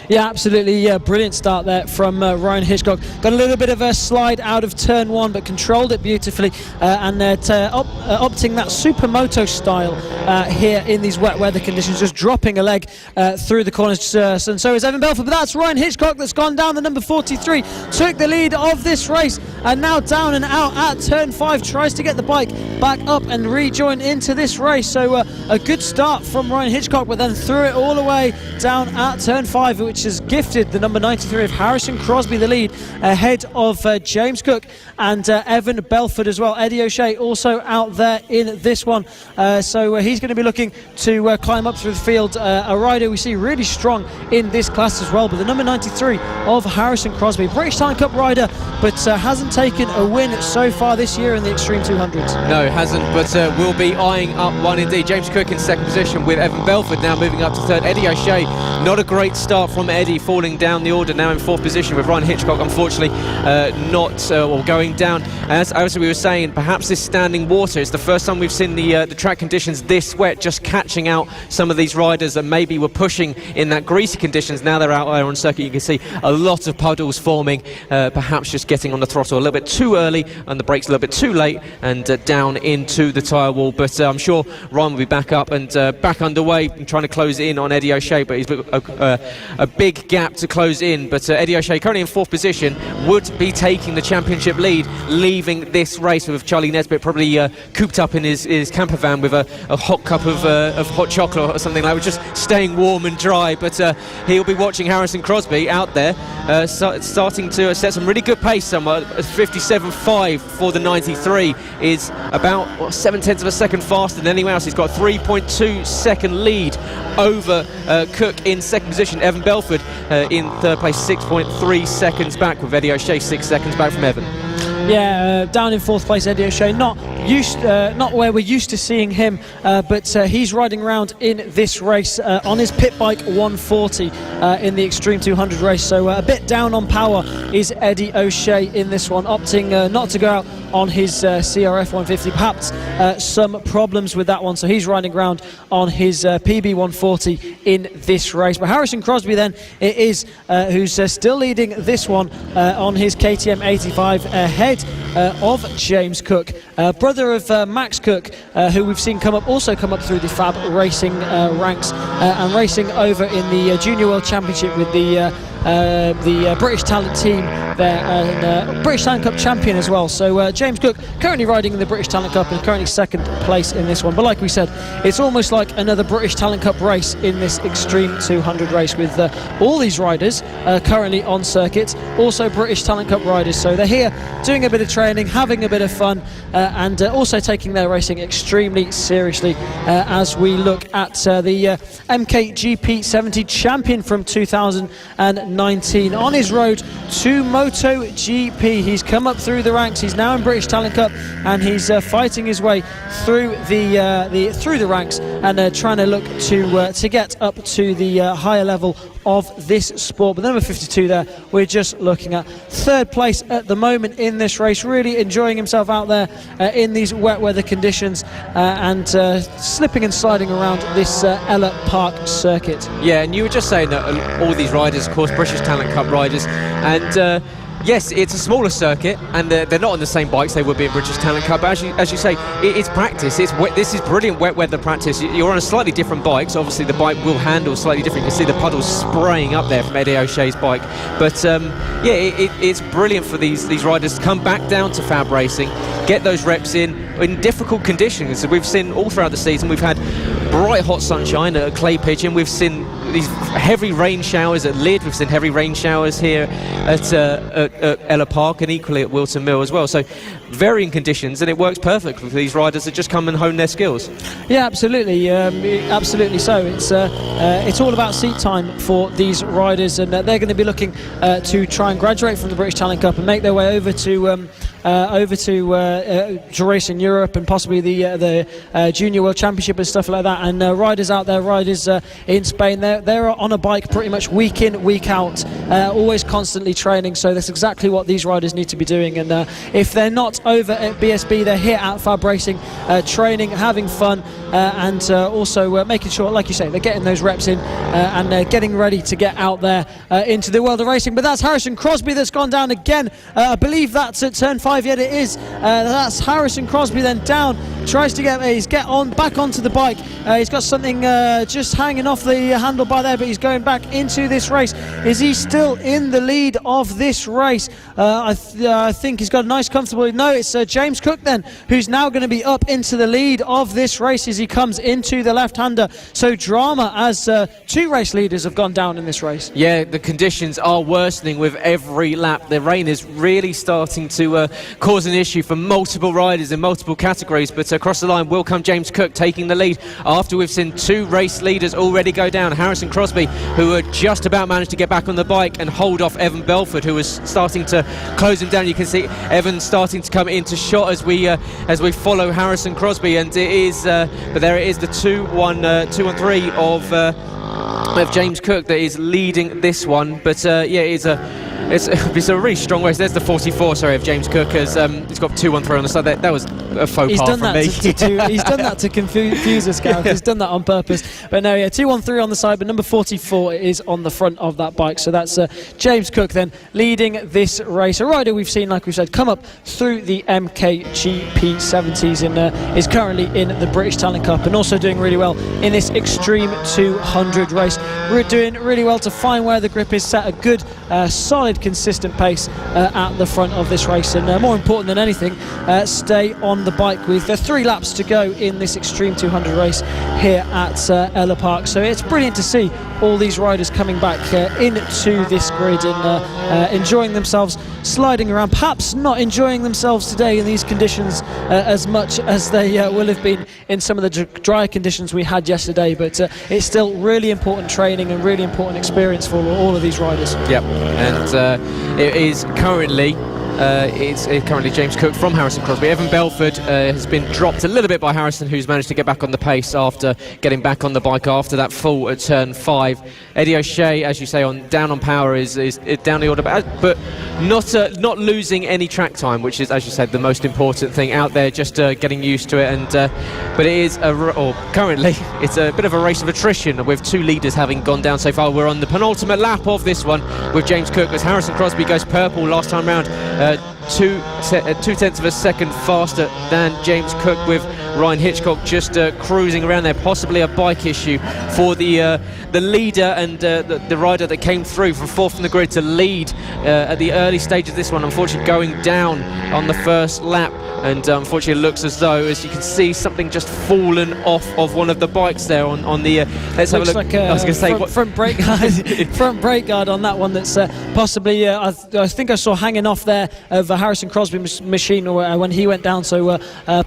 Yeah, absolutely. Yeah, brilliant start there from Ryan Hitchcock. Got a little bit of a slide out of turn one, but controlled it beautifully, and opting that supermoto style here in these wet weather conditions, just dropping a leg through the corners, and so is Evan Belford. But that's Ryan Hitchcock that's gone down. The number 43 took the lead of this race, and now down and out at turn 5, tries to get the bike back up and rejoin into this race. So a good start from Ryan Hitchcock, but then threw it all the way down at turn 5, which has gifted the number 93 of Harrison Crosby the lead, ahead of James Cook and Evan Belford as well. Eddie O'Shea also out there in this one, so he's going to be looking to climb up through the field. A rider we see really strong in this class as well, but the number 93 of Harrison Crosby, British Talent Cup rider, but hasn't taken a win so far this year in the Extreme 200s. No, hasn't, but will be eyeing up one indeed. James Cook in second position with Evan Belford now moving up to third. Eddie O'Shea, not a great start from Eddie, falling down the order, now in fourth position with Ryan Hitchcock unfortunately going down. As we were saying, perhaps this standing water is the first time we've seen the track conditions this wet, just catching out some of these riders that maybe were pushing in that greasy conditions. Now they're out there on circuit, you can see a lot of puddles forming, perhaps just getting on the throttle a little bit too early and the brakes a little bit too late, and down into the tyre wall. But I'm sure Ryan will be back up and back underway and trying to close in on Eddie O'Shea, but he's a big gap to close in. But Eddie O'Shea currently in fourth position, would be taking the championship lead, leaving this race with Charlie Nesbitt probably cooped up in his camper van with a hot cup of hot chocolate or something like that, just staying warm and dry. But he'll be watching Harrison Crosby out there starting to set some really good pace somewhere. 57.5 for the 93 is about 0.7 of a second faster than anyone else. He's got a 3.2 second lead over Cook in second position. Evan Belford in third place, 6.3 seconds back, with Eddie O'Shea 6 seconds back from Evan. Yeah, down in fourth place, Eddie O'Shea, not not where we're used to seeing him, but he's riding around in this race on his pit bike 140 in the Extreme 200 race. So a bit down on power is Eddie O'Shea in this one, opting not to go out on his CRF 150. Perhaps some problems with that one, so he's riding around on his PB 140 in this race. But Harrison Crosby then it is who's still leading this one on his KTM 85 ahead of James Cook, brother of Max Cook, who we've seen also come up through the FAB-Racing ranks and racing over in the Junior World Championship with the British Talent team there, and British Talent Cup champion as well. So James Cook currently riding in the British Talent Cup and currently second place in this one. But like we said, it's almost like another British Talent Cup race in this Extreme 200 race, with all these riders currently on circuit, also British Talent Cup riders. So they're here doing a bit of training, having a bit of fun, and also taking their racing extremely seriously as we look at the MKGP 70 champion from 2019 on his road to MotoGP. He's come up through the ranks. He's now in British Talent Cup, and he's fighting his way through the ranks and trying to look to get up to the higher level of this sport. But number 52 there, we're just looking at third place at the moment in this race, really enjoying himself out there in these wet weather conditions and slipping and sliding around this Ellough Park circuit. Yeah, and you were just saying that all these riders, of course, British Talent Cup riders, and yes, it's a smaller circuit, and they're not on the same bikes they would be in British Talent Cup. But as you say, it's practice. This is brilliant wet weather practice. You're on a slightly different bike, so obviously the bike will handle slightly different. You can see the puddles spraying up there from Eddie O'Shea's bike. But yeah, it's brilliant for these riders to come back down to FAB-Racing, get those reps in difficult conditions. We've seen all throughout the season, we've had bright hot sunshine at clay pitching. We've seen these heavy rain showers at Lydd. We've seen heavy rain showers here at Ellough Park, and equally at Wilton Mill as well. So varying conditions, and it works perfectly for these riders that just come and hone their skills. Yeah, absolutely, absolutely. So it's all about seat time for these riders, and they're going to be looking to try and graduate from the British Talent Cup and make their way over to race in Europe and possibly the Junior World Championship and stuff like that. And riders out there, riders in Spain, they're on a bike pretty much week in, week out, always constantly training. So that's exactly what these riders need to be doing. And if they're not over at BSB, they're here at FAB-Racing, training, having fun, and also making sure, like you say, they're getting those reps in and getting ready to get out there into the world of racing. But that's Harrison Crosby that's gone down again. I believe that's at turn 5. Yet it is. That's Harrison Crosby then down. Tries to get back onto the bike. He's got something just hanging off the handlebar there, but he's going back into this race. Is he still in the lead of this race? I think he's got a nice comfortable. No, it's James Cook then, who's now going to be up into the lead of this race as he comes into the left-hander. So drama as two race leaders have gone down in this race. Yeah, the conditions are worsening with every lap. The rain is really starting to cause an issue for multiple riders in multiple categories, but across the line will come James Cook taking the lead after we've seen two race leaders already go down. Harrison Crosby, who had just about managed to get back on the bike and hold off Evan Belford, who was starting to close him down. You can see Evan starting to come into shot as we follow Harrison Crosby, and it is but there it is, the 2-1-3 of James Cook that is leading this one. But yeah, it's a really strong race. There's the 44, of James Cook. He's got 2-1-3 on the side. That was a faux pas from me. He's done that to confuse us, Gareth. He's done that on purpose. But no, yeah, 2-1-3 on the side, but number 44 is on the front of that bike. So that's James Cook then leading this race. A rider we've seen, like we said, come up through the MKGP 70s and is currently in the British Talent Cup and also doing really well in this Extreme 200 race. We're doing really well to find where the grip is, set a good, solid, consistent pace at the front of this race, and more important than anything, stay on the bike with 3 laps to go in this Extreme 200 race here at Ellough Park. So it's brilliant to see all these riders coming back into this grid and enjoying themselves, sliding around, perhaps not enjoying themselves today in these conditions as much as they will have been in some of the dry conditions we had yesterday, but it's still really important training and really important experience for all of these riders. Yep, and it is currently It's currently James Cook from Harrison Crosby. Evan Belford has been dropped a little bit by Harrison, who's managed to get back on the pace after getting back on the bike after that fall at turn 5. Eddie O'Shea, as you say, down on power is down the order, but not losing any track time, which is, as you said, the most important thing out there. Just getting used to it, and but it is currently it's a bit of a race of attrition, with 2 leaders having gone down so far. We're on the penultimate lap of this one with James Cook, as Harrison Crosby goes purple last time round, 2/10 of a second faster than James Cook, with Ryan Hitchcock just cruising around there. Possibly a bike issue for the leader and the rider that came through from 4th from the grid to lead at the early stage of this one, unfortunately going down on the first lap. And unfortunately it looks as though, as you can see, something just fallen off of one of the bikes there on the let's have a look. Like I was going to say front brake guard, front brake guard on that one. That's possibly I think I saw hanging off there of Harrison Crosby's machine when he went down. So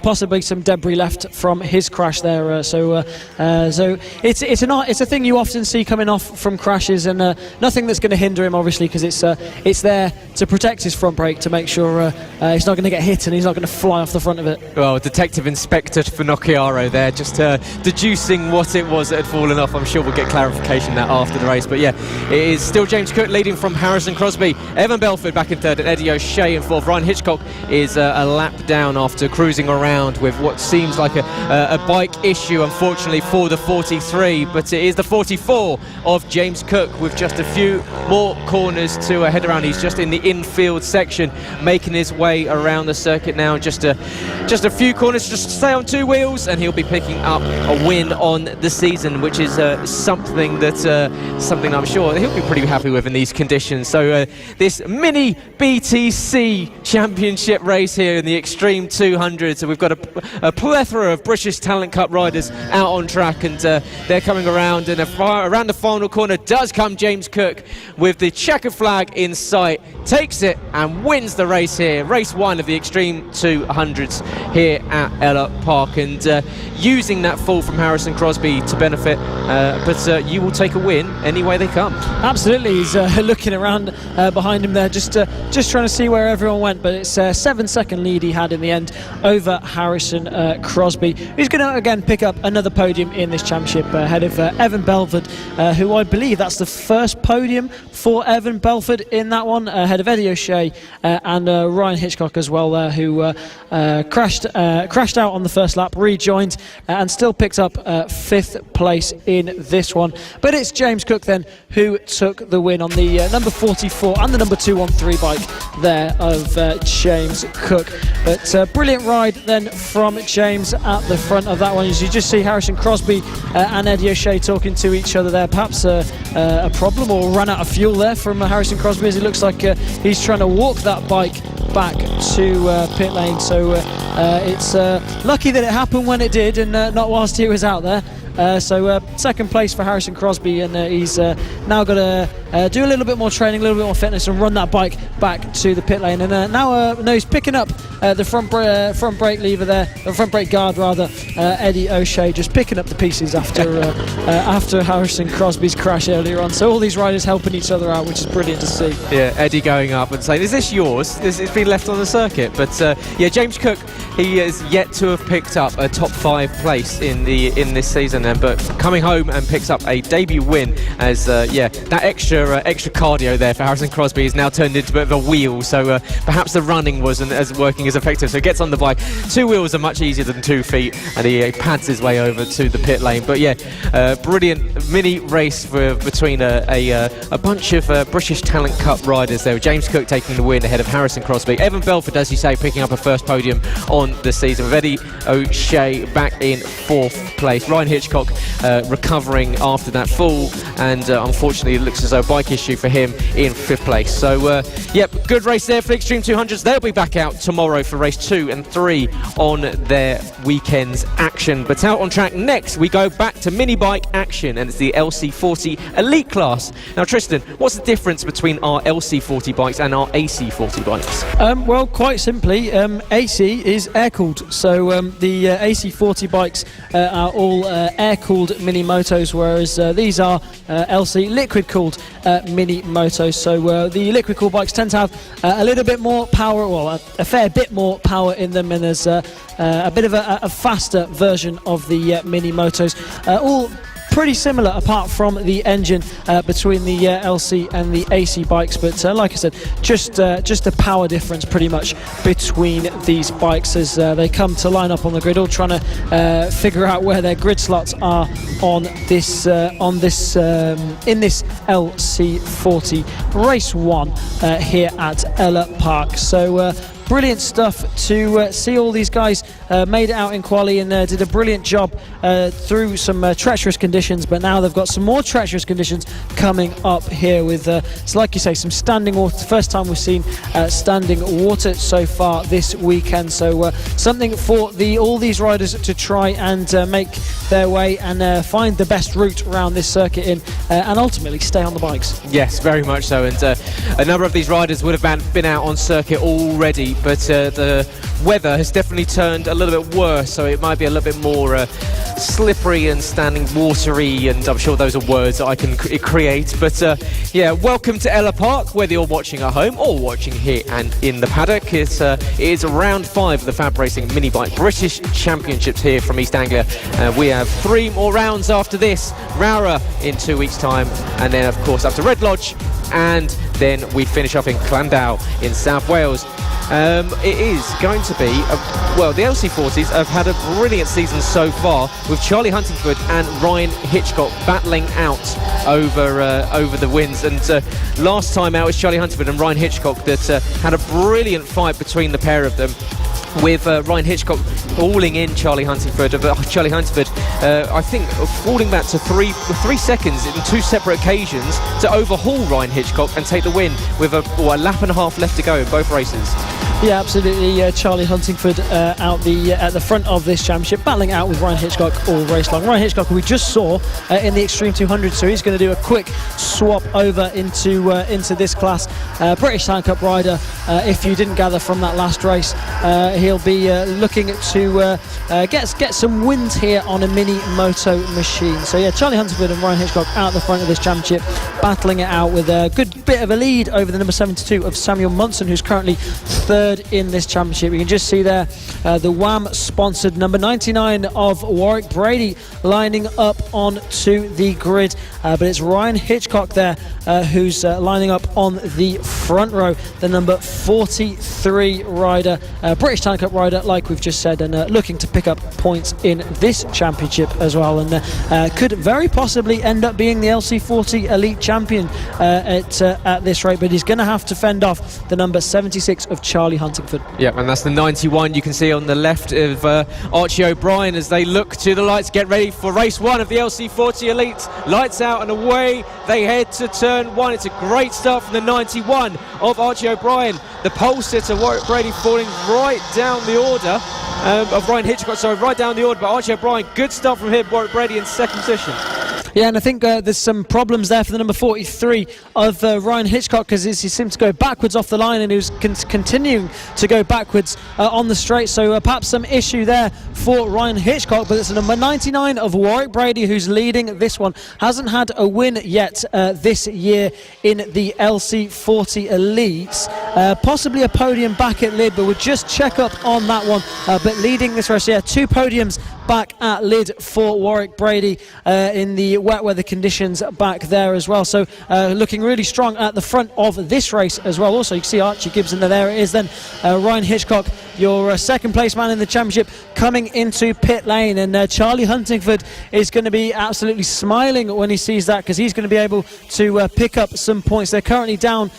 possibly some debris left from his crash there. So it's a thing you often see coming off from crashes, and nothing that's going to hinder him, obviously, because it's there to protect his front brake, to make sure he's not going to get hit and he's not going to fly off the front of it. Well, Detective Inspector Finocchiaro there, just deducing what it was that had fallen off. I'm sure we'll get clarification on that after the race. But yeah, it is still James Cook leading from Harrison Crosby. Evan Belford back in 3rd, and Eddie O'Shea in 4th. Ryan Hitchcock is a lap down after cruising around with what seems like a bike issue, unfortunately, for the 43. But it is the 44 of James Cook, with just a few more corners to head around. He's just in the infield section, making his way around the circuit now. Just a few corners, just stay on 2 wheels, and he'll be picking up a win on the season, which is something I'm sure he'll be pretty happy with in these conditions. So this mini BTC Championship race here in the Extreme 200. So we've got a plethora of British Talent Cup riders out on track, and they're coming around, and around the final corner does come James Cook with the checkered flag in sight, takes it and wins the race here. Race 1 of the Extreme 200s here at Ellough Park, and using that fall from Harrison Crosby to benefit, but you will take a win any way they come. Absolutely. He's looking around behind him there, just trying to see where everyone went, but it's a 7-second lead he had in the end over Harrison Crosby, who's going to again pick up another podium in this championship ahead of Evan Belford, who I believe that's the first podium for Evan Belford in that one, ahead of Eddie O'Shea and Ryan Hitchcock as well, who crashed out on the first lap, rejoined and still picked up 5th place in this one. But it's James Cook then who took the win on the number 44 and the number 213 bike there of James Cook. But brilliant ride then from James at the front of that one. As you just see Harrison Crosby and Eddie O'Shea talking to each other there. Perhaps a problem or run out of fuel there from Harrison Crosby, as it looks like he's trying to walk that bike back to pit lane. So it's lucky that it happened when it did, and not whilst he was out there. So 2nd place for Harrison Crosby, and he's now got to do a little bit more training, a little bit more fitness, and run that bike back to the pit lane. And now he's picking up the front brake lever there, the front brake guard rather. Eddie O'Shea just picking up the pieces after Harrison Crosby's crash earlier on. So all these riders helping each other out, which is brilliant to see. Yeah, Eddie going up and saying, "Is this yours?" It's been left on the circuit. But yeah, James Cook, he is yet to have picked up a top 5 place in this season. But coming home and picks up a debut win, as that extra cardio there for Harrison Crosby is now turned into a bit of a wheel, so perhaps the running wasn't as working as effective. So he gets on the bike. 2 wheels are much easier than 2 feet, and he pads his way over to the pit lane. But yeah, brilliant mini race between a bunch of British Talent Cup riders there. James Cook taking the win ahead of Harrison Crosby. Evan Belford, as you say, picking up a first podium on the season, with Eddie O'Shea back in 4th place. Ryan Hitchcock recovering after that fall, and unfortunately it looks as though a bike issue for him in 5th place. So yep, good race there for the Extreme 200s. They'll be back out tomorrow for race 2 and 3 on their weekend's action. But out on track next, we go back to mini bike action, and it's the LC40 Elite class. Now Tristan, what's the difference between our LC40 bikes and our AC40 bikes? Well, quite simply, AC is air-cooled. So the AC40 bikes are all air-cooled mini motos, whereas these are LC liquid-cooled mini motos. So the liquid-cooled bikes tend to have a little bit more power, well, a fair bit more power in them, and there's a bit of a faster version of the mini motos. All pretty similar apart from the engine between the LC and the AC bikes, but like I said, just a power difference pretty much between these bikes as they come to line up on the grid, all trying to figure out where their grid slots are on this in this LC40 race 1 here at Ellough Park. So brilliant stuff to see all these guys made it out in quali and did a brilliant job through some treacherous conditions, but now they've got some more treacherous conditions coming up here with, so like you say, some standing water. The first time we've seen standing water so far this weekend, so something for all these riders to try and make their way and find the best route around this circuit in and ultimately stay on the bikes. Yes, very much so, and a number of these riders would have been out on circuit already, but the weather has definitely turned a little bit worse, so it might be a little bit more slippery and standing watery, and I'm sure those are words that I can create. But yeah, welcome to Ellough Park, whether you're watching at home or watching here and in the paddock. It is round 5 of the FAB-Racing Mini Bike British Championships here from East Anglia. We have 3 more rounds after this, Rowra in 2 weeks' time, and then of course after Red Lodge, and then we finish off in Llandough in South Wales. It is going to be, well, the LC40s have had a brilliant season so far, with Charlie Huntingford and Ryan Hitchcock battling out over the wins. And last time out was Charlie Huntingford and Ryan Hitchcock that had a brilliant fight between the pair of them, with Ryan Hitchcock hauling in Charlie Huntingford. Charlie Huntingford, I think, falling back to 3 seconds in 2 separate occasions to overhaul Ryan Hitchcock and take the win with a lap and a half left to go in both races. Yeah, absolutely. Charlie Huntingford out at the front of this championship, battling out with Ryan Hitchcock all race long. Ryan Hitchcock, who we just saw in the Extreme 200, so he's going to do a quick swap over into this class. British Talent Cup rider, if you didn't gather from that last race, he'll be looking to get some wins here on a mini moto machine. So yeah, Charlie Huntingford and Ryan Hitchcock out the front of this championship, battling it out with a good bit of a lead over the number 72 of Samuel Munson, who's currently 3rd in this championship. You can just see there the WAM sponsored number 99 of Warwick Brady lining up onto the grid, but it's Ryan Hitchcock there who's lining up on the front row, the number 43 rider, British Talent Cup rider, like we've just said, and looking to pick up points in this championship as well, and could very possibly end up being the LC40 elite champion at this rate, but he's going to have to fend off the number 76 of Charlie Huntingford. Yeah, and that's the 91 you can see on the left of Archie O'Brien as they look to the lights, get ready for race 1 of the LC40 Elite. Lights out and away they head to turn 1. It's a great start from the 91 of Archie O'Brien. The pole sitter Warwick Brady falling right down the order of Ryan Hitchcock, right down the order, but Archie O'Brien, good start from him. Warwick Brady in 2nd position. Yeah, and I think there's some problems there for the number 43 of Ryan Hitchcock, because he seemed to go backwards off the line, and he was continuing to go backwards on the straight, so perhaps some issue there for Ryan Hitchcock. But it's the number 99 of Warwick Brady who's leading this one. Hasn't had a win yet this year in the LC40 Elites. Possibly a podium back at Lyd, but we'll just check up on that one. But leading this race, yeah, 2 podiums back at Lyd for Warwick Brady in the wet weather conditions back there as well, so looking really strong at the front of this race as well. Also, you can see Archie Gibbs in there it is then. Ryan Hitchcock, your 2nd place man in the championship, coming into pit lane, and Charlie Huntingford is going to be absolutely smiling when he sees that, because he's going to be able to pick up some points. They're currently down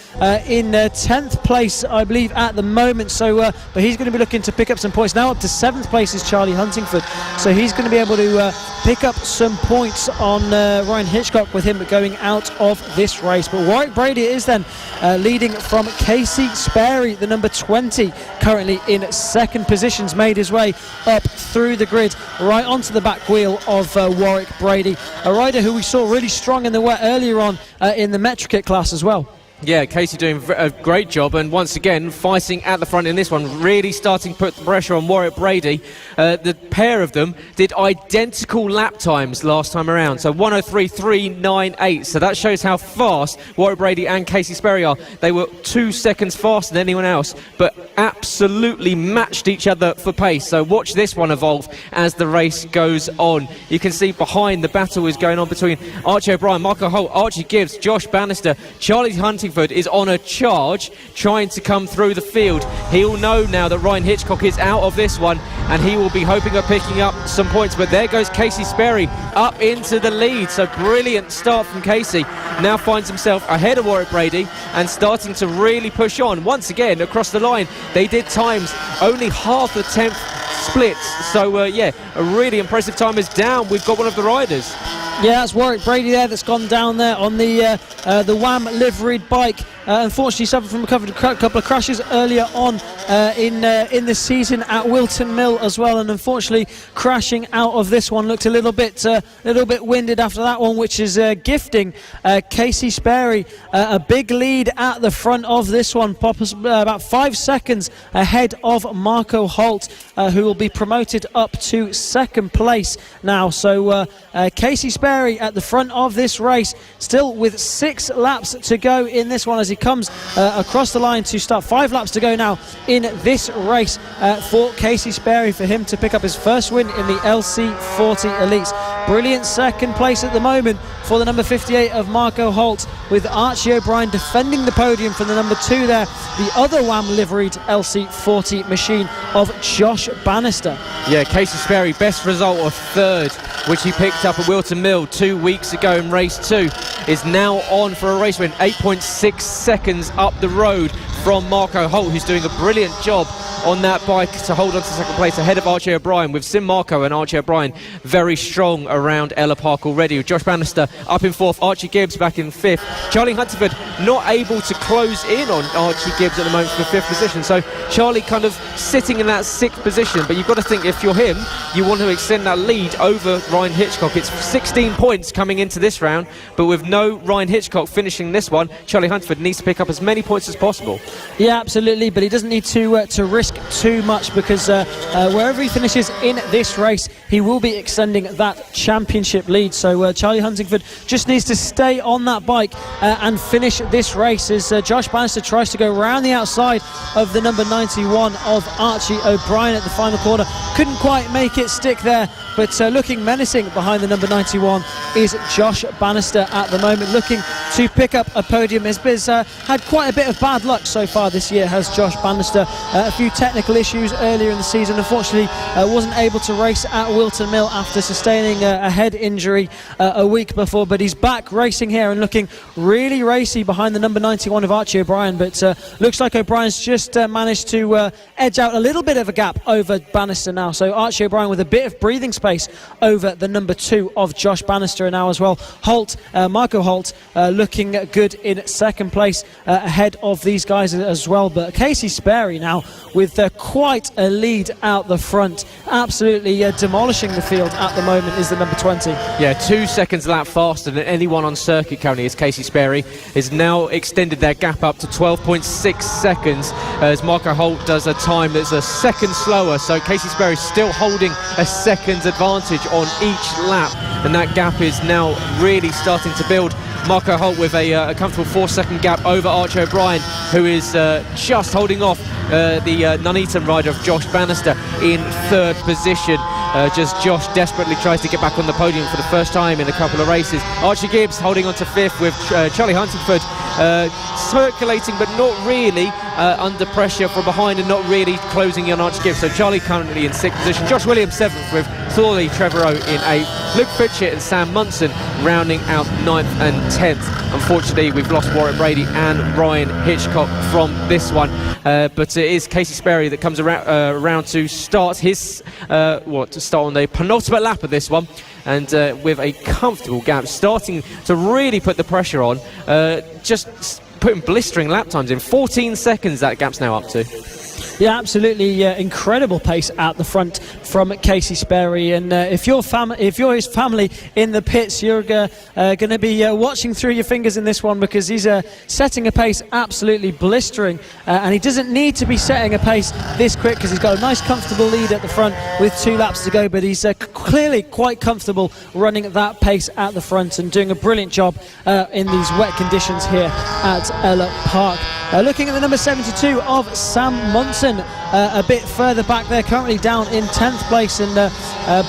in 10th place, I believe, at the moment, so but he's going to be looking to pick up some points. Now up to 7th place is Charlie Huntingford, so he's going to be able to pick up some points on Ryan Hitchcock with him going out of this race. But Warwick Brady is then leading from Casey Sperry, the number 20, currently in 2nd positions, made his way up through the grid right onto the back wheel of Warwick Brady, a rider who we saw really strong in the wet earlier on in the Metro Kit class as well. Yeah, Casey doing a great job, and once again fighting at the front in this one, really starting to put the pressure on Warwick Brady. The pair of them did identical lap times last time around, so 1:03.398. So that shows how fast Warwick Brady and Casey Sperry are. They were 2 seconds faster than anyone else, but absolutely matched each other for pace. So watch this one evolve as the race goes on. You can see behind the battle is going on between Archie O'Brien, Marco Holt, Archie Gibbs, Josh Bannister. Charlie Huntingford is on a charge, trying to come through the field. He'll know now that Ryan Hitchcock is out of this one, and he will be hoping of picking up some points. But there goes Casey Sperry up into the lead. So brilliant start from Casey. Now finds himself ahead of Warwick Brady and starting to really push on. Once again, across the line, they did times only half the 10th splits. So yeah, a really impressive time is down. We've got one of the riders. Yeah, that's Warwick Brady there that's gone down there on the WAM liveried bike. Unfortunately suffered from a couple of crashes earlier on in the season at Wilton Mill as well, and unfortunately crashing out of this one. Looked a little bit winded after that one, which is gifting Casey Sperry a big lead at the front of this one. About 5 seconds ahead of Marco Holt, who will be promoted up to second place now. So Casey Sperry at the front of this race, still with 6 laps to go in this one as he comes across the line to start. 5 laps to go now in this race for Casey Sperry, for him to pick up his first win in the LC40 Elites. Brilliant second place at the moment for the number 58 of Marco Holt, with Archie O'Brien defending the podium for the number 2 there, the other WAM liveried LC40 machine of Josh Bannister. Yeah, Casey Sperry, best result of 3rd, which he picked up at Wilton Mill 2 weeks ago in race 2, is now on for a race win, 8.6 seconds up the road from Marco Holt, who's doing a brilliant job on that bike to hold on to second place ahead of Archie O'Brien, with Sim Marco and Archie O'Brien very strong around Ellough Park already, with Josh Bannister up in 4th, Archie Gibbs back in 5th. Charlie Huntingford not able to close in on Archie Gibbs at the moment for the 5th position, so Charlie kind of sitting in that 6th position. But you've got to think, if you're him, you want to extend that lead over Ryan Hitchcock. It's 16 points coming into this round, but with no Ryan Hitchcock finishing this one, Charlie Huntingford needs to pick up as many points as possible. Yeah, absolutely, but he doesn't need to risk too much, because wherever he finishes in this race, he will be extending that championship lead. So Charlie Huntingford just needs to stay on that bike and finish this race, as Josh Bannister tries to go around the outside of the number 91 of Archie O'Brien at the final corner. Couldn't quite make it stick there, but looking menacing behind the number 91 is Josh Bannister at the moment, looking to pick up a podium. Has had quite a bit of bad luck so far this year, has Josh Bannister. A few technical issues earlier in the season. Unfortunately wasn't able to race at Wilton Mill after sustaining a head injury a week before, but he's back racing here and looking really racy behind the number 91 of Archie O'Brien. But looks like O'Brien's just managed to edge out a little bit of a gap over Bannister now. So Archie O'Brien with a bit of breathing space over the number 2 of Josh Bannister now as well. Holt, Marco Holt, looking good in second place ahead of these guys as well. But Casey Sperry now with quite a lead out the front, absolutely demolishing the field at the moment, is the number 20. Yeah, 2 seconds a lap faster than anyone on circuit currently is Casey Sperry. Has now extended their gap up to 12.6 seconds as Marco Holt does a time that's a second slower. So Casey Sperry still holding a second's advantage on each lap, and that gap is now really starting to build. Marco Holt with a comfortable 4-second gap over Archie O'Brien, who is just holding off the Nuneaton rider of Josh Bannister in 3rd position. Just Josh desperately tries to get back on the podium for the first time in a couple of races. Archie Gibbs holding on to 5th, with Charlie Huntingford circulating but not really under pressure from behind and not really closing in on Archie Gibbs. So Charlie currently in 6th position. Josh Williams 7th, with Thorley Trevorrow in 8th. Luke Fitchett and Sam Munson rounding out 9th and 10th. Unfortunately, we've lost Warwick Brady and Ryan Hitchcock from this one. But it is Casey Sperry that comes around to start his start on the penultimate lap of this one, and with a comfortable gap, starting to really put the pressure on, just putting blistering lap times in. 14 seconds that gap's now up to. Yeah, absolutely incredible pace at the front from Casey Sperry, and if you're his family in the pits, you're going to be watching through your fingers in this one, because he's setting a pace absolutely blistering, and he doesn't need to be setting a pace this quick because he's got a nice comfortable lead at the front with 2 laps to go, but he's clearly quite comfortable running that pace at the front and doing a brilliant job in these wet conditions here at Ellough Park. Looking at the number 72 of Sam Munson, a bit further back there, currently down in 10th place and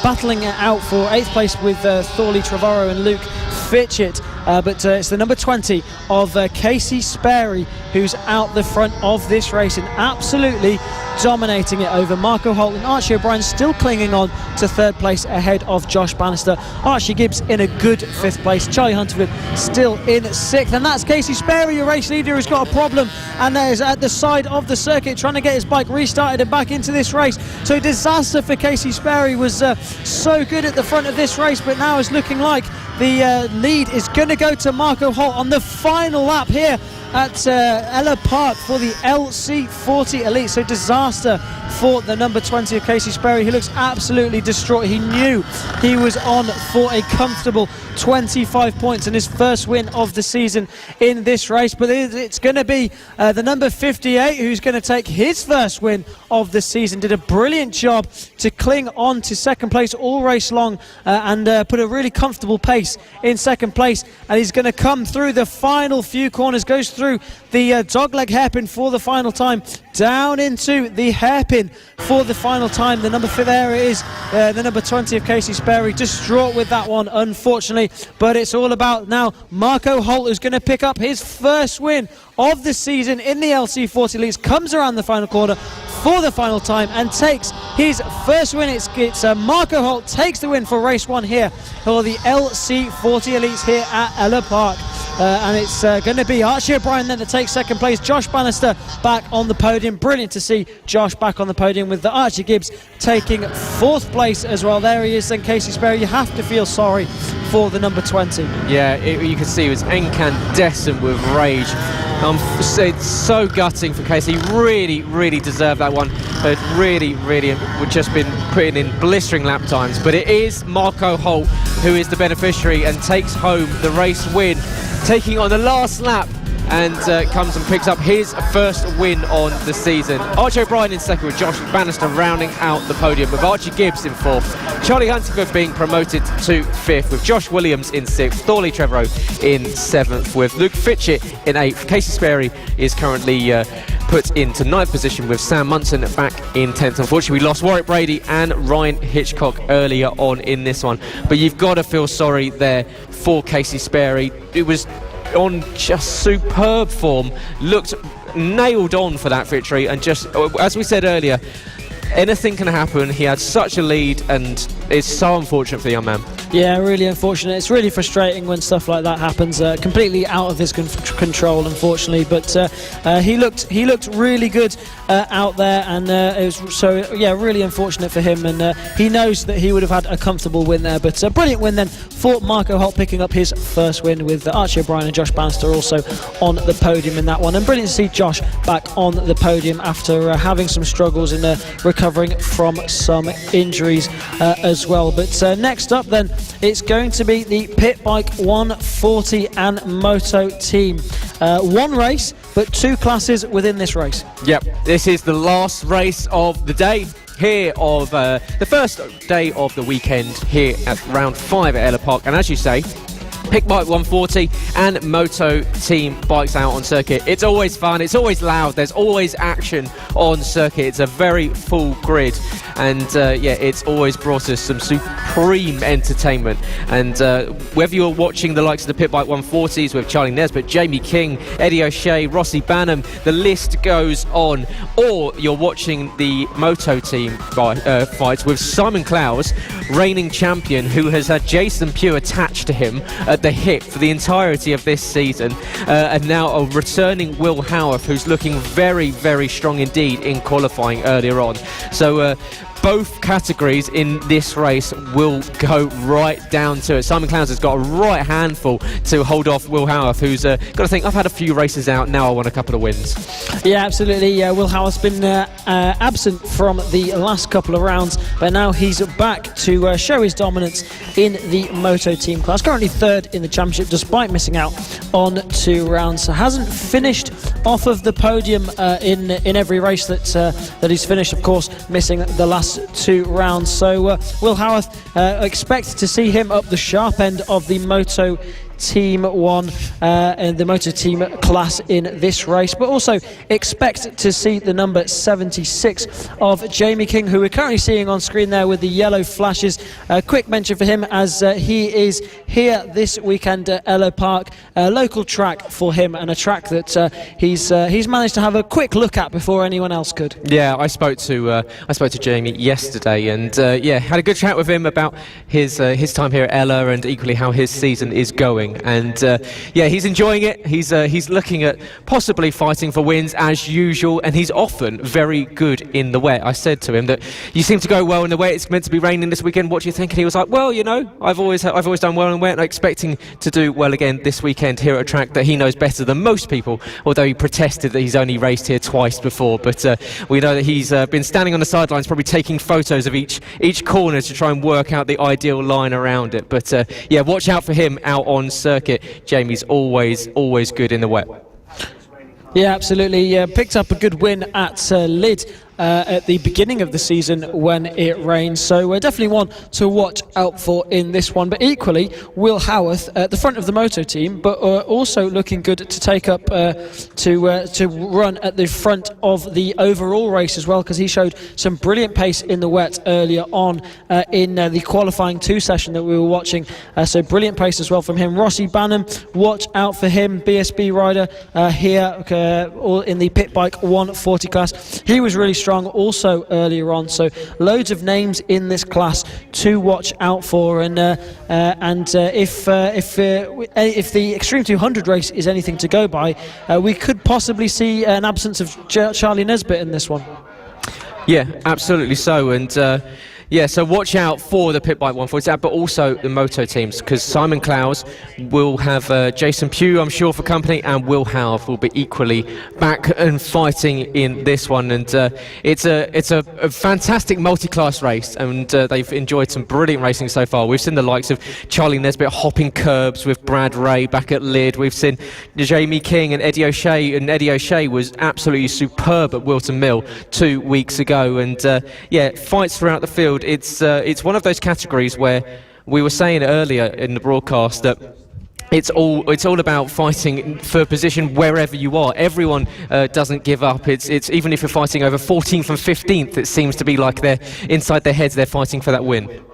battling it out for 8th place with Thorley Trevorrow and Luke Fitchett. But it's the number 20 of Casey Sperry who's out the front of this race and absolutely dominating it over Marco Holt, and Archie O'Brien still clinging on to 3rd place ahead of Josh Bannister. Archie Gibbs in a good 5th place, Charlie Hunterford still in 6th, and that's Casey Sperry, your race leader, who's got a problem and is at the side of the circuit trying to get his bike restarted and back into this race. So disaster for Casey Sperry. Was so good at the front of this race, but now it's looking like the lead is going to go to Marco Holt on the final lap here at Ellough Park for the LC40 Elite. So disaster for the number 20 of Casey Sperry. He looks absolutely distraught. He knew he was on for a comfortable 25 points and his first win of the season in this race, but it's going to be the number 58 who's going to take his first win of the season. Did a brilliant job to cling on to 2nd place all race long and put a really comfortable pace in 2nd place, and he's going to come through the final few corners, goes through the dogleg hairpin for the final time, down into the hairpin for the final time. The number 5 there is the number 20 of Casey Sperry, distraught with that one unfortunately, but it's all about now Marco Holt, who's going to pick up his first win of the season in the LC40 Elites, comes around the final corner for the final time and takes his first win. It's Marco Holt takes the win for race 1 here for the LC40 Elites here at Ellough Park. And it's going to be Archie O'Brien then that takes 2nd place. Josh Bannister back on the podium. Brilliant to see Josh back on the podium, with the Archie Gibbs taking 4th place as well. There he is then, Casey Sperry. You have to feel sorry for the number 20. Yeah, you can see he was incandescent with rage. It's so gutting for Casey. He really deserved that one. But really would just been putting in blistering lap times. But it is Marco Holt who is the beneficiary and takes home the race win, taking on the last lap, and comes and picks up his first win on the season. Archie O'Brien in 2nd with Josh Bannister rounding out the podium, with Archie Gibbs in 4th, Charlie Hunterford being promoted to 5th with Josh Williams in 6th, Thorley Trevorrow in 7th with Luke Fitchett in 8th. Casey Sperry is currently put into 9th position with Sam Munson back in 10th. Unfortunately, we lost Warwick Brady and Ryan Hitchcock earlier on in this one, but you've got to feel sorry there for Casey Sperry. It was on just superb form, looked nailed on for that victory, and just as we said earlier, anything can happen. He had such a lead and it's so unfortunate for the young man. Yeah, really unfortunate. It's really frustrating when stuff like that happens, completely out of his control, unfortunately. But he looked really good out there, and it was really unfortunate for him. And he knows that he would have had a comfortable win there. But a brilliant win then for Marco Holt, picking up his first win, with Archie O'Brien and Josh Bannister also on the podium in that one. And brilliant to see Josh back on the podium after having some struggles in recovering from some injuries as well. But next up then, it's going to be the Pit Bike 140 and Moto team. One race, but 2 classes within this race. Yep, this is the last race of the day here of the first day of the weekend here at round 5 at Ellough Park. And as you say, Pit Bike 140 and Moto team bikes out on circuit. It's always fun, it's always loud, there's always action on circuit. It's a very full grid, and it's always brought us some supreme entertainment. And whether you're watching the likes of the Pit Bike 140s with Charlie Nesbitt, Jamie King, Eddie O'Shea, Rossi Banham, the list goes on, or you're watching the Moto team fights with Simon Clowes, reigning champion, who has had Jason Pugh attached to him at the hip for the entirety of this season, and now a returning Will Howarth, who's looking very strong indeed in qualifying earlier on. So both categories in this race will go right down to it. Simon Clowes has got a right handful to hold off Will Howarth, who's got to think, I've had a few races out, now I want a couple of wins. Yeah, absolutely. Will Howarth's been absent from the last couple of rounds, but now he's back to show his dominance in the Moto team class. Currently third in the championship despite missing out on 2 rounds. Hasn't finished off of the podium in every race that he's finished, of course, missing the last 2 rounds. So Will Howarth, expect to see him up the sharp end of the Moto Team 1 and the Moto Team class in this race, but also expect to see the number 76 of Jamie King, who we're currently seeing on screen there with the yellow flashes. A quick mention for him as he is here this weekend at Ellough Park, a local track for him, and a track that he's managed to have a quick look at before anyone else could. Yeah, I spoke to Jamie yesterday, and had a good chat with him about his time here at Ellough and equally how his season is going. And he's enjoying it. He's looking at possibly fighting for wins as usual, and he's often very good in the wet. I said to him that you seem to go well in the wet. It's meant to be raining this weekend. What do you think? And he was like, well, I've always done well in the wet, and I'm expecting to do well again this weekend here at a track that he knows better than most people, although he protested that he's only raced here twice before. But we know that he's been standing on the sidelines probably taking photos of each corner to try and work out the ideal line around it. But watch out for him out on circuit. Jamie's always good in the wet. Yeah, absolutely. Picked up a good win at Lyd at the beginning of the season when it rained, so definitely one to watch out for in this one. But equally, Will Howarth at the front of the Moto team, but also looking good to take up to run at the front of the overall race as well, because he showed some brilliant pace in the wet earlier on in the qualifying 2 session that we were watching. So brilliant pace as well from him. Rossi Banham, watch out for him, BSB rider here in the pit bike 140 class. He was really strong also earlier on, so loads of names in this class to watch out for. And if the Extreme 200 race is anything to go by, we could possibly see an absence of Charlie Nesbitt in this one. Yeah, absolutely so. And so watch out for the Pit Bike 140, but also the Moto teams, because Simon Clowes will have Jason Pugh, I'm sure, for company, and Will Howarth will be equally back and fighting in this one. And it's a fantastic multi-class race, and they've enjoyed some brilliant racing so far. We've seen the likes of Charlie Nesbitt hopping curbs with Brad Ray back at Lyd. We've seen Jamie King and Eddie O'Shea, and Eddie O'Shea was absolutely superb at Wilton Mill 2 weeks ago. And fights throughout the field. It's one of those categories where we were saying earlier in the broadcast that it's all about fighting for position wherever you are. Everyone doesn't give up. It's even if you're fighting over 14th and 15th, it seems to be like they're inside their heads, they're fighting for that win.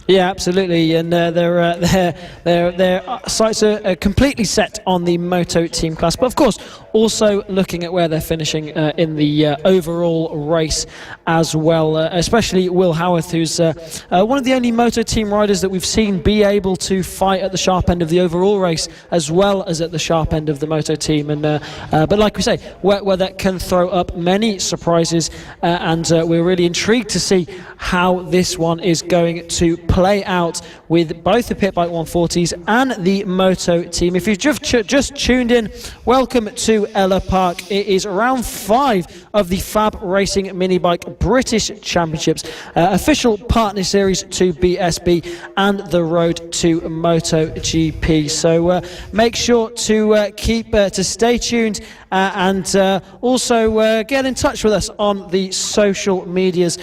Yeah, absolutely, and their sights are completely set on the Moto team class, but of course also looking at where they're finishing in the overall race as well, especially Will Howarth, who's one of the only Moto team riders that we've seen be able to fight at the sharp end of the overall race as well as at the sharp end of the Moto team. And but like we say, where that can throw up many surprises, and we're really intrigued to see how this one is going to play out with both the Pit Bike 140s and the Moto team. If you've just tuned in, welcome to Ellough Park. It is round 5 of the FAB-Racing Mini Bike British Championships, official partner series to BSB and the road to MotoGP. So make sure to stay tuned and also get in touch with us on the social medias.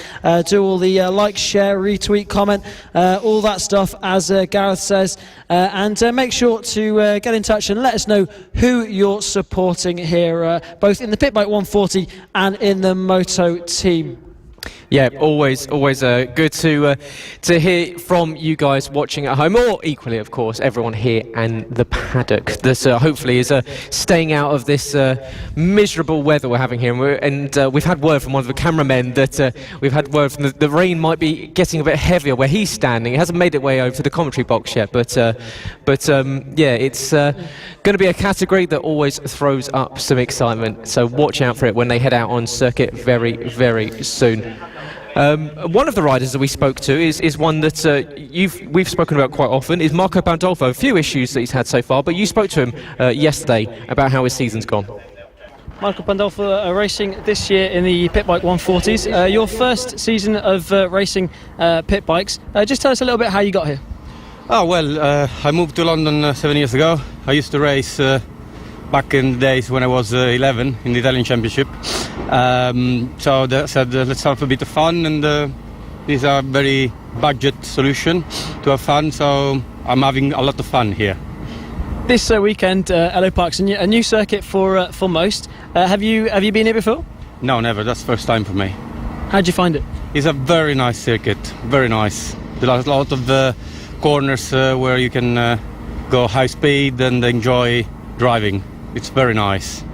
Do all the like, share, retweet, comment, all that stuff, as Gareth says, and make sure to get in touch and let us know who you're supporting here, both in the Pit Bike 140 and in the Moto team. Yeah, always good to hear from you guys watching at home, or equally, of course, everyone here and the paddock that hopefully is staying out of this miserable weather we're having here. And we've had word from one of the cameramen that we've had word from the rain might be getting a bit heavier where he's standing. It hasn't made its way over to the commentary box yet, but it's going to be a category that always throws up some excitement. So watch out for it when they head out on circuit very, very soon. One of the riders that we spoke to is one that we've spoken about quite often, is Marco Pandolfo. A few issues that he's had so far, but you spoke to him yesterday about how his season's gone. Marco Pandolfo racing this year in the pit bike 140s. Your first season of racing pit bikes. Just tell us a little bit how you got here. Oh, well, I moved to London 7 years ago. I used to race back in the days when I was 11 in the Italian Championship. So they said, let's have a bit of fun, and these are very budget solution to have fun, so I'm having a lot of fun here. This weekend, Ellough Park's a new circuit for most. Have you been here before? No, never. That's the first time for me. How'd you find it? It's a very nice circuit, very nice. There are a lot of corners where you can go high speed and enjoy driving. It's very nice.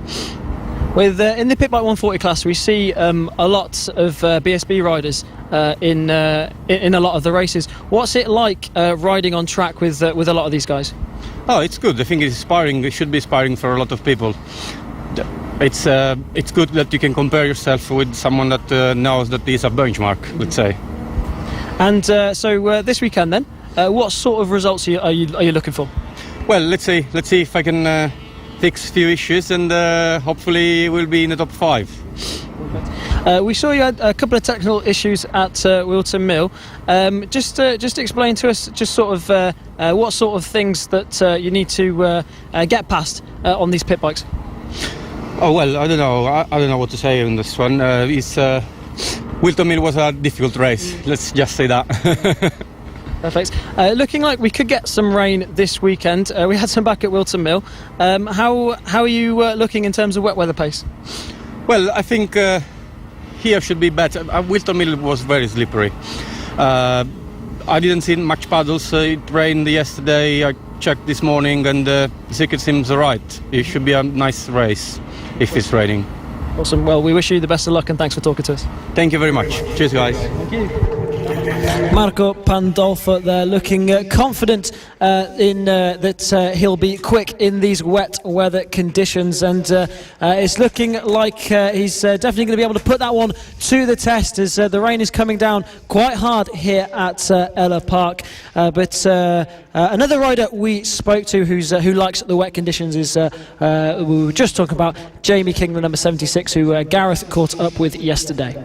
With in the pit bike 140 class, we see a lot of BSB riders in a lot of the races. What's it like riding on track with a lot of these guys? Oh, it's good. I think it's inspiring. It should be inspiring for a lot of people. It's good that you can compare yourself with someone that knows that is a benchmark, let's say. And so this weekend then, what sort of results are you looking for? Well, let's see if I can fix a few issues, and hopefully we'll be in the top 5. We saw you had a couple of technical issues at Wilton Mill. Just explain to us just sort of what sort of things that you need to get past on these pit bikes. Oh, well, I don't know. I don't know what to say on this one. Wilton Mill was a difficult race. Let's just say that. Perfect. Looking like we could get some rain this weekend. We had some back at Wilton Mill. How are you looking in terms of wet weather pace? Well, I think here should be better. Wilton Mill was very slippery. I didn't see much puddles. It rained yesterday. I checked this morning, and the circuit seems alright. It should be a nice race if it's raining. Awesome. Well, we wish you the best of luck, and thanks for talking to us. Thank you very much. Cheers, guys. Thank you. Marco Pandolfo there, looking confident in that he'll be quick in these wet weather conditions, and it's looking like he's definitely going to be able to put that one to the test, as the rain is coming down quite hard here at Ellough Park. But another rider we spoke to who likes the wet conditions is we were just talking about Jamie King, the number 76, who Gareth caught up with yesterday.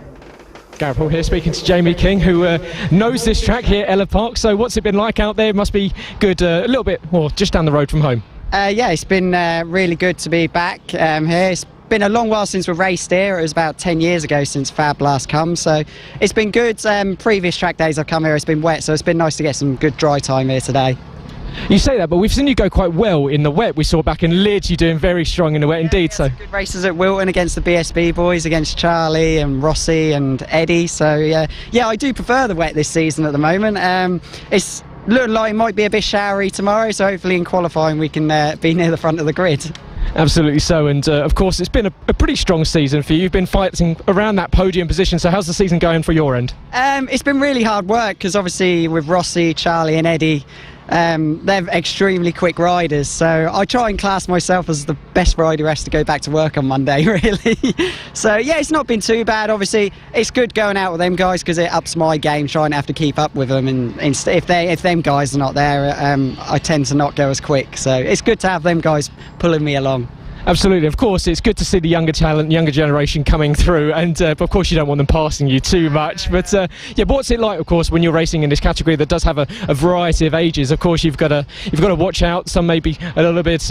Gareth Paul here, speaking to Jamie King, who knows this track here at Ellough Park. So what's it been like out there? It must be good, a little bit, well, just down the road from home. Yeah, it's been really good to be back here. It's been a long while since we raced here. It was about 10 years ago since FAB last come, so it's been good. Previous track days I've come here, it's been wet, so it's been nice to get some good dry time here today. You say that, but we've seen you go quite well in the wet. We saw back in Leeds you doing very strong in the wet indeed. So good races at Wilton against the BSB boys, against Charlie and Rossi and Eddie. So yeah, I do prefer the wet this season at the moment. It's looking like it might be a bit showery tomorrow, so hopefully in qualifying we can be near the front of the grid. Absolutely so, and of course it's been a pretty strong season for you. You've been fighting around that podium position, so how's the season going for your end? It's been really hard work, because obviously with Rossi, Charlie and Eddie, they're extremely quick riders, so I try and class myself as the best rider who has to go back to work on Monday, really. So yeah, it's not been too bad. Obviously it's good going out with them guys, because it ups my game, trying to have to keep up with them, and if them guys are not there, I tend to not go as quick, so it's good to have them guys pulling me along. Absolutely, of course, it's good to see the younger talent, younger generation coming through, and but of course you don't want them passing you too much. But yeah, what's it like, of course, when you're racing in this category that does have a variety of ages? Of course, you've got to watch out. Some maybe a little bit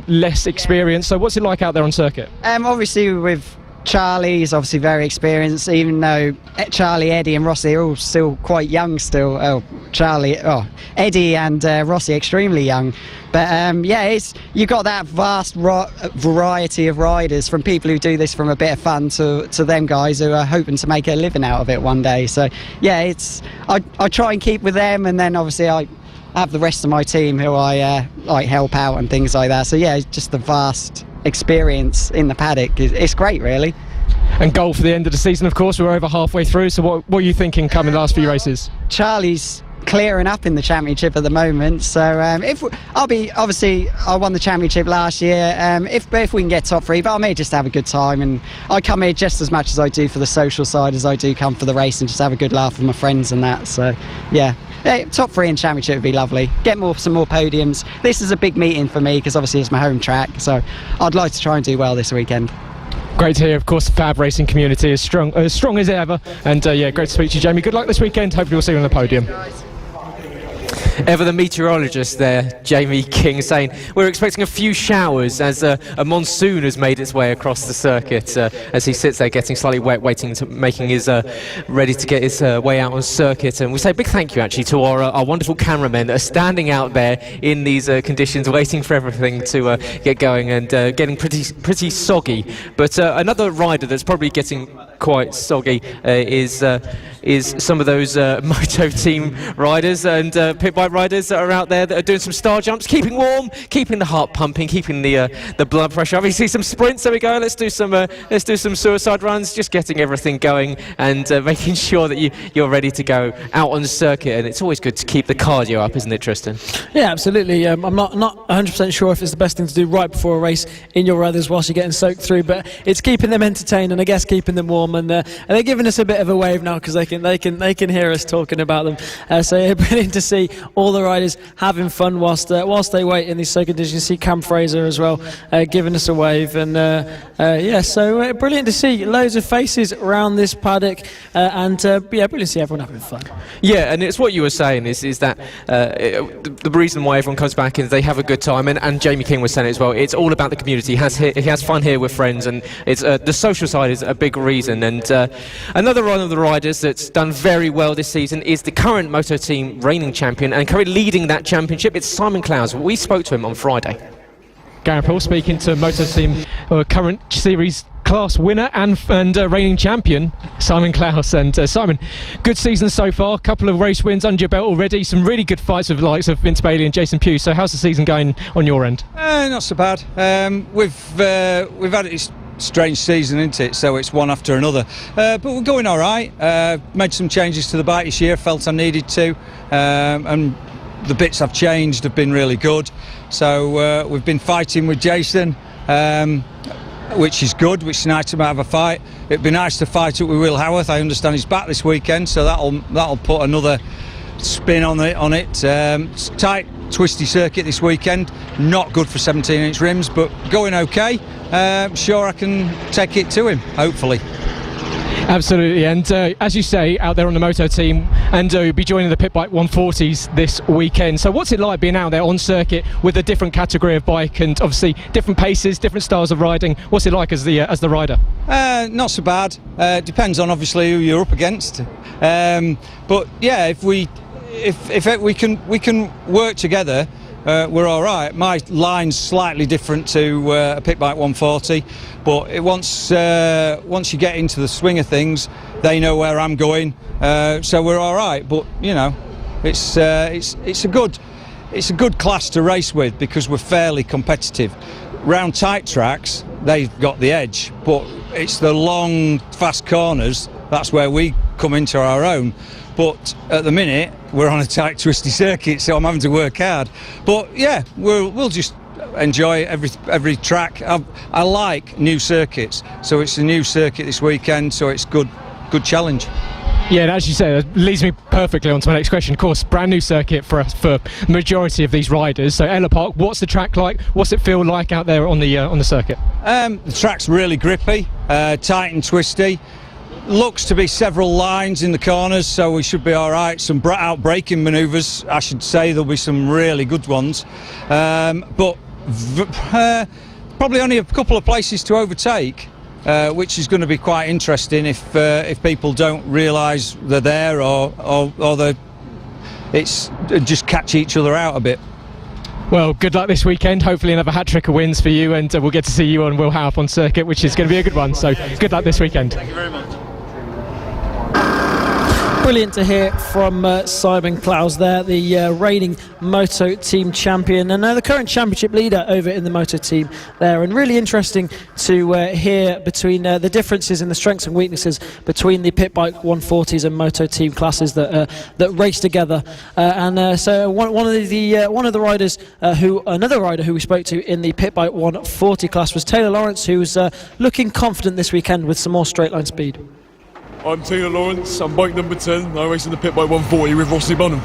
less experienced. So what's it like out there on circuit? Obviously with Charlie is obviously very experienced, even though Charlie, Eddie and Rossi are all still quite young still. Eddie and Rossi extremely young. But yeah, you've got that vast variety of riders, from people who do this from a bit of fun to them guys who are hoping to make a living out of it one day. So yeah, I try and keep with them, and then obviously I have the rest of my team who I like help out and things like that. So yeah, it's just the vast experience in the paddock. It's great, really. And goal for the end of the season, of course. We're over halfway through, so what are you thinking coming the last few races? Charlie's clearing up in the championship at the moment. So I won the championship last year. If we can get top 3, but I may just have a good time, and I come here just as much as I do for the social side as I do come for the race and just have a good laugh with my friends and that. So yeah. Top 3 in championship would be lovely. Get some more podiums. This is a big meeting for me because obviously it's my home track, so I'd like to try and do well this weekend. Great to hear, of course, the FAB-Racing community is strong as ever, and great to speak to you, Jamie. Good luck this weekend. Hopefully we'll see you on the podium. Ever the meteorologist there, Jamie King, saying we're expecting a few showers as a monsoon has made its way across the circuit as he sits there getting slightly wet, making his ready to get his way out on circuit. And we say a big thank you actually to our wonderful cameramen that are standing out there in these conditions, waiting for everything to get going and getting pretty soggy. But another rider that's probably getting quite soggy is some of those moto team riders and pit bike riders that are out there that are doing some star jumps, keeping warm, keeping the heart pumping, keeping the blood pressure. Obviously some sprints. There we go. Let's do some suicide runs, just getting everything going and making sure that you're ready to go out on the circuit. And it's always good to keep the cardio up, isn't it, Tristan? Yeah, absolutely. I'm not 100% sure if it's the best thing to do right before a race in your others whilst you're getting soaked through, but it's keeping them entertained and I guess keeping them warm. And they're giving us a bit of a wave now because they can hear us talking about them. So yeah, brilliant to see all the riders having fun whilst they wait in these circuit conditions. You see Cam Fraser as well giving us a wave, and so brilliant to see loads of faces around this paddock, and brilliant to see everyone having fun. Yeah, and it's what you were saying is that the reason why everyone comes back is they have a good time, and Jamie King was saying it as well. It's all about the community. He has fun here with friends, and it's the social side is a big reason. And another one of the riders that's done very well this season is the current Moto Team reigning champion and currently leading that championship. It's Simon Clowes. We spoke to him on Friday. Gareth Paul speaking to Moto Team current series class winner and reigning champion Simon Clowes. And Simon, good season so far, a couple of race wins under your belt already, some really good fights with the likes of Vince Bailey and Jason Pugh. So how's the season going on your end? Not so bad. We've had this strange season, isn't it? So it's one after another, but we're going all right. Made some changes to the bike this year, felt I needed to, and the bits I've changed have been really good. So we've been fighting with Jason, which is good, which is nice to have a fight. It'd be nice to fight it with Will Howarth. I understand he's back this weekend, so that'll put another spin on it. Tight, twisty circuit this weekend, not good for 17-inch rims, but going okay. Sure I can take it to him, hopefully. Absolutely, and as you say, out there on the Moto Team, and you'll be joining the Pit Bike 140s this weekend. So what's it like being out there on circuit with a different category of bike and obviously different paces, different styles of riding? What's it like as the rider? Not so bad. Depends on obviously who you're up against. But yeah, if we can work together, we're all right. My line's slightly different to a Pit Bike 140, but once you get into the swing of things, they know where I'm going, so we're all right. But you know, it's a good class to race with because we're fairly competitive. Round tight tracks, they've got the edge, but it's the long, fast corners that's where we come into our own. But at the minute, we're on a tight, twisty circuit, so I'm having to work hard. But yeah, we'll just enjoy every track. I like new circuits, so it's a new circuit this weekend, so it's good challenge. Yeah, and as you say, that leads me perfectly on to my next question. Of course, brand new circuit for the majority of these riders. So Ellough Park, what's the track like? What's it feel like out there on the circuit? The track's really grippy, tight and twisty. Looks to be several lines in the corners, so we should be all right. Some out braking manoeuvres, I should say. There'll be some really good ones, but probably only a couple of places to overtake, which is going to be quite interesting if people don't realise they're there or it's just catch each other out a bit. Well, good luck this weekend. Hopefully another hat-trick of wins for you, and we'll get to see you on Will Howarth on circuit, which is going to be a good one. So good luck this weekend. Thank you very much. Brilliant to hear from Simon Clowes there, the reigning Moto Team champion and the current championship leader over in the Moto Team there. And really interesting to hear between the differences in the strengths and weaknesses between the pit bike 140s and Moto Team classes that race together. So one of the riders another rider who we spoke to in the pit bike 140 class was Taylor Lawrence, who's looking confident this weekend with some more straight line speed. I'm Taylor Lawrence, I'm bike number 10, I race in the pit bike 140 with Rossi Bunham.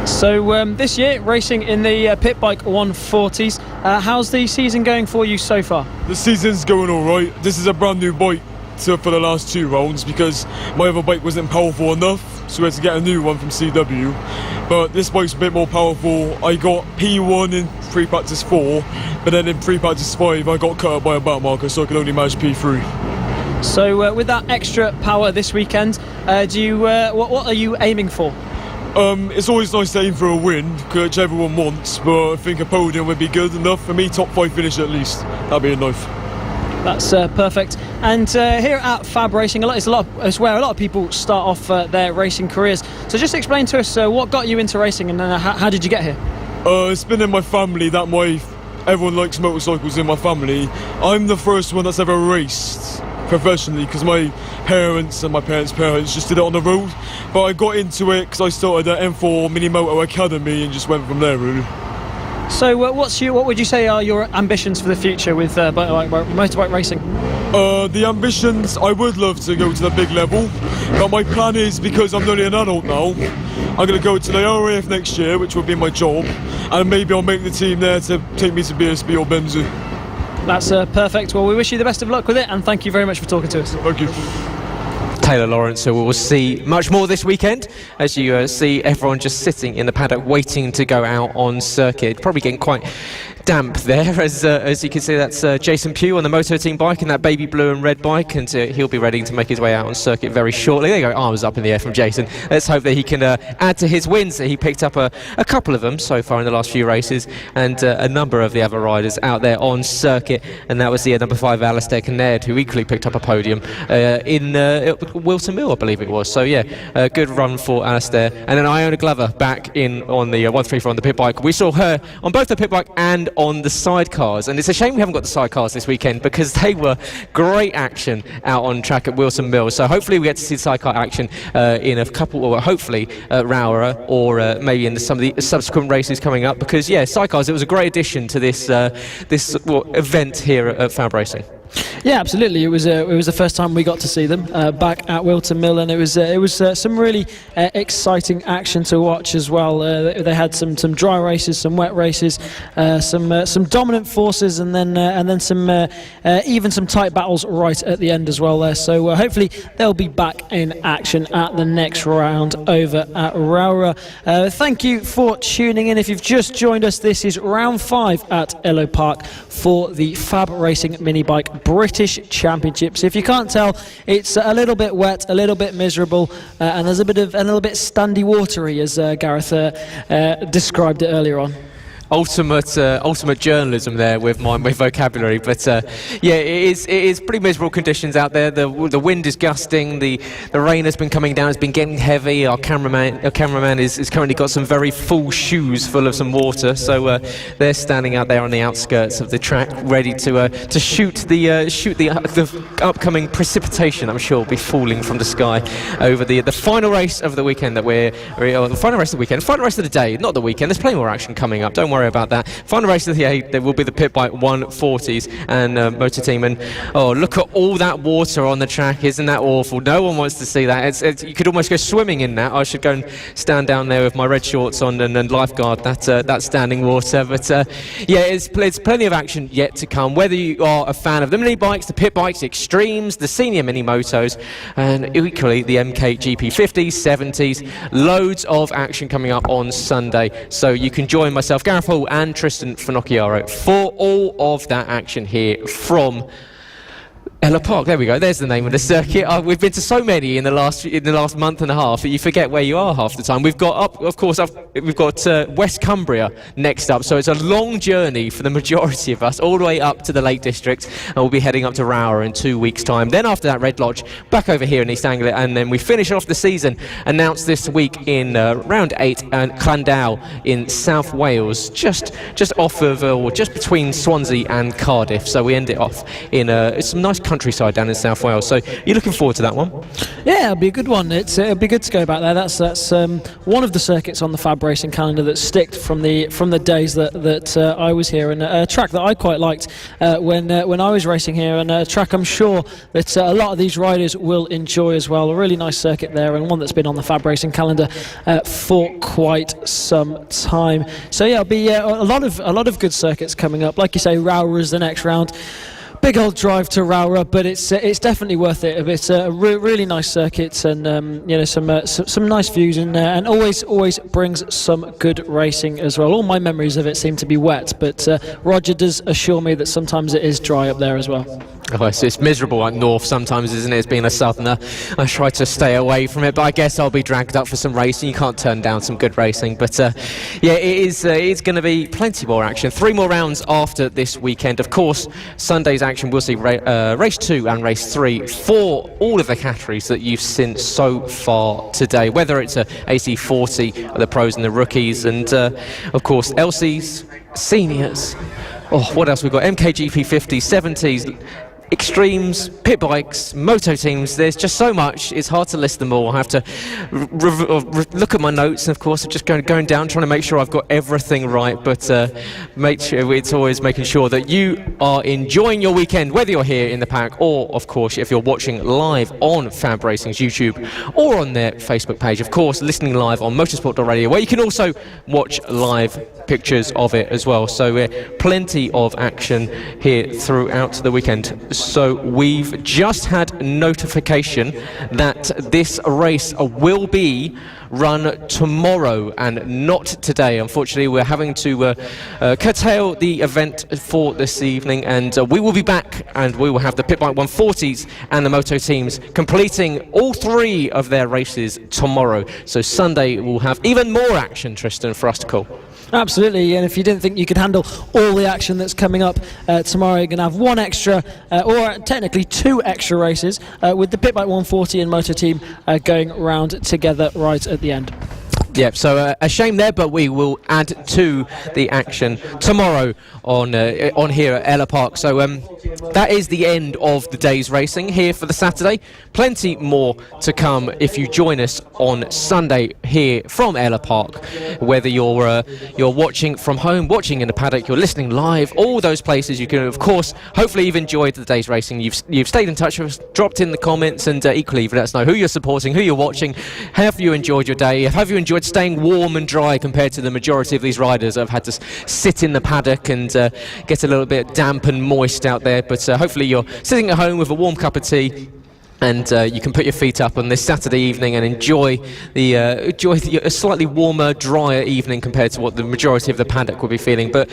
So this year, racing in the pit bike 140s, how's the season going for you so far? The season's going alright. This is a brand new bike for the last 2 rounds because my other bike wasn't powerful enough, so we had to get a new one from CW. But this bike's a bit more powerful. I got P1 in free practice 4, but then in free practice 5 I got cut up by a back marker, so I could only manage P3. So with that extra power this weekend, what are you aiming for? It's always nice to aim for a win, which everyone wants, but I think a podium would be good enough for me. Top 5 finish at least, that'd be enough. That's perfect. And here at FAB-Racing, it's where a lot of people start off their racing careers. So just explain to us what got you into racing and how did you get here? It's been in my family that everyone likes motorcycles in my family. I'm the first one that's ever raced professionally because my parents and my parents' parents just did it on the road, but I got into it because I started at M4 Mini Moto Academy and just went from there really. So what would you say are your ambitions for the future with motorbike racing? The ambitions, I would love to go to the big level, but my plan is, because I'm only an adult now, I'm going to go to the RAF next year, which will be my job, and maybe I'll make the team there to take me to BSB or Benzu. That's perfect. Well, we wish you the best of luck with it, and thank you very much for talking to us. Thank you. Taylor Lawrence, so we will see much more this weekend as you see everyone just sitting in the paddock waiting to go out on circuit. Probably getting quite damp there as you can see. That's Jason Pugh on the Moto Team bike and that baby blue and red bike, and he'll be ready to make his way out on circuit very shortly. There you go, arms up in the air from Jason. Let's hope that he can add to his wins. He picked up a couple of them so far in the last few races, and a number of the other riders out there on circuit, and that was the number 5 Alistair Garnett, who equally picked up a podium in Wilton Mill, I believe it was. So yeah, a good run for Alistair. And then Iona Glover back in on the 134 on the pit bike. We saw her on both the pit bike and on the sidecars, and it's a shame we haven't got the sidecars this weekend because they were great action out on track at Wilson Mill. So hopefully we get to see sidecar action in a couple, or hopefully at Rowera, or maybe in some of the subsequent races coming up, because yeah, sidecars, it was a great addition to this event here at FAB-Racing. Yeah, absolutely. It was the first time we got to see them back at Wilton Mill, and it was some really exciting action to watch as well. They had some dry races, some wet races, some dominant forces, and then some even some tight battles right at the end as well there. So hopefully they'll be back in action at the next round over at Rowera. Thank you for tuning in. If you've just joined us, this is round 5 at Ellough Park for the FAB-Racing mini bike British Championships. If you can't tell, it's a little bit wet, a little bit miserable, and there's a little bit standy watery, as Gareth described it earlier on. Ultimate journalism there with my vocabulary, but yeah, it is pretty miserable conditions out there. The wind is gusting, the rain has been coming down, it's been getting heavy. Our cameraman is currently got some very full shoes full of some water, so they're standing out there on the outskirts of the track, ready to shoot the upcoming precipitation. I'm sure will be falling from the sky over the final race of the weekend the final race of the day, not the weekend. There's plenty more action coming up. Don't worry about that. Final race of the day, there will be the pit bike 140s and Motor Team, and oh, look at all that water on the track. Isn't that awful? No one wants to see that. You could almost go swimming in that. I should go and stand down there with my red shorts on and lifeguard that standing water. But yeah, it's plenty of action yet to come, whether you are a fan of the mini bikes, the pit bikes, extremes, the senior mini motos, and equally the MKGP 50s, 70s. Loads of action coming up on Sunday, so you can join myself, Gareth Hall, and Tristan Finocchiaro for all of that action here from Ellough Park, there we go. There's the name of the circuit. We've been to so many in the last month and a half that you forget where you are half the time. We've got West Cumbria next up, so it's a long journey for the majority of us, all the way up to the Lake District, and we'll be heading up to Rower in 2 weeks' time. Then after that, Red Lodge, back over here in East Anglia, and then we finish off the season announced this week in round 8 and Llandow in South Wales, just off of or just between Swansea and Cardiff. So we end it off in some nice countryside down in South Wales. So you're looking forward to that one? Yeah, it'll be a good one. It'll be good to go back there. That's one of the circuits on the FAB-Racing calendar that sticked from the days that I was here, and a track that I quite liked when I was racing here, and a track I'm sure that a lot of these riders will enjoy as well. A really nice circuit there, and one that's been on the FAB-Racing calendar for quite some time. So yeah, it'll be a lot of good circuits coming up. Like you say, Rower is the next round. Big old drive to Rower, but it's definitely worth it. It's a really nice circuit, and some nice views, and always brings some good racing as well. All my memories of it seem to be wet, but Roger does assure me that sometimes it is dry up there as well. Oh, it's miserable up north sometimes, isn't it? As being a southerner, I try to stay away from it, but I guess I'll be dragged up for some racing. You can't turn down some good racing, but yeah, it's going to be plenty more action. 3 more rounds after this weekend. Of course, Sunday's action, we'll see race 2 and race 3 for all of the categories that you've seen so far today, whether it's a AC40, the pros and the rookies, and of course LCs, seniors. Oh, what else we've got? MKGP 50s, 70s, extremes, pit bikes, moto teams. There's just so much, it's hard to list them all. I have to look at my notes, and of course I'm just going down trying to make sure I've got everything right, but make sure it's always making sure that you are enjoying your weekend, whether you're here in the paddock or of course if you're watching live on FAB-Racing's YouTube or on their Facebook page, of course listening live on motorsport.radio, where you can also watch live pictures of it as well. So plenty of action here throughout the weekend. So we've just had notification that this race will be run tomorrow and not today. Unfortunately, we're having to curtail the event for this evening, and we will be back, and we will have the Pit Bike 140s and the moto teams completing all 3 of their races tomorrow. So Sunday we'll have even more action, Tristan, for us to call. Absolutely, and if you didn't think you could handle all the action that's coming up tomorrow, you're going to have 1 extra, or technically 2 extra races, with the Pit Bike 140 and Moto Team going round together right at the end. Yep, so a shame there, but we will add to the action tomorrow on here at Ellough Park. So that is the end of the day's racing here for the Saturday. Plenty more to come if you join us on Sunday here from Ellough Park. Whether you're watching from home, watching in the paddock, you're listening live, all those places you can, of course, hopefully you've enjoyed the day's racing. You've stayed in touch with us, dropped in the comments, and equally let us know who you're supporting, who you're watching. Have you enjoyed your day? Have you enjoyed staying warm and dry compared to the majority of these riders that have had to sit in the paddock and get a little bit damp and moist out there? But hopefully you're sitting at home with a warm cup of tea, and you can put your feet up on this Saturday evening and enjoy a slightly warmer, drier evening compared to what the majority of the paddock will be feeling. But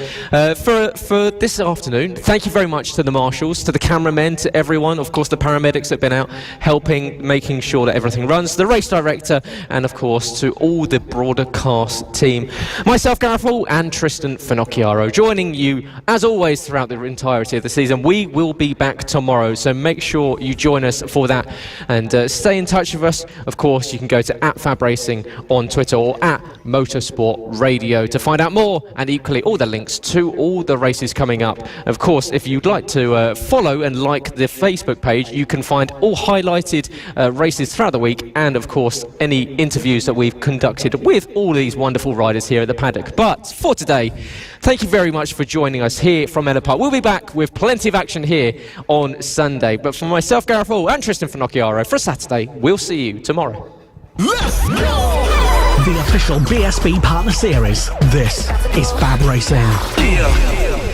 for this afternoon, thank you very much to the marshals, to the cameramen, to everyone, of course the paramedics that have been out helping, making sure that everything runs, the race director, and of course to all the broadcast team. Myself, Gareth Hall, and Tristan Finocchiaro joining you as always throughout the entirety of the season. We will be back tomorrow, so make sure you join us for that. And stay in touch with us. Of course, you can go to @FAB-Racing on Twitter or @Motorsport Radio to find out more, and equally all the links to all the races coming up. Of course, if you'd like to follow and like the Facebook page, you can find all highlighted races throughout the week, and of course any interviews that we've conducted with all these wonderful riders here at the paddock. But for today, thank you very much for joining us here from Ellough Park. We'll be back with plenty of action here on Sunday. But for myself, Gareth Hall, and Tristan Finocchiaro, for Saturday, we'll see you tomorrow. Let's go! The official BSB Partner Series. This is FAB-Racing. Yeah.